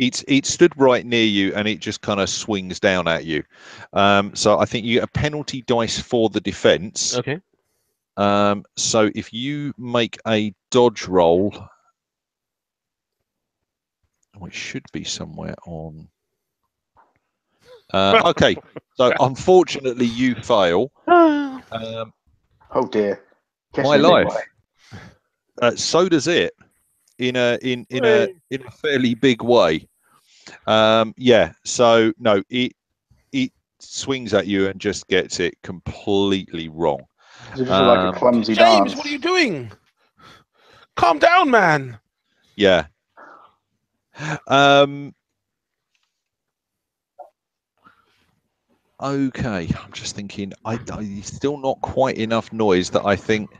It stood right near you and it just kind of swings down at you. So I think you get a penalty dice for the defense. Okay. So if you make a dodge roll, it should be somewhere on. Okay. So unfortunately you fail. Oh dear. My life. So does it in a fairly big way. Yeah, so no, it swings at you and just gets it completely wrong. It's just like a clumsy James, dance. what are you doing? Calm down, man. Yeah. Okay, I'm just thinking I still not quite enough noise that I think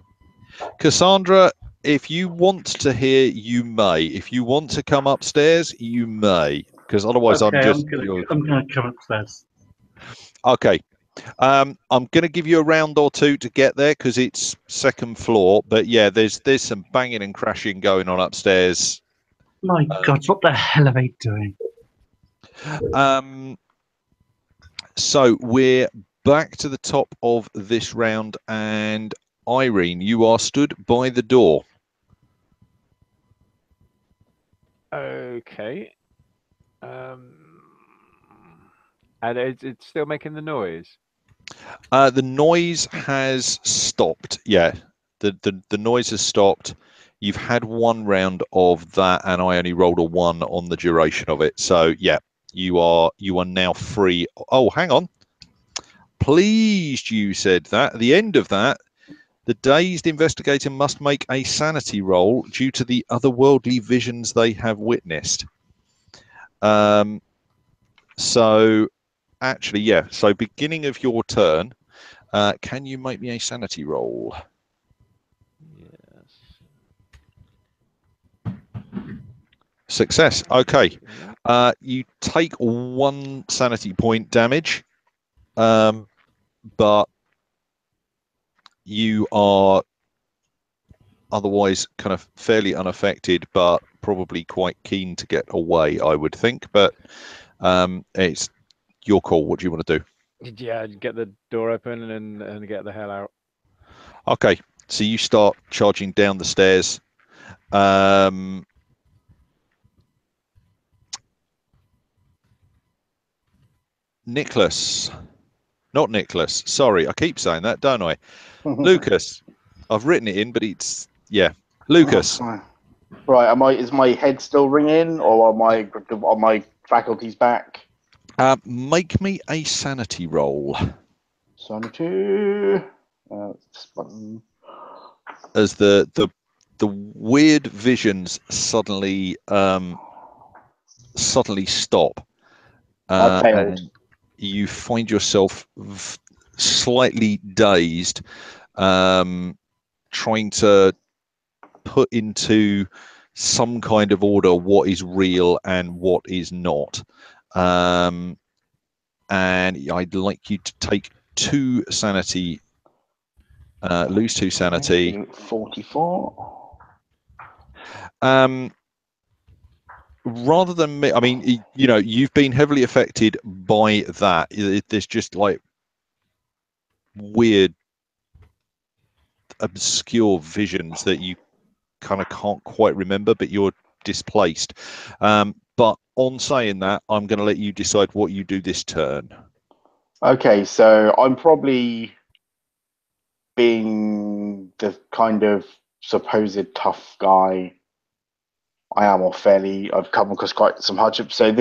Cassandra, if you want to hear, you may. If you want to come upstairs, you may. Because otherwise, okay, I'm gonna come upstairs. Okay. I'm going to give you a round or two to get there because it's second floor. But yeah, there's some banging and crashing going on upstairs. My God, what the hell are they doing? So we're back to the top of this round, and Irene, you are stood by the door. Okay. And it's still making the noise. The noise has stopped. Yeah, the noise has stopped. You've had one round of that, and I only rolled a 1 on the duration of it. So yeah, you are now free. Oh, hang on. Pleased you said that. At the end of that, the dazed investigator must make a sanity roll due to the otherworldly visions they have witnessed. So actually, yeah. So beginning of your turn, can you make me a sanity roll? Success. Okay. You take 1 sanity point damage, but you are otherwise kind of fairly unaffected, but probably quite keen to get away, I would think. But it's your call. What do you want to do? Yeah, get the door open and get the hell out. Okay. So you start charging down the stairs. Nicholas. Not Nicholas. Sorry, I keep saying that, don't I? Lucas. I've written it in, but it's Lucas. Right, is my head still ringing, or are my faculties back? Make me a sanity roll. Sanity. As the weird visions suddenly stop, I failed. and you find yourself slightly dazed, trying to put into some kind of order what is real and what is not. And I'd like you to take 2 sanity, lose 2 sanity. 44. Rather than me, I mean, you've been heavily affected by that. There's just like weird, obscure visions that you kind of can't quite remember, but you're displaced. But on saying that, I'm going to let you decide what you do this turn. Okay, so I'm probably being the kind of supposed tough guy I am, or fairly. I've come across quite some hardship. So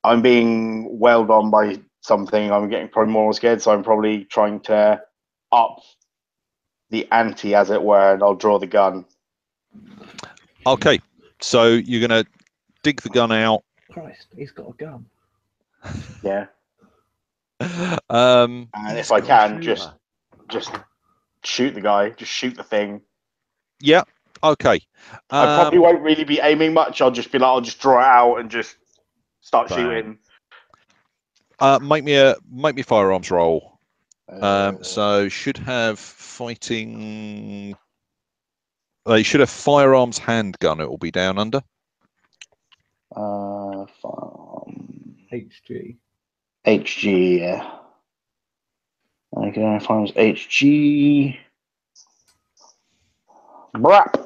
I'm being wailed on by something. I'm getting probably more scared. So I'm probably trying to up the ante, as it were, and I'll draw the gun. Okay, so you're going to dig the gun out. Christ, he's got a gun. Yeah. And if I can, just shoot the guy. Just shoot the thing. Yeah. Okay. I probably won't really be aiming much. I'll just be like, I'll just draw it out and just start shooting. Make me firearms roll. So should have fighting. They should have firearms handgun. It will be down under. HG. HG. Yeah. Okay, firearms HG. Brap.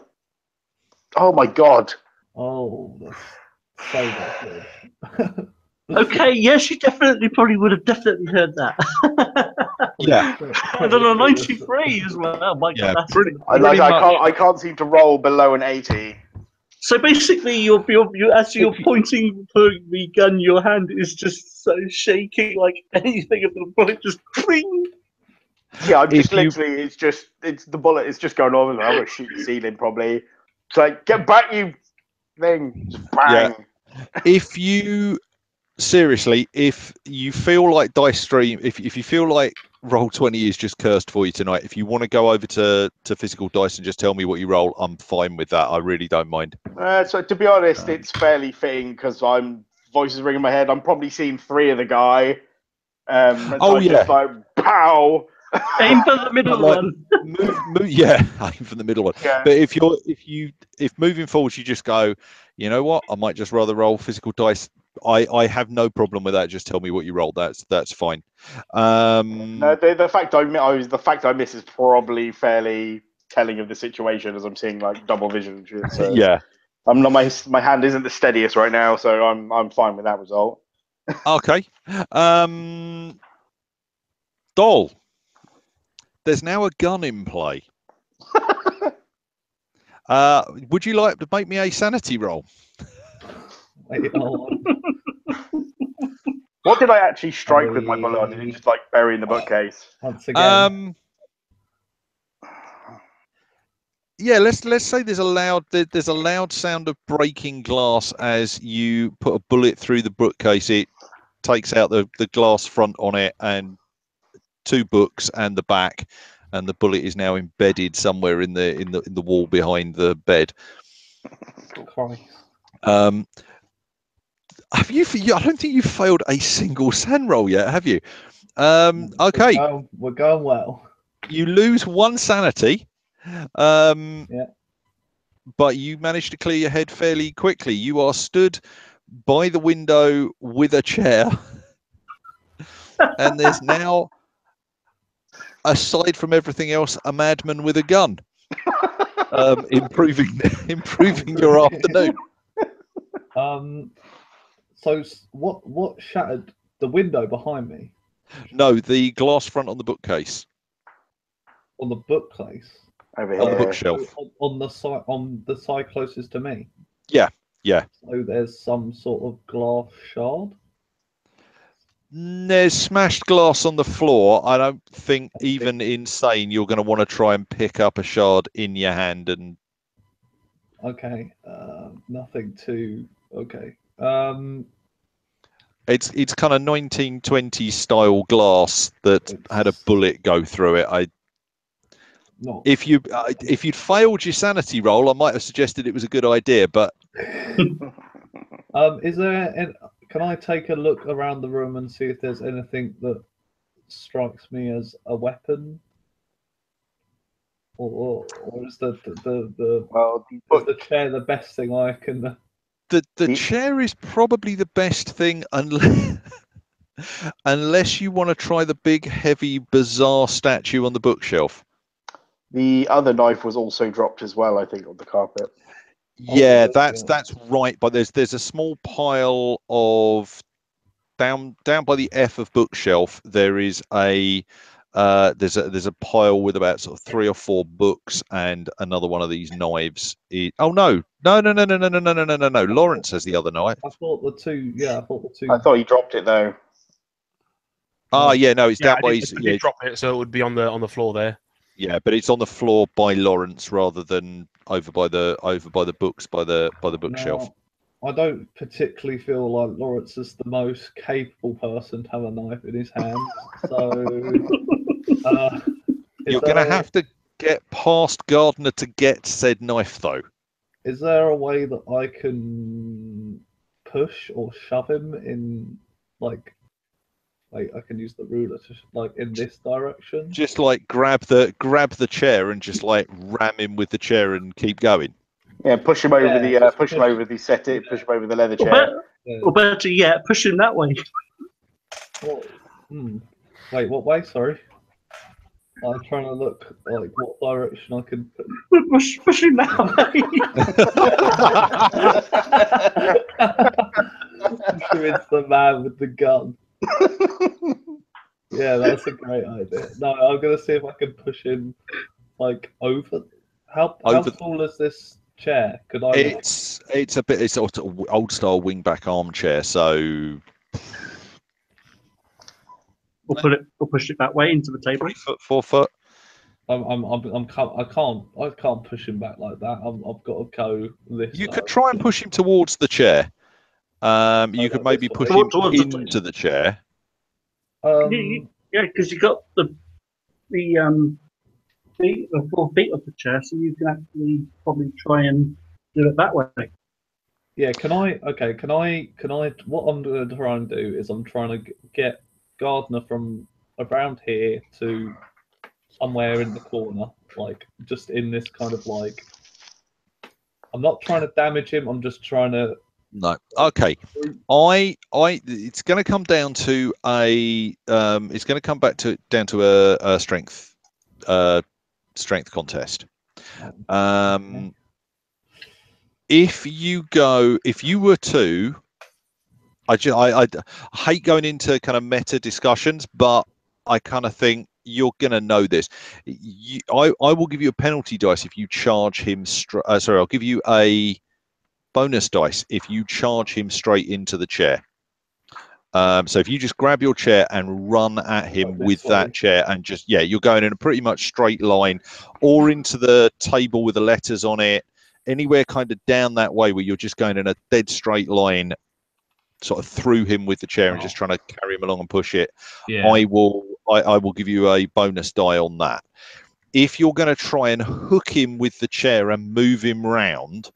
Oh my god. Oh, that's so not good. Okay, yes, you probably would have definitely heard that. Yeah. And then a 93 as well. My Yeah, God, that's I can't seem to roll below an 80. So basically, you're as you're pointing the gun in your hand is just so shaking like anything, and the bullet just cling. Yeah, I'm just literally. It's the bullet. It's just going over. I'm gonna shoot the ceiling probably. It's like, get back, you thing! Just bang. Yeah. If you feel like Dice Stream, if you feel like Roll20 is just cursed for you tonight, if you want to go over to Physical Dice and just tell me what you roll, I'm fine with that. I really don't mind. So to be honest, it's fairly fitting because voices ringing in my head. I'm probably seeing 3 of the guy. Just like pow. Aim for the middle one. Yeah, aim for the middle one. Yeah. But if moving forward you just go, you know what, I might just rather roll Physical Dice. I have no problem with that. Just tell me what you rolled. That's fine. No, the fact I miss is probably fairly telling of the situation, as I'm seeing like double vision and shit. So yeah. I'm not my hand isn't the steadiest right now, so I'm fine with that result. Okay. Doll. There's now a gun in play. Would you like to make me a sanity roll? Wait, hold on. What did I actually strike with my bullet? Or did it just like bury in the bookcase? Once again. Yeah, let's say there's a loud sound of breaking glass as you put a bullet through the bookcase. It takes out the glass front on it and 2 books and the back, and the bullet is now embedded somewhere in the wall behind the bed. Christ. Have you? I don't think you've failed a single sand roll yet, have you? Okay. We're going well. You lose 1 sanity. Yeah. But you managed to clear your head fairly quickly. You are stood by the window with a chair, and there's now, aside from everything else, a madman with a gun, improving your afternoon. So what shattered the window behind me? No, the glass front on the bookcase. On the bookcase. Over On the here. bookshelf. On the side closest to me. Yeah. So there's some sort of glass shard. There's smashed glass on the floor. I don't think, even insane, you're going to want to try and pick up a shard in your hand. And okay, nothing too. Okay. It's kind of 1920s style glass that had a bullet go through it. No. If you'd failed your sanity roll, I might have suggested it was a good idea, but Is there? Can I take a look around the room and see if there's anything that strikes me as a weapon, or is the chair the best thing I can? The chair is probably the best thing, unless you want to try the big, heavy, bizarre statue on the bookshelf. The other knife was also dropped as well, I think, on the carpet. Yeah, that's right. But there's a small pile of down by the F of bookshelf. There is there's a pile with about sort of 3 or 4 books and another one of these knives. Oh no! Lawrence has the other knife. I thought the two. Yeah, I thought the two. I thought he dropped it though. Ah, yeah, no, it's down by I did drop it, so it would be on the floor there. Yeah, but it's on the floor by Lawrence rather than over by the books by the bookshelf. No, I don't particularly feel like Lawrence is the most capable person to have a knife in his hand. So you're going to have to get past Gardiner to get said knife, though. Is there a way that I can push or shove him in, like I can use the ruler to in this direction? Just grab the chair and just ram him with the chair and keep going. Yeah, push him over him over the push him over the leather chair. Or better yet, push him that way. Wait, what way? Sorry. I'm trying to look what direction I can push him that way. Push him into the man with the gun. Yeah, that's a great idea. No, I'm gonna see if I can push him over. How tall is this chair? Could I? It's sort of old style wingback armchair, so We'll push it that way into the table. 3 foot, 4 foot. I can't push him back like that. I've got to go this. You could try and push him towards the chair. You could maybe push him into the chair. Yeah, because you got the 4 feet of the chair, so you can actually probably try and do it that way. Yeah, can I? What I'm going to try and do is I'm trying to get Gardiner from around here to somewhere in the corner, just in this kind of I'm not trying to damage him. I'm just trying to. No. Okay. It's going to come down to it's going to come down to a strength contest. If you were to, I hate going into kind of meta discussions, but I kind of think you're going to know this. I will give you a penalty dice if you charge him. I'll give you a bonus dice if you charge him straight into the chair. So if you just grab your chair and run at him with that chair and you're going in a pretty much straight line or into the table with the letters on it, anywhere kind of down that way where you're just going in a dead straight line sort of through him with the chair and just trying to carry him along and push it. I will give you a bonus die on that. if you're going to try and hook him with the chair and move him round,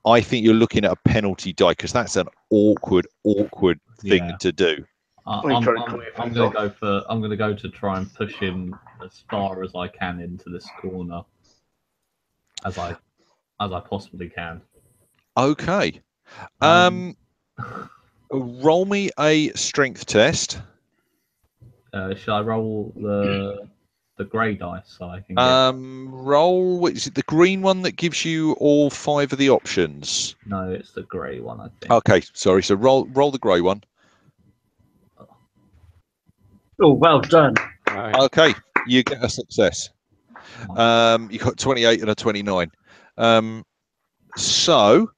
I think you're looking at a penalty die, because that's an awkward thing to do. I'm going to go to try and push him as far as I can into this corner, as I possibly can. Okay. Roll me a strength test. Should I roll the grey dice so I can Roll. What is it? The green one that gives you all 5 of the options. No, it's the grey one, I think. Okay, sorry. So roll the grey one. Oh, well done. Nice. Okay, you get a success. You got 28 and a 29. So,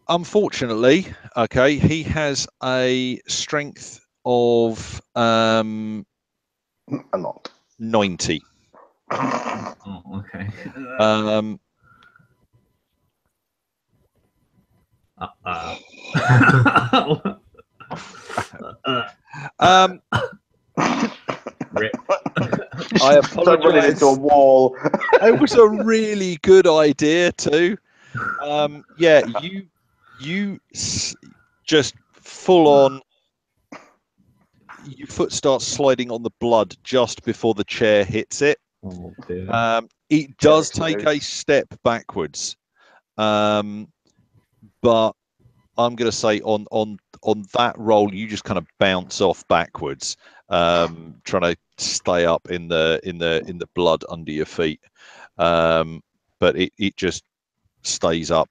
unfortunately, okay, he has a strength of A lot. 90. Oh, okay. Rip. I Don't run it into a apologise. wall. It was a really good idea too. Yeah, you just full on. Your foot starts sliding on the blood just before the chair hits it. Oh, dear. It does take a step backwards, but I'm going to say on that roll, you just kind of bounce off backwards, trying to stay up in the blood under your feet, but it just stays up.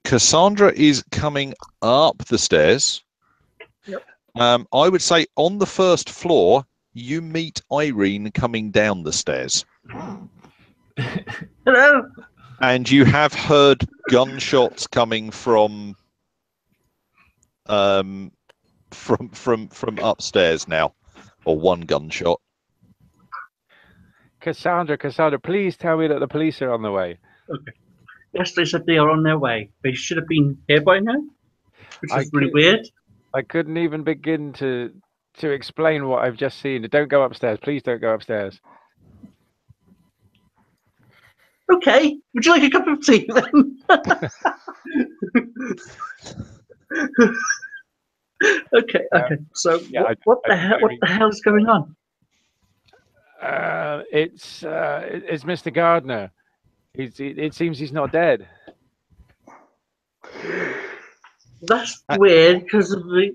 Cassandra is coming up the stairs. Yep. I would say on the first floor, you meet Irene coming down the stairs. Hello. And you have heard gunshots coming from upstairs now, or one gunshot. Cassandra, please tell me that the police are on the way. Okay. Yes, they said they are on their way. They should have been here by now, which is really weird. I couldn't even begin to explain what I've just seen. Don't go upstairs. Please don't go upstairs. Okay. Would you like a cup of tea then? Okay. So yeah, what the hell is going on? It's Mr. Gardiner. It seems he's not dead. That's weird, because of the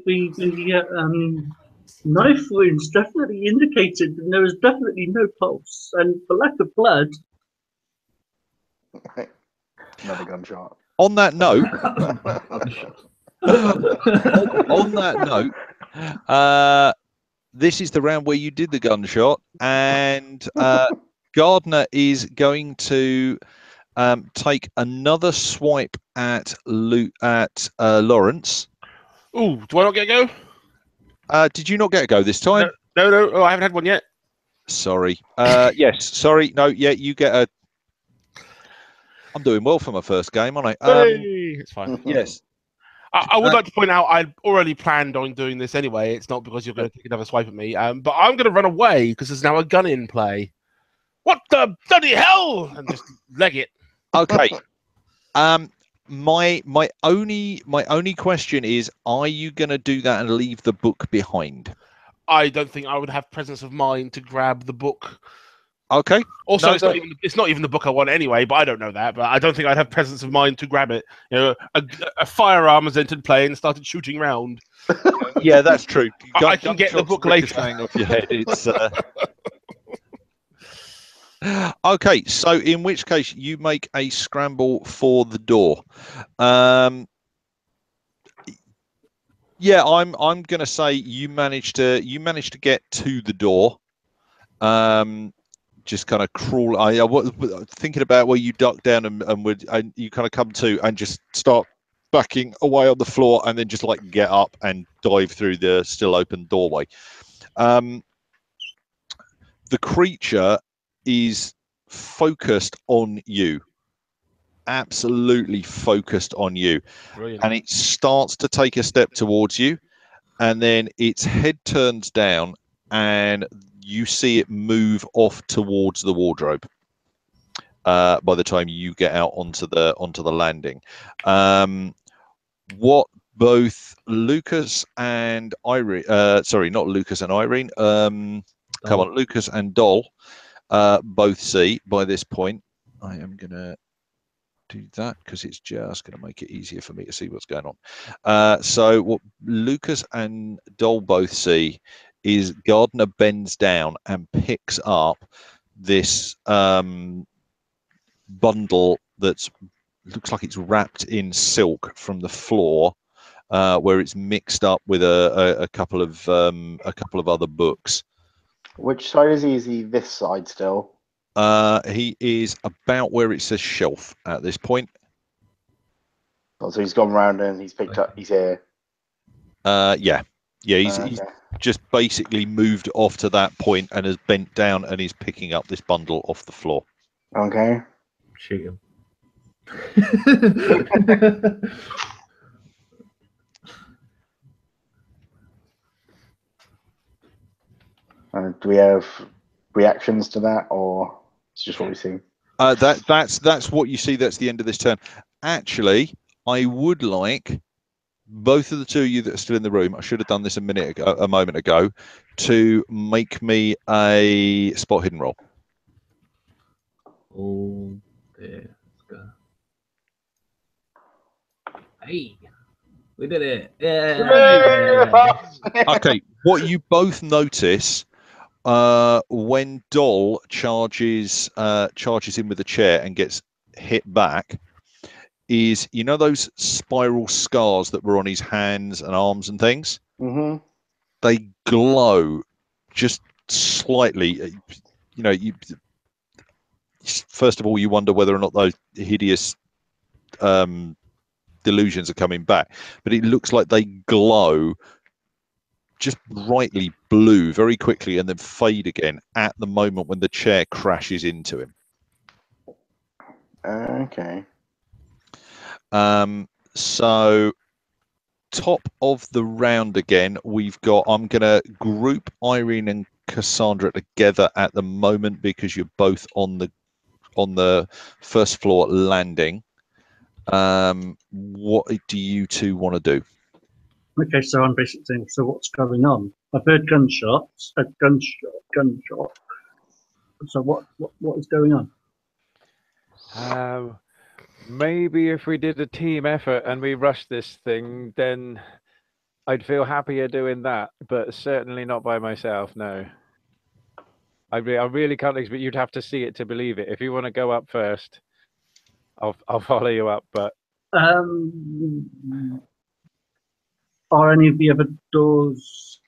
knife wounds definitely indicated that there was definitely no pulse, and for lack of blood. Another gunshot. On that note, on that note, this is the round where you did the gunshot, and Gardiner is going to take another swipe at Lawrence. Ooh, do I not get a go? Did you not get a go this time? No. Oh, I haven't had one yet. Sorry. Yes. Sorry. No. Yeah. You get a. I'm doing well for my first game, aren't I? Hey, it's fine. Yes. I would like to point out I already planned on doing this anyway. It's not because you're going to take another swipe at me. But I'm going to run away because there's now a gun in play. What the bloody hell? And just leg it. Okay. My only question is, are you going to do that and leave the book behind? I don't think I would have presence of mind to grab the book. Okay. Also, No, it's not even the book I want anyway, but I don't know that. But I don't think I'd have presence of mind to grab it. You know, a firearm has entered play and started shooting round. Yeah, that's true. I can get the book later. Off your head. It's, Okay, so in which case you make a scramble for the door. Yeah, I'm going to say you managed to get to the door. Just kind of crawl. I was thinking about where you duck down and you kind of come to and just start backing away on the floor and then just like get up and dive through the still open doorway. The creature is focused on you, absolutely focused on you. Brilliant. And it starts to take a step towards you, and then its head turns down, and you see it move off towards the wardrobe. By the time you get out onto the landing, what both Lucas and Irene, sorry, not Lucas and Irene, come on, Lucas and Doll, both see by this point. I am gonna do that because it's just going to make it easier for me to see what's going on. So what Lucas and Doll both see is Gardiner bends down and picks up this bundle that looks like it's wrapped in silk from the floor, where it's mixed up with a couple of other books. Which side is he? Is he this side still? He is about where it says shelf at this point. Oh, so he's gone round and he's picked up. He's here. Yeah. He's Okay. just basically moved off to that point and has bent down and is picking up this bundle off the floor. Okay. Shoot him. Do we have reactions to that, or it's just what we see? That's what you see. That's the end of this turn. Actually, I would like both of the two of you that are still in the room. I should have done this a moment ago, to make me a spot hidden roll. Oh, there. Let's go. Hey, we did it! Yeah. Okay, what you both notice when Doll charges in with a chair and gets hit back is, you know, those spiral scars that were on his hands and arms and things? Mm-hmm. They glow just slightly. You know, first of all, you wonder whether or not those hideous delusions are coming back, but it looks like they glow just brightly blue very quickly and then fade again at the moment when the chair crashes into him. Okay. So top of the round again, we've got, I'm going to group Irene and Cassandra together at the moment because you're both on the first floor landing. What do you two want to do? Okay, so I'm basically saying, so what's going on? I've heard gunshots, a gunshot. So what is going on? Maybe if we did a team effort and we rushed this thing, then I'd feel happier doing that, but certainly not by myself, no. I really can't expect, you'd have to see it to believe it. If you want to go up first, I'll follow you up, but... Are any of the other doors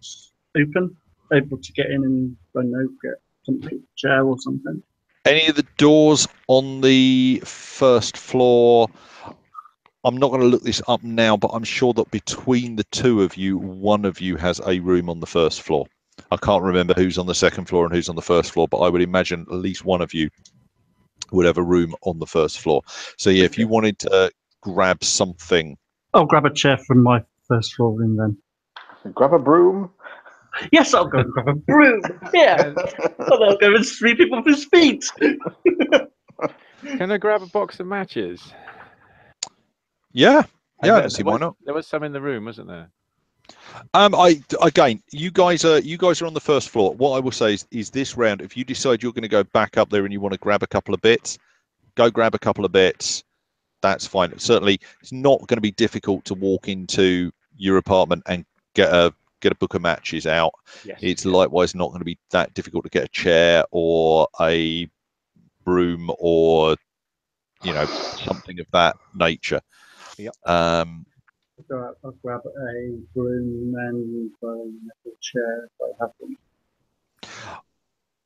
open? Able to get in and, I don't know, get something, a chair or something? Any of the doors on the first floor, I'm not going to look this up now, but I'm sure that between the two of you, one of you has a room on the first floor. I can't remember who's on the second floor and who's on the first floor, but I would imagine at least one of you would have a room on the first floor. So yeah, if you wanted to grab something... I'll grab a chair from my first floor room then. Grab a broom. Yes, I'll go and grab a broom. Yeah. And I'll go and sweep him off his feet. Can I grab a box of matches? Yeah, I don't see why not. There was some in the room, wasn't there? You guys are on the first floor. What I will say is this round, if you decide you're going to go back up there and you want to grab a couple of bits, go grab a couple of bits. That's fine. Certainly, it's not going to be difficult to walk into your apartment and get a book of matches out. Yes, it's likewise not going to be that difficult to get a chair or a broom or, you know, something of that nature. Yep. I'll grab a broom and a metal chair if I have them.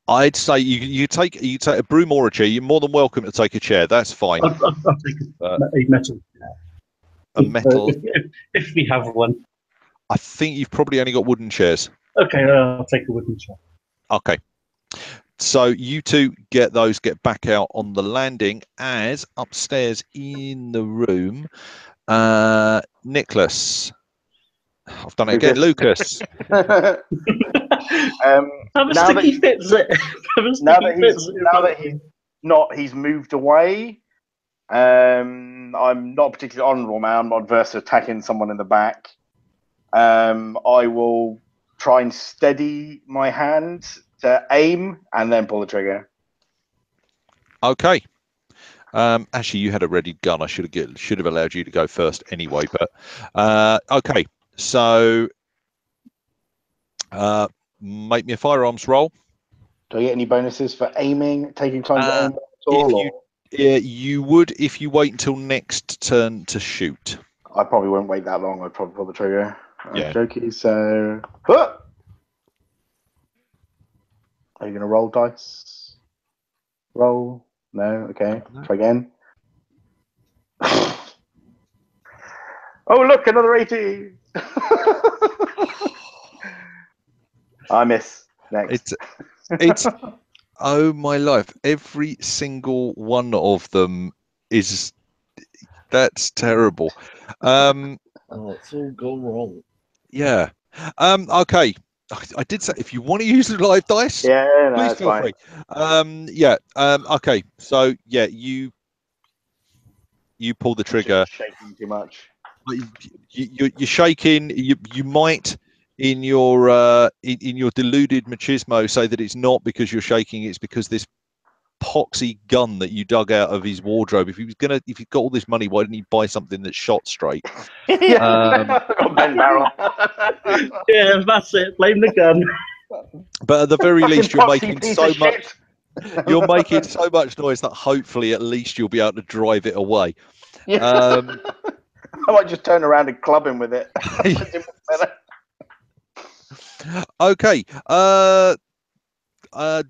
I'd say you take a broom or a chair. You're more than welcome to take a chair. That's fine. I'll take a metal chair. A metal. If we have one. I think you've probably only got wooden chairs. Okay, I'll take a wooden chair. Okay. So you two get back out on the landing as upstairs in the room. Nicholas, I've done it again, Lucas. Have a now that sticky he's- fits it. Have a now sticky that he's fits it. now that he's moved away. I'm not particularly honourable, man. I'm not adverse to attacking someone in the back. I will try and steady my hand to aim and then pull the trigger. Okay. Actually, you had a ready gun. I should have allowed you to go first anyway. But okay. So make me a firearms roll. Do I get any bonuses for aiming, taking time to aim at all? You would if you wait until next turn to shoot. I probably won't wait that long. I'd probably pull the trigger. Yeah. Jokey. So, are you gonna roll dice? Roll. No. Okay. Try again. Oh, look, another 80. I miss. Next. It's oh my life. Every single one of them is that's terrible. Oh, it's all gone wrong. Yeah. Okay. I did say if you want to use the live dice, Yeah, no, please that's feel fine. free. Yeah. Okay. So yeah, you pull the trigger. Just shaking too much. You're shaking. You might in your deluded machismo say that it's not because you're shaking. It's because this poxy gun that you dug out of his wardrobe. If you've got all this money, why didn't he buy something that shot straight? Yeah. Ben Barrel. Yeah, that's it. Blame the gun. But at the very least, you're Fucking making piece so of much. shit. You're making so much noise that hopefully, at least, you'll be able to drive it away. Yeah. I might just turn around and club him with it. Okay.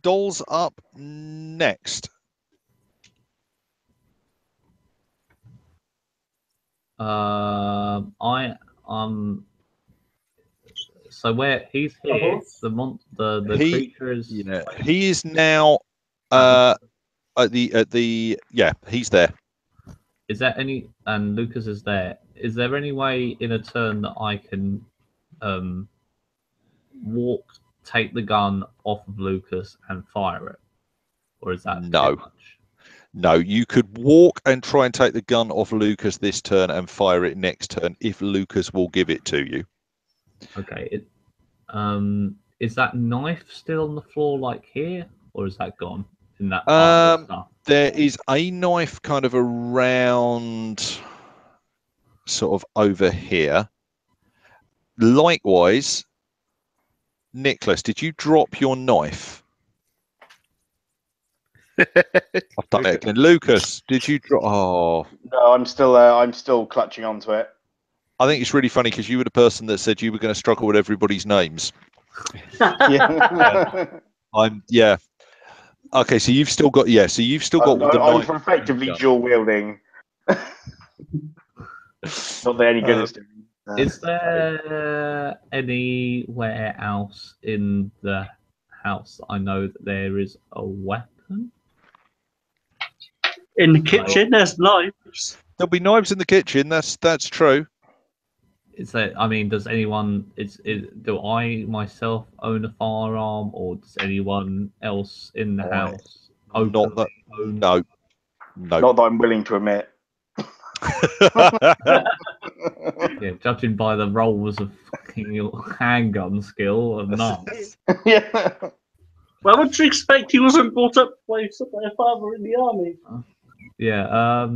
Doll's up next. So where he's here, the creature is. Yeah, he is now at the he's there. Is there any, and Lucas is there? Is there any way in a turn that I can walk, take the gun off of Lucas and fire it, or is that No. too much? No, you could walk and try and take the gun off Lucas this turn and fire it next turn if Lucas will give it to you. Okay. Is that knife still on the floor like here, or is that gone in that part of stuff? There is a knife kind of around sort of over here. Likewise, Nicholas, did you drop your knife? I've done it again. Lucas, did you drop? Oh, No, I'm still clutching onto it. I think it's really funny because you were the person that said you were going to struggle with everybody's names. Yeah. Yeah. Okay, so you've still got the knife. I'm effectively dual wielding. Not that any good is doing. Is there anywhere else in the house that I know that there is a weapon? In the kitchen, there's knives. There'll be knives in the kitchen. That's true. Is there? I mean, does anyone? Do I myself own a firearm, or does anyone else in the house own? No. Not that I'm willing to admit. Yeah, judging by the rolls of fucking handgun skill and none. Yeah. Well, what do you expect? He wasn't brought up by a father in the army. Yeah.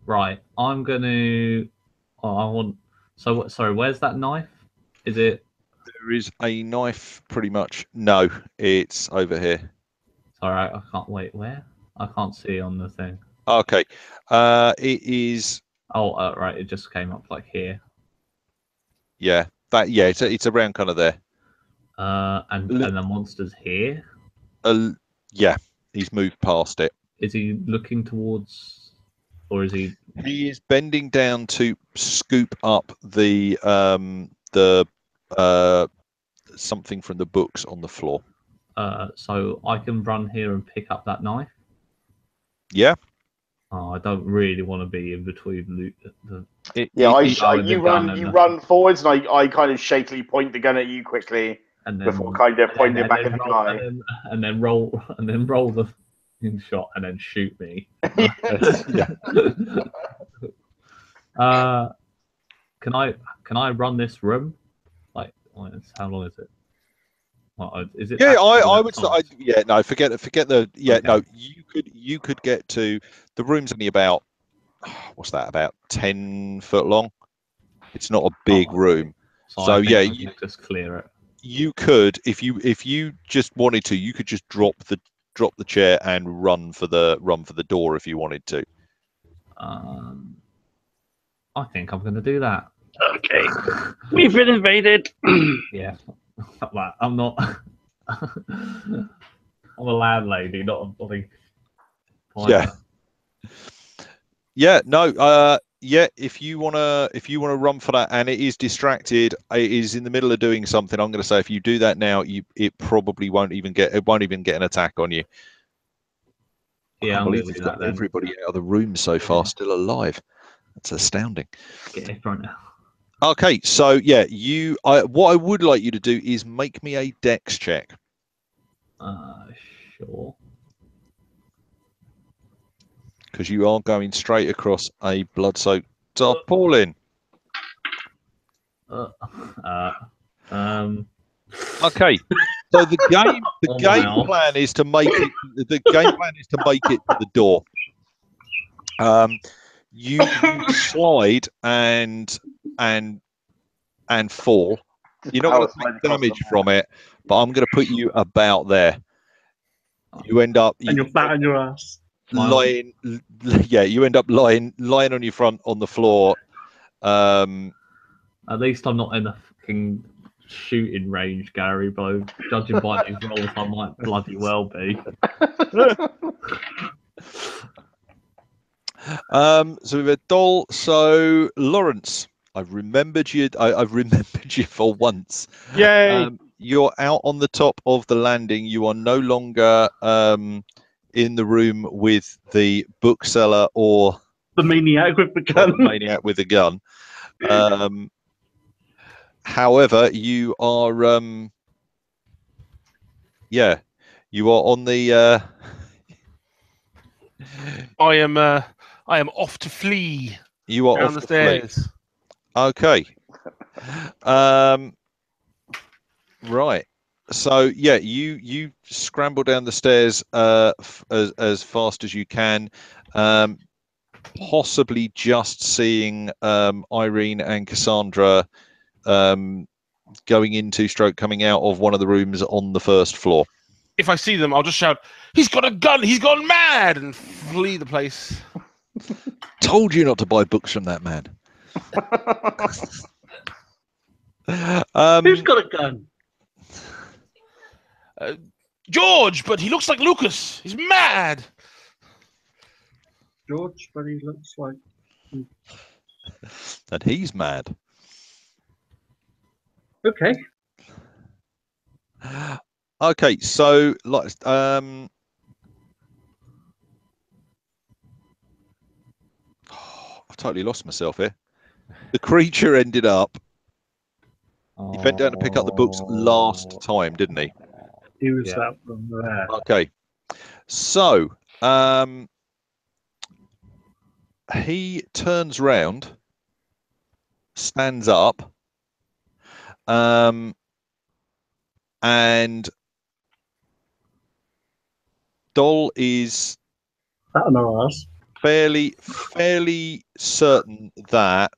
Right. I'm gonna. Oh, I want. So, sorry. Where's that knife? Is it? There is a knife, pretty much. No, it's over here. Sorry, I can't. Wait, where? I can't see on the thing. Okay. It is. Oh, right. It just came up like here. Yeah. That. Yeah. It's around kind of there. And the monster's here. Yeah. He's moved past it. Is he looking towards, or is he? He is bending down to scoop up the something from the books on the floor. So I can run here and pick up that knife. Yeah. Oh, I don't really want to be in between the Yeah, the gun you and run forwards, and I kind of shakily point the gun at you quickly and then before kind of pointing it back at the roll, guy. and then roll the shot and then shoot me. Yeah. Can I run this room? Like, how long is it? Is it? Yeah, actually I that would say, size? yeah, no, forget the, yeah, Okay. no, you could get to, the room's only about, what's that, about 10 foot long. It's not a big Oh, okay. room. So So I think yeah, I can just clear it. you could, if you just wanted to, you could just drop the chair and run for the door if you wanted to. I think I'm going to do that. Okay. We've been invaded. Yeah, I'm not. I'm a landlady, not a bloody fighter. Yeah, no, yeah. If you wanna run for that, and it is distracted, it is in the middle of doing something. I'm going to say if you do that now, it probably won't even get an attack on you. Yeah, I I'm believe going to we've do got that then. everybody out of the room so far still alive. That's astounding. Get in front now. Okay, so yeah, what I would like you to do is make me a dex check. Sure. Because you are going straight across a blood-soaked tarpaulin. Okay, so the game plan is to make it. The game plan is to make it to the door. You slide and fall. You're not going to take damage from it, but I'm going to put you about there. You end up And you're flat on your ass. lying. Yeah, you end up lying on your front on the floor. At least I'm not in a fucking shooting range, Gary, but judging by these rolls, I might bloody well be. So we've had Doll. So Lawrence, I've remembered you. I've remembered you for once. Yay! You're out on the top of the landing. You are no longer in the room with the bookseller or the maniac with the gun. The maniac with the gun. However, you are. Yeah, you are on the. I am off to flee. You are down off the to stairs. flee. Okay. Right. So yeah, you scramble down the stairs as fast as you can, possibly just seeing Irene and Cassandra going into stroke coming out of one of the rooms on the first floor. If I see them, I'll just shout, "He's got a gun! He's gone mad!" and flee the place. Told you not to buy books from that man. Who's got a gun? George, but he looks like Lucas. He's mad. George, but he looks like. And he's mad. Okay. Okay, so like I've totally lost myself here. The creature ended up. He bent down to pick up the books last time, didn't he? He was that one there. Okay. So he turns round, stands up, and Doll is fairly certain that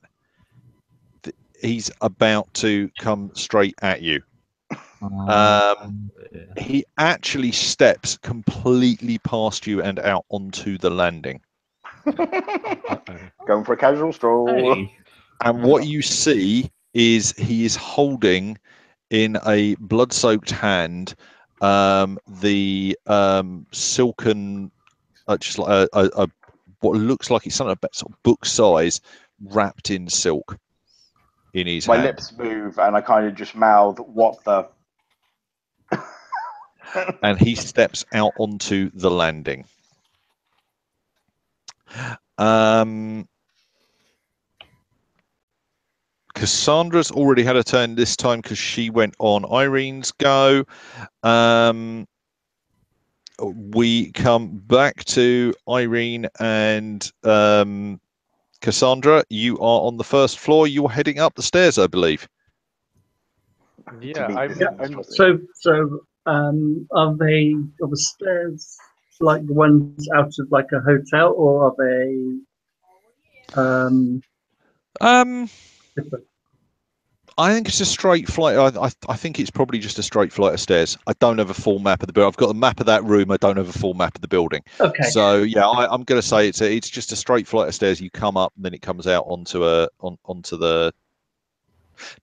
he's about to come straight at you. He actually steps completely past you and out onto the landing. Going for a casual stroll. Hey. And what you see is he is holding in a blood-soaked hand the silken, just like a what looks like it's something about sort of book size, wrapped in silk in his hand. My lips move and I kind of just mouth, "What the?" And he steps out onto the landing. Cassandra's already had a turn this time because she went on Irene's go. We come back to Irene and Cassandra. You are on the first floor. You're heading up the stairs, I believe. Yeah, meet I'm, this I'm So, are the stairs like the ones out of like a hotel, or are they different? I think it's a straight flight. I think it's probably just a straight flight of stairs. I don't have a full map of the building. I've got a map of that room. I don't have a full map of the building. Okay. So yeah, I'm going to say it's just a straight flight of stairs. You come up and then it comes out onto the.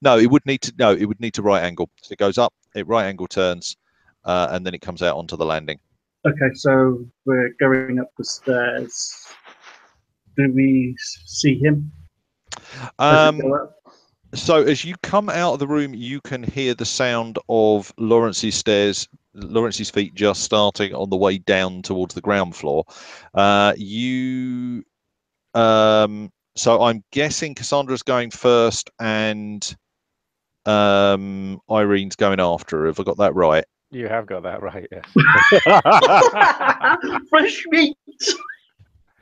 No, it would need to right angle. So it goes up, it right angle turns, and then it comes out onto the landing. Okay, so we're going up the stairs. Do we see him? As we go up? So as you come out of the room, you can hear the sound of Lawrence's feet just starting on the way down towards the ground floor. So I'm guessing Cassandra's going first and Irene's going after her. Have I got that right? You have got that right, yes. Fresh meat.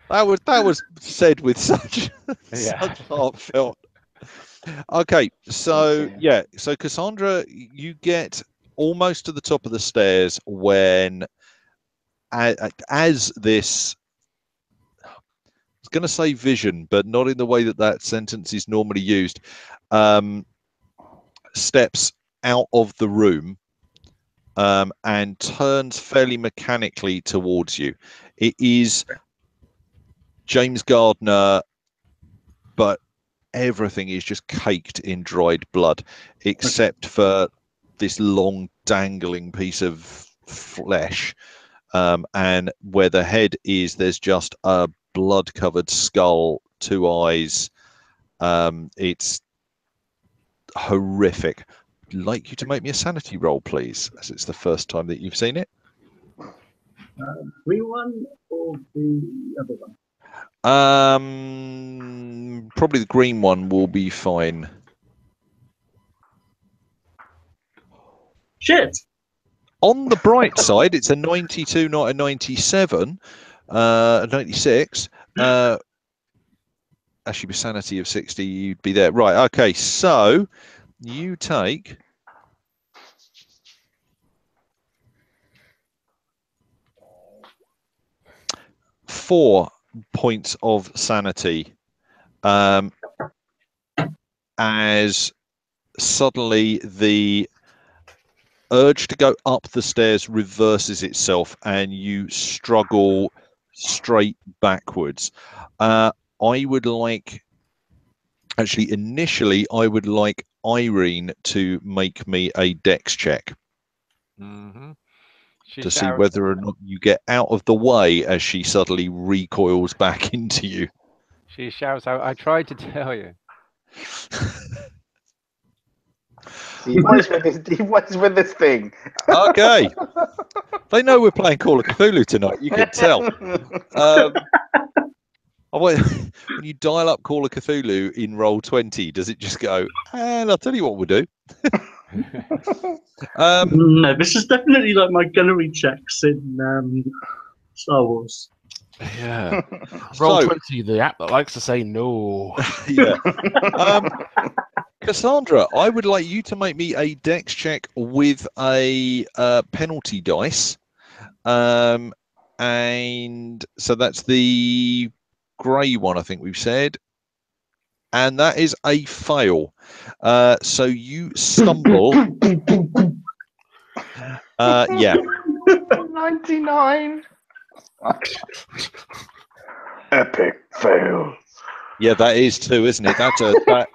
That was said with such heartfelt. Okay, so yeah, so Cassandra, you get almost to the top of the stairs when, as this, I was going to say vision, but not in the way that sentence is normally used, steps out of the room and turns fairly mechanically towards you. It is James Gardiner, but everything is just caked in dried blood, except for this long dangling piece of flesh. And where the head is, there's just a blood-covered skull, 2 eyes. It's horrific. I'd like you to make me a sanity roll, please, as it's the first time that you've seen it. Green one or the other one? Probably the green one will be fine. Shit. On the bright side, it's a 92, not a 97, a 96. Actually, with sanity of 60, you'd be there. Right, okay, so you take 4 points of sanity as suddenly the urge to go up the stairs reverses itself and you struggle straight backwards. I would like, actually, initially, I would like Irene to make me a dex check to see whether or not you get out of the way as she suddenly recoils back into you. She shouts out, "I tried to tell you." What is with this thing? Okay. They know we're playing Call of Cthulhu tonight. You can tell. When you dial up Call of Cthulhu in Roll20, does it just go, and I'll tell you what we'll do? No, this is definitely like my gunnery checks in Star Wars. Yeah. Roll20, the app that likes to say no. Yeah. Cassandra, I would like you to make me a dex check with a penalty dice. And so that's the grey one, I think we've said. And that is a fail. So you stumble. Yeah. 99. Epic fail. Yeah, that is too, isn't it? That's that.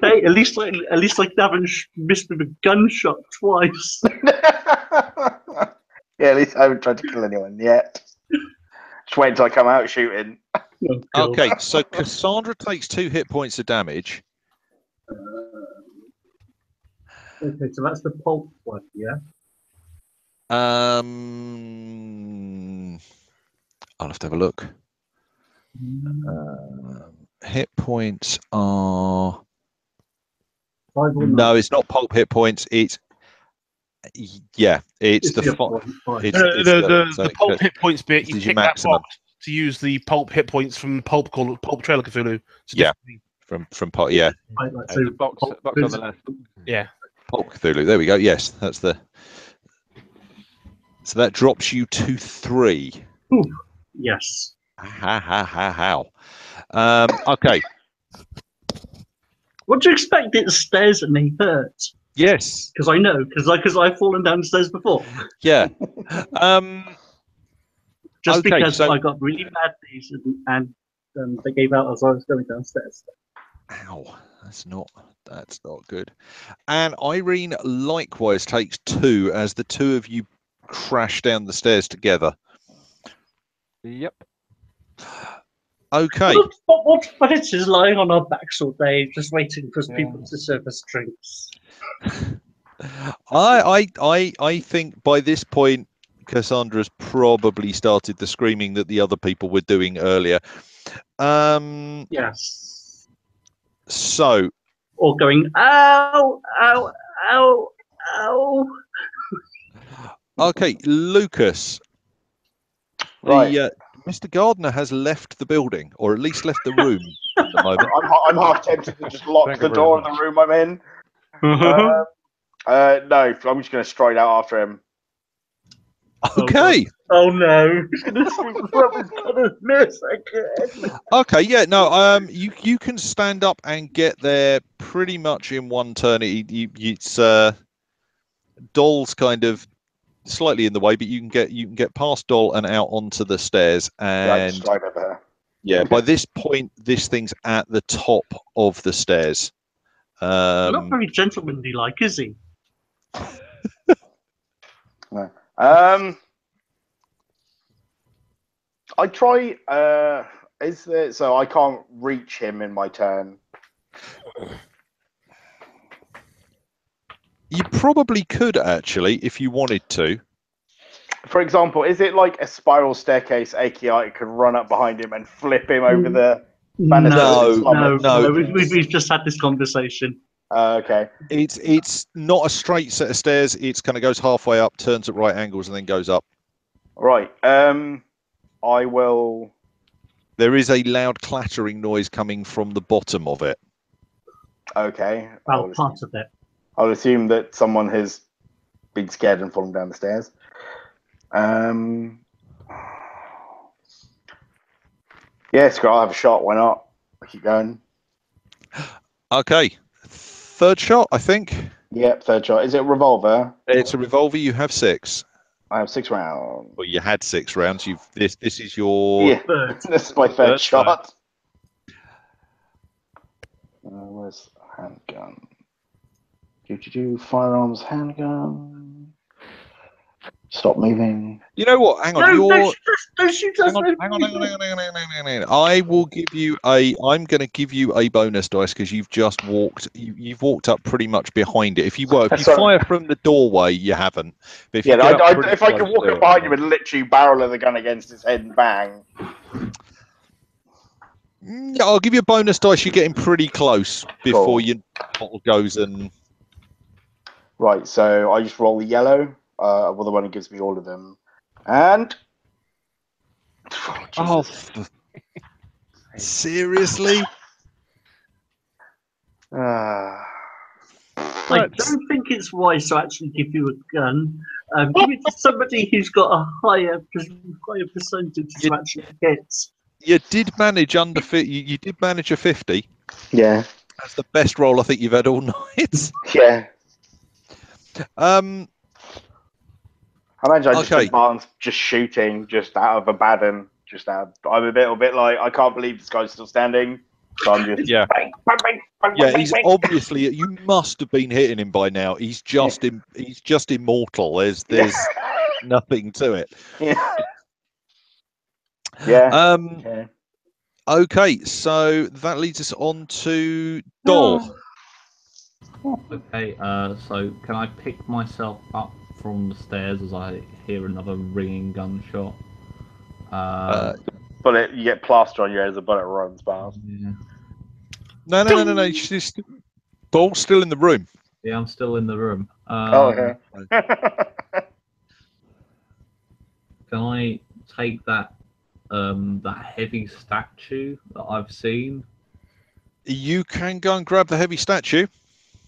Hey, at least I haven't missed with a gunshot twice. Yeah, at least I haven't tried to kill anyone yet. Just wait until I come out shooting. Oh, Okay, so Cassandra takes 2 hit points of damage. Okay, so that's the pulp one, yeah? I'll have to have a look. Hit points are 5 or no, 9? it's not pulp hit points. It's it's the other fi- one, fine. it's so The pulp hit points bit, this you is your tick that maximum. box to use the pulp hit points from Pulp Trailer Cthulhu. It's Yeah. different. from pulp. Yeah, Right, like, The box on the left. Yeah. Pulp Cthulhu. There we go. Yes, that's the. So that drops you to 3. Ooh, yes. How? Okay. What do you expect? It stairs and they hurt. Yes. Because I know, because I've fallen down the stairs before. Yeah. Just Okay, because so- I got really bad knees and they gave out as I was going downstairs. Ow. That's not good. And Irene likewise takes 2 as the 2 of you crash down the stairs together. Yep. Okay. What fetish is lying on our backs all day, just waiting for people to serve us drinks? I think by this point Cassandra's probably started the screaming that the other people were doing earlier. Yes. So Or going, ow, ow, ow, ow. okay, Lucas. Right. Mr. Gardiner has left the building, or at least left the room at the moment. I'm half tempted to just lock Thank the you door of very the room I'm in. No, I'm just going to stride out after him. Okay. Oh no, he's going to sleep from his goodness again. Okay, yeah, no, you can stand up and get there pretty much in one turn. It's Doll's kind of slightly in the way, but you can get past Doll and out onto the stairs. Yeah, I And just stride over her. yeah, by this point, this thing's at the top of the stairs. Not very gentlemanly like, is he? No. I try. Is there? So I can't reach him in my turn. You probably could actually, if you wanted to. For example, is it like a spiral staircase? AKI can run up behind him and flip him over the. No. We've just had this conversation. Okay. It's not a straight set of stairs. It's kind of goes halfway up, turns at right angles, and then goes up. Right. I will. There is a loud clattering noise coming from the bottom of it. Okay. Well, part of it. I'll assume that someone has been scared and fallen down the stairs. Yeah, Scott, I'll have a shot. Why not? I'll keep going. Okay. Third shot, I think. Yep, third shot. Is it a revolver? It's a revolver. You have 6. I have 6 rounds. Well, you had 6 rounds. This is your. Yeah, this is my third shot. Where's handgun? Firearms, handgun. Stop moving. You know what? Hang on. Don't shoot us. Hang on. I will give you a. I'm going to give you a bonus dice because you've just walked. You've walked up pretty much behind it. If you fire from the doorway, you haven't. But if if I can walk up behind him and literally barrel the gun against his head and bang. Yeah, I'll give you a bonus dice. You're getting pretty close before your bottle goes and. Right, so I just roll the yellow. Well, the one who gives me all of them, and seriously. I don't think it's wise to actually give you a gun. Give it to somebody who's got a higher percentage to actually hit. You did manage you did manage a 50. Yeah, that's the best roll I think you've had all night. Yeah. I imagine I just took Martin's just shooting just out of Abaddon. I'm a little bit like I can't believe this guy's still standing. So I'm just bang, bang, bang, bang, yeah. bang, He's bang. obviously you must have been hitting him by now. He's just he's just immortal. There's nothing to it. Yeah. Okay, so that leads us on to Doll. Okay, so can I pick myself up from the stairs as I hear another ringing gunshot? bullet. You get plaster on your head as a bullet runs past. Yeah. No. She's Ball's still in the room. Yeah, I'm still in the room. Okay. Can I take that that heavy statue that I've seen? You can go and grab the heavy statue.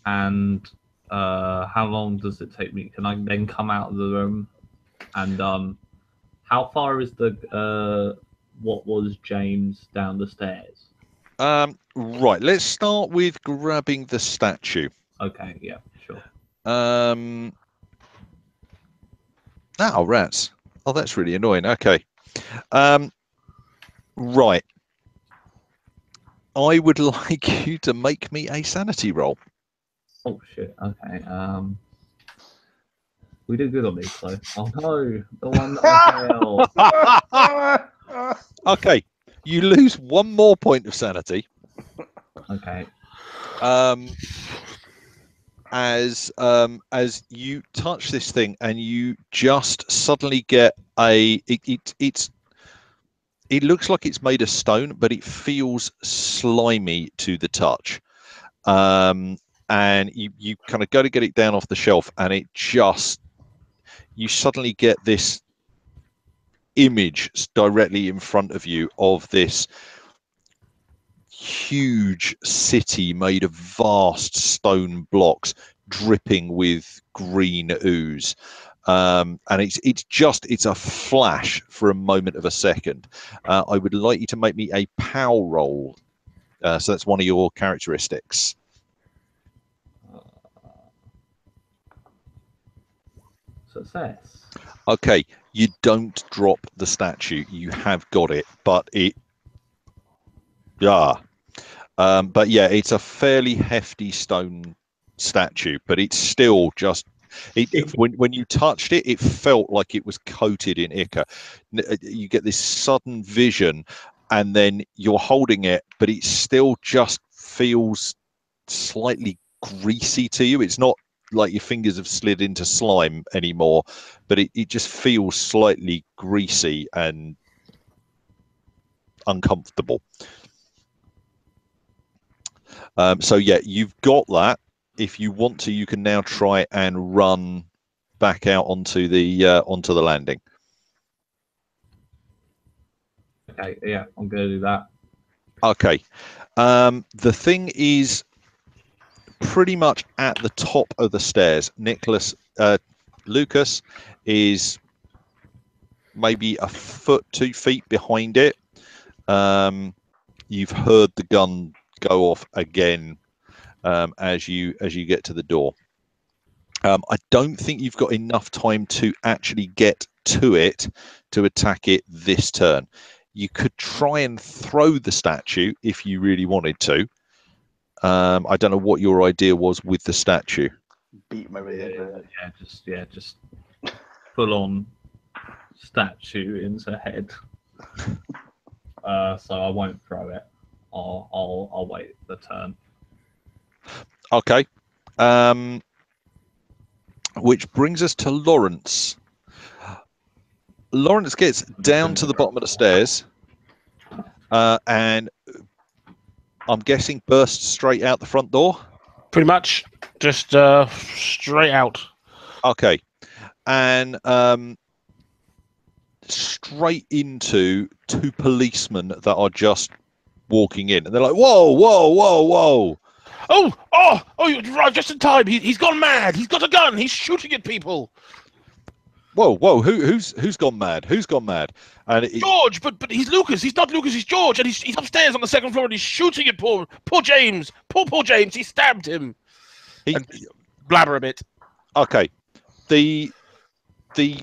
And how long does it take me? Can I then come out of the room? And how far is the what was James down the stairs? Right. Let's start with grabbing the statue. Okay, yeah, sure. Oh, rats. Oh, that's really annoying. Okay. Right. I would like you to make me a sanity roll. Oh shit. Okay. We did good on these, though. Oh no, the one that I failed. Okay. You lose one more point of sanity. Okay. As you touch this thing and you just suddenly get it looks like it's made of stone, but it feels slimy to the touch. And you kind of go to get it down off the shelf, and you suddenly get this image directly in front of you of this huge city made of vast stone blocks dripping with green ooze. And it's a flash for a moment of a second. I would like you to make me a power roll. So that's one of your characteristics. Success. Okay, you don't drop the statue. You have got it, but but yeah, it's a fairly hefty stone statue, but it's still just when you touched it, it felt like it was coated in ichor. You get this sudden vision, and then you're holding it, but it still just feels slightly greasy to you. It's not like your fingers have slid into slime anymore, but it just feels slightly greasy and uncomfortable. So yeah, you've got that. If you want to, you can now try and run back out onto the landing. Okay, yeah, I'm gonna do that. Okay. The thing is pretty much at the top of the stairs. Lucas is maybe a foot, 2 feet behind it. You've heard the gun go off again as you get to the door. I don't think you've got enough time to actually get to it to attack it this turn. You could try and throw the statue if you really wanted to. I don't know what your idea was with the statue. Beat him over the head with it. Just full on statue into head. So I won't throw it. I'll wait the turn. Okay. Which brings us to Lawrence. Lawrence gets down to the bottom of the stairs, and I'm guessing bursts straight out the front door. Pretty much, just straight out. Okay, and straight into 2 policemen that are just walking in, and they're like, "Whoa, whoa, whoa, whoa!" Oh! You arrived just in time. He's gone mad. He's got a gun. He's shooting at people. Whoa! Who's gone mad? Who's gone mad? And George, but he's Lucas. He's not Lucas. He's George, and he's upstairs on the 2nd floor, and he's shooting at poor James. Poor James. He stabbed him. And blabber a bit. Okay, there's kind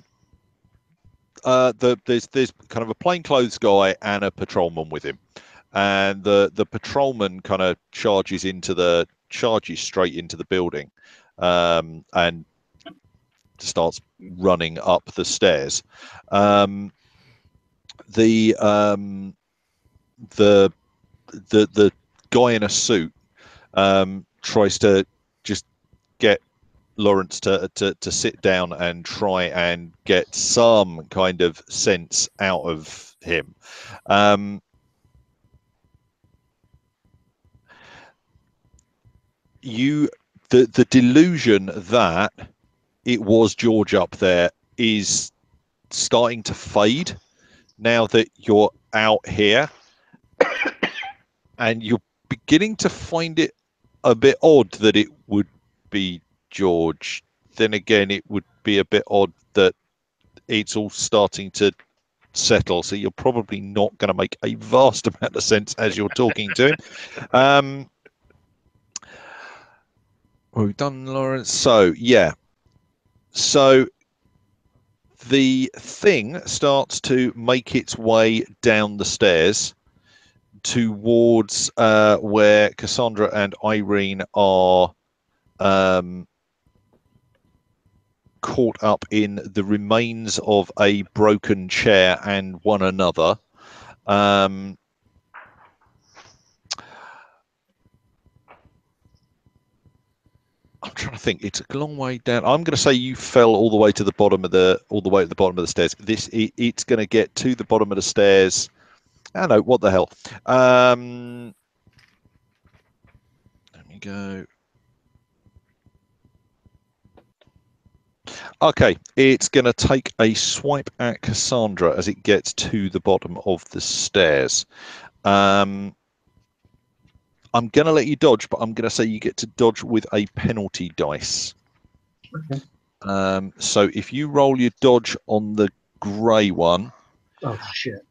of a plainclothes guy and a patrolman with him, and the patrolman kind of charges straight into the building, and starts running up the stairs. The guy in a suit tries to just get Lawrence to sit down and try and get some kind of sense out of him. The delusion that it was George up there is starting to fade now that you're out here, and you're beginning to find it a bit odd that it would be George. Then again, it would be a bit odd that it's all starting to settle, so you're probably not going to make a vast amount of sense as you're talking to him. We've done Lawrence. So yeah, so the thing starts to make its way down the stairs towards where Cassandra and Irene are caught up in the remains of a broken chair and one another. I'm trying to think. It's a long way down. I'm going to say you fell all the way to the bottom of the stairs. It's going to get to the bottom of the stairs. I know, what the hell. Let me go. Okay, it's going to take a swipe at Cassandra as it gets to the bottom of the stairs. I'm going to let you dodge, but I'm going to say you get to dodge with a penalty dice. Okay. So if you roll your dodge on the grey one, Oh shit!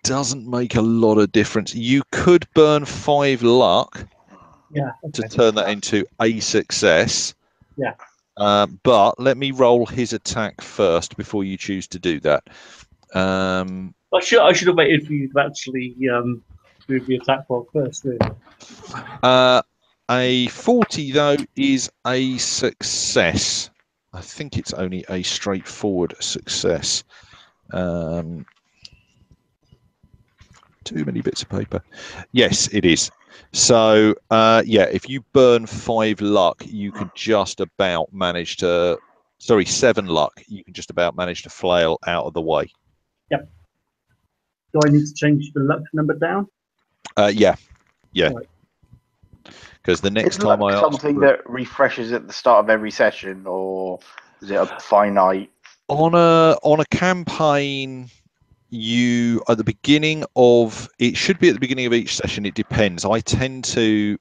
doesn't make a lot of difference. You could burn 5 luck, Yeah. to Okay. turn that into a success. Yeah. But let me roll his attack first before you choose to do that. I should have waited for you to actually do the attack roll first. Really. A 40 though is a success. I think it's only a straightforward success. Too many bits of paper. Yes, it is. So yeah, if you burn 5 luck, you could just about manage to. Sorry, 7 luck. You can just about manage to flail out of the way. Yep. Do I need to change the luck number down? Yeah. Right. Because the next Is time luck I ask something that refreshes at the start of every session, or is it a finite? on a campaign, you at the beginning of it should be at the beginning of each session. It depends. I tend to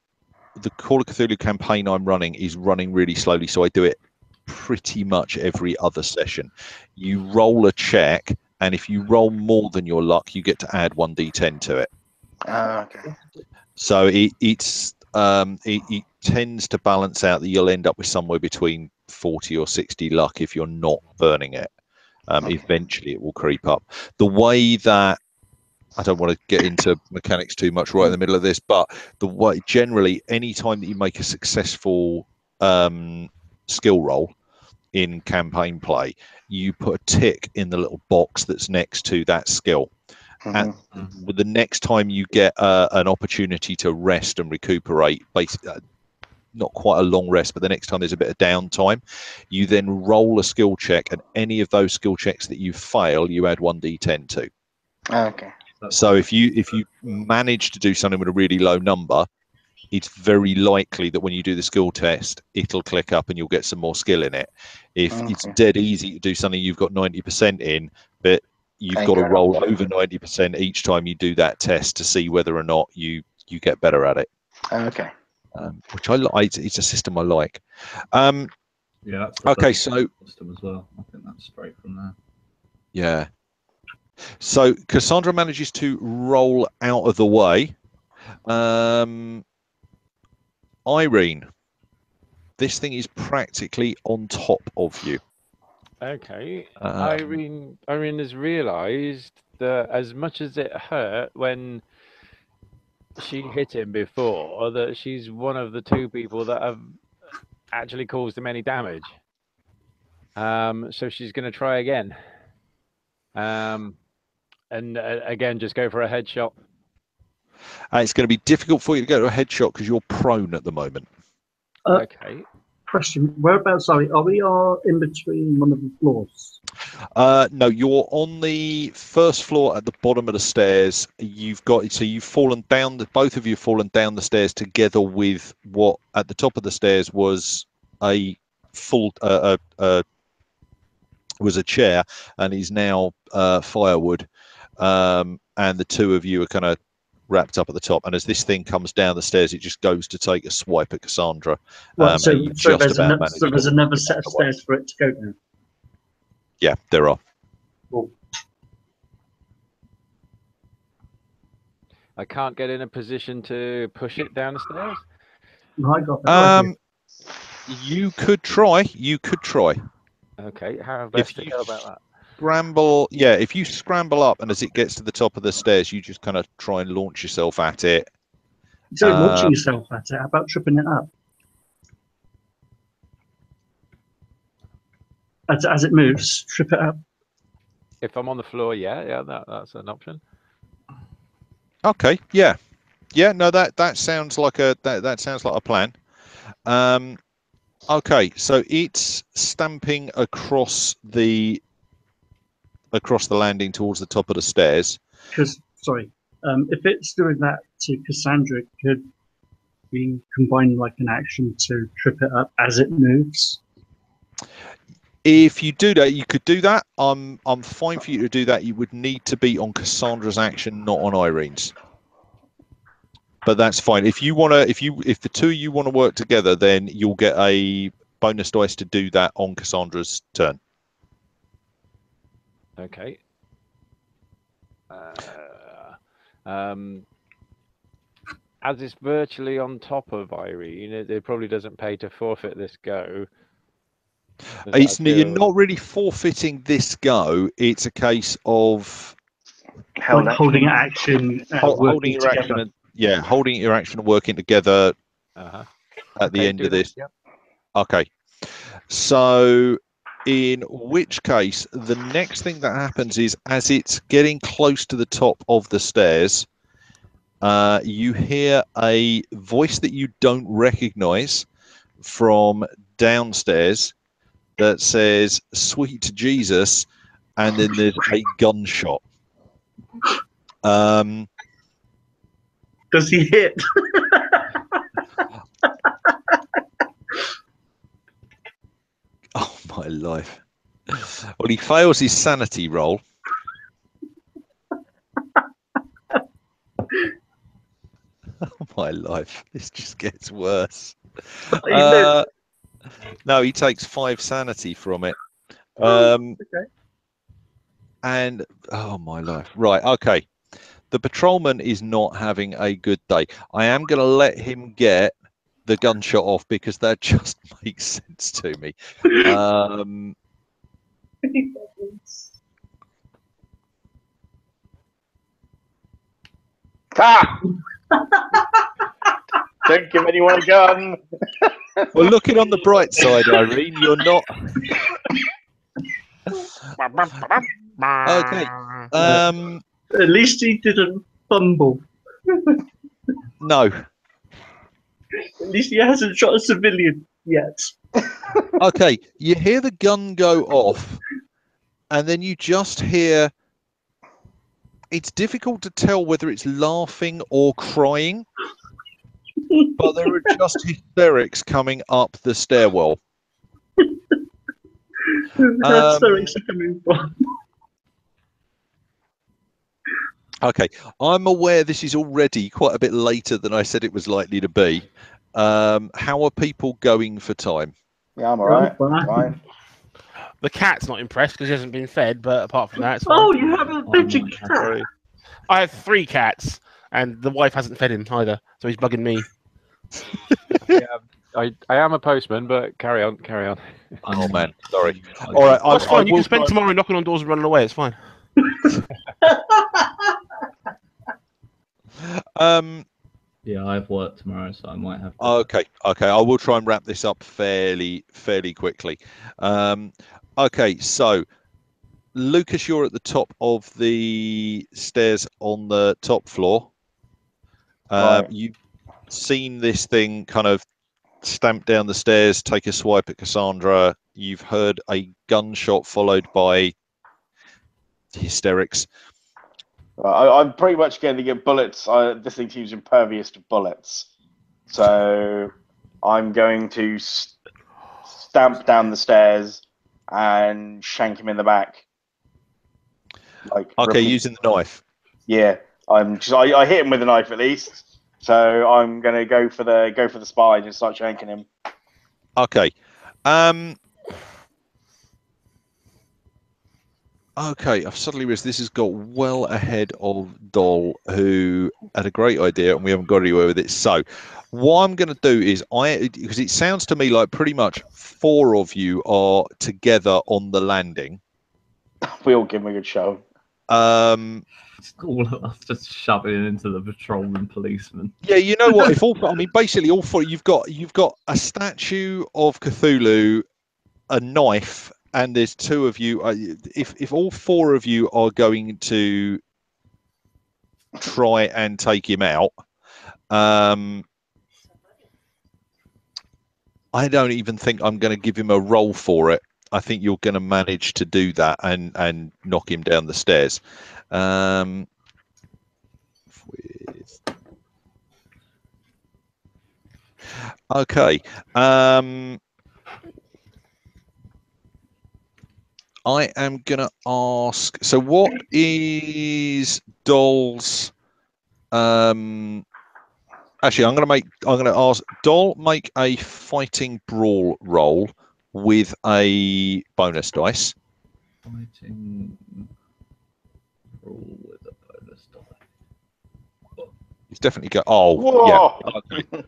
the Call of Cthulhu campaign I'm running is running really slowly, so I do it pretty much every other session. You roll a check, and if you roll more than your luck, you get to add 1d10 to it. Okay. So it tends to balance out that you'll end up with somewhere between 40 or 60 luck if you're not burning it. Eventually it will creep up. The way that I don't want to get into mechanics too much right in the middle of this, but the way generally any time that you make a successful skill roll in campaign play, you put a tick in the little box that's next to that skill. And the next time you get an opportunity to rest and recuperate, basically not quite a long rest, but the next time there's a bit of downtime, you then roll a skill check, and any of those skill checks that you fail, you add 1d10 to. Okay. So if you manage to do something with a really low number, it's very likely that when you do the skill test, it'll click up and you'll get some more skill in it. If it's dead easy to do something you've got 90% in, but you've got to roll over 90% each time you do that test to see whether or not you get better at it. Okay. Which I like. It's a system I like. Yeah, that's the Okay, first so system as well. I think that's straight from there. yeah. So Cassandra manages to roll out of the way. Irene, this thing is practically on top of you. Okay. Irene has realised that as much as it hurt when she hit him before, that she's one of the 2 people that have actually caused him any damage. So she's going to try again. And again, just go for a headshot. It's going to be difficult for you to go to a headshot because you're prone at the moment. Okay. Question: whereabouts are we? Are we in between one of the floors? No, you're on the first floor at the bottom of the stairs. You've fallen down. Both of you have fallen down the stairs together with what at the top of the stairs was a full was a chair, and is now firewood. And the two of you are kind of wrapped up at the top. And as this thing comes down the stairs, it just goes to take a swipe at Cassandra. Right, so, and you so, just there's about another, managed so there's to another get set of out the way. stairs for it to go down. Yeah, there are. Cool. I can't get in a position to push it down the stairs. No, I got that. You could try. You could try. Okay, how best to you go about that? Scramble, yeah. If you scramble up, and as it gets to the top of the stairs, you just kind of try and launch yourself at it. So launching yourself at it. How about tripping it up? As it moves, trip it up. If I'm on the floor, yeah, that's an option. Okay, yeah. No, that sounds like that sounds like a plan. Okay, so it's stamping across the landing towards the top of the stairs. Because, sorry, if it's doing that to Cassandra, could we combine like an action to trip it up as it moves? If you do that, you could do that. I'm fine for you to do that. You would need to be on Cassandra's action, not on Irene's. But that's fine. If the two of you want to work together, then you'll get a bonus dice to do that on Cassandra's turn. Okay. As it's virtually on top of Irene, it probably doesn't pay to forfeit this go. You're not really forfeiting this go. It's a case of holding action, holding your together. action. Holding your action and working together at the end of this. Yep. Okay. So in which case, the next thing that happens is as it's getting close to the top of the stairs, you hear a voice that you don't recognize from downstairs that says, "Sweet Jesus," and then there's a gunshot. Does he hit? Oh my life. Well, he fails his sanity roll. Oh my life. This just gets worse. No, he takes 5 sanity from it. Okay. And oh my life. Right, okay. The patrolman is not having a good day. I am going to let him get the gunshot off because that just makes sense to me. Don't give anyone a gun. Well, looking on the bright side, Irene, you're not. Okay. At least he didn't fumble. No. At least he hasn't shot a civilian yet. Okay, you hear the gun go off, and then you just hear. It's difficult to tell whether it's laughing or crying, but there are just hysterics coming up the stairwell. Hysterics are coming from. Okay, I'm aware this is already quite a bit later than I said it was likely to be. How are people going for time? Yeah, I'm alright. Fine. The cat's not impressed because he hasn't been fed, but apart from that, it's fine. Oh, you have a pigeon cat. Sorry. I have 3 cats, and the wife hasn't fed him either, so he's bugging me. Yeah, I am a postman, but carry on. Oh man, sorry. All right, That's fine. You can spend tomorrow knocking on doors and running away. It's fine. Yeah, I have work tomorrow, so I might have. Okay. I will try and wrap this up fairly quickly. Okay, so Lucas, you're at the top of the stairs on the top floor. Right. You've seen this thing kind of stamp down the stairs, take a swipe at Cassandra. You've heard a gunshot followed by hysterics. I'm pretty much going to get bullets. This thing seems impervious to bullets. So I'm going to stamp down the stairs and shank him in the back. Like, Okay, using the knife. Yeah, I hit him with a knife at least. So I'm going to go for the spine and start shanking him. Okay. Okay, I've suddenly realized this has got well ahead of Doll, who had a great idea, and we haven't got anywhere with it. So, what I'm going to do is, because it sounds to me like pretty much 4 of you are together on the landing. We all give him a good shove. All of us just shoving into the patrolman policeman. Yeah, you know what? Basically all 4. You've got a statue of Cthulhu, a knife. And there's 2 of you. If all 4 of you are going to try and take him out, I don't even think I'm going to give him a roll for it. I think you're going to manage to do that and knock him down the stairs. Okay. I am going to ask, so what is Doll's, actually, I'm going to ask Doll, make a fighting brawl roll with a bonus dice. Fighting brawl with a bonus dice. He's definitely got, oh, Whoa! yeah.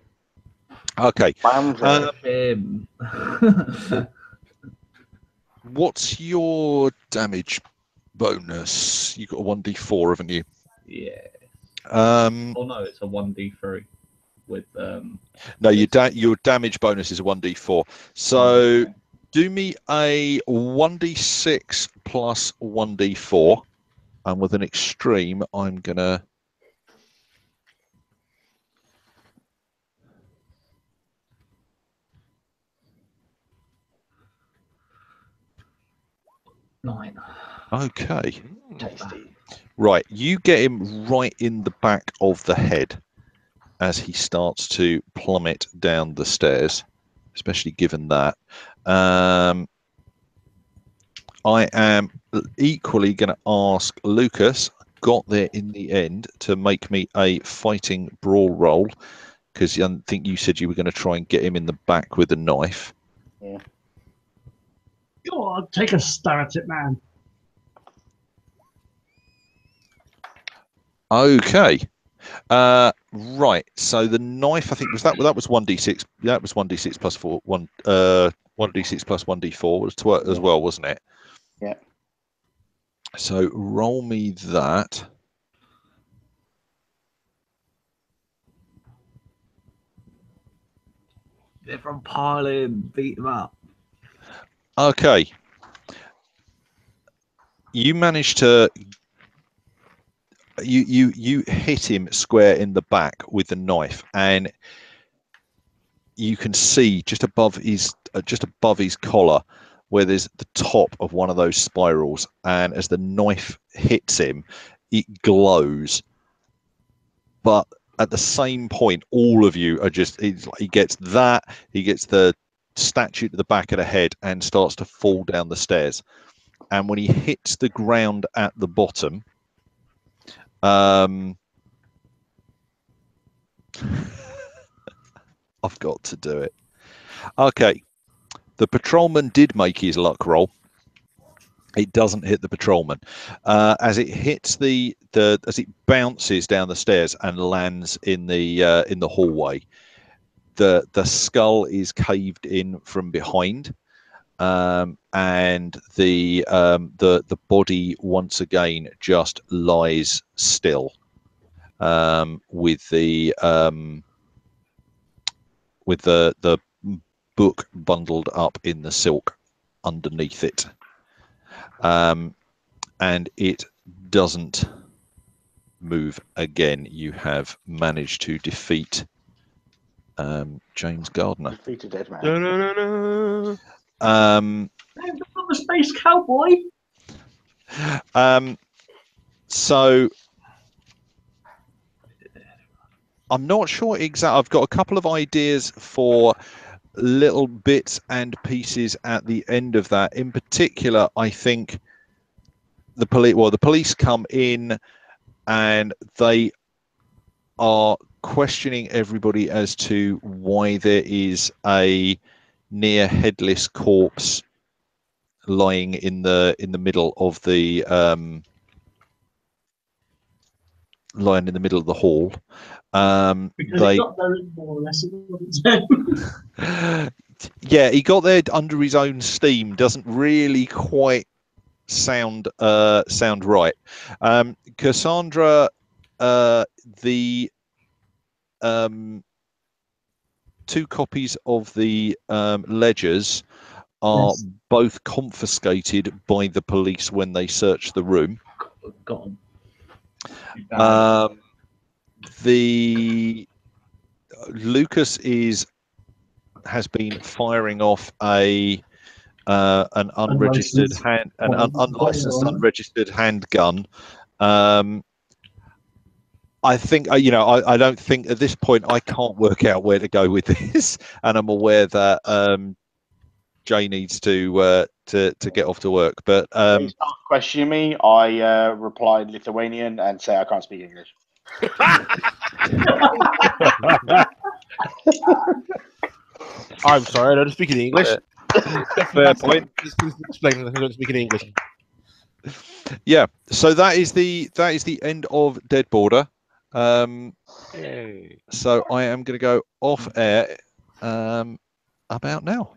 Okay. What's your damage bonus? You got a 1d4, haven't you? Yeah. Oh no, it's a 1d3 with No, your damage bonus is a 1d4. So do me a 1d6 plus 1d4, and with an extreme, I'm gonna. Nine. Okay. Tasty. Right, you get him right in the back of the head as he starts to plummet down the stairs, especially given that. I am equally going to ask Lucas, got there in the end, to make me a fighting brawl roll, because I think you said you were going to try and get him in the back with a knife. Yeah. Go on, take a stab at it, man. Okay. Right. So the knife, I think that was 1d6. That was 1d6 plus 4. 1d6 plus 1d4 was 12 as well, wasn't it? Yeah. So roll me that. Everyone pile in, beat them up. Okay. You managed to. You hit him square in the back with the knife, and you can see just above his collar where there's the top of one of those spirals, and as the knife hits him, it glows. But at the same point, all of you are just, he gets the statue to the back of the head and starts to fall down the stairs. And when he hits the ground at the bottom, I've got to do it. Okay. The patrolman did make his luck roll. It doesn't hit the patrolman. As it hits as it bounces down the stairs and lands in the hallway, the skull is caved in from behind, and the body once again just lies still, with the book bundled up in the silk underneath it. And it doesn't move again. You have managed to defeat James Gardiner. Defeat a dead man. Da-na-na-na. I'm a space cowboy. So I'm not sure exactly. I've got a couple of ideas for little bits and pieces at the end of that. In particular, I think the police come in and they are questioning everybody as to why there is a near headless corpse lying in the middle of the hall. Because he got there more or less. Yeah, he got there under his own steam. Doesn't really quite sound right. Cassandra, the 2 copies of the ledgers are both confiscated by the police when they search the room. Got The Lucas has been firing off an unregistered unlicensed unregistered handgun. I think I don't think at this point I can't work out where to go with this, and I'm aware that Jay needs to get off to work. But Please don't question me. I replied Lithuanian and say I can't speak English. I'm sorry, I don't speak in English. Fair point. Just explain that I don't speak in English. Yeah, so that is the end of Dead Border. Yay. So I am going to go off air about now.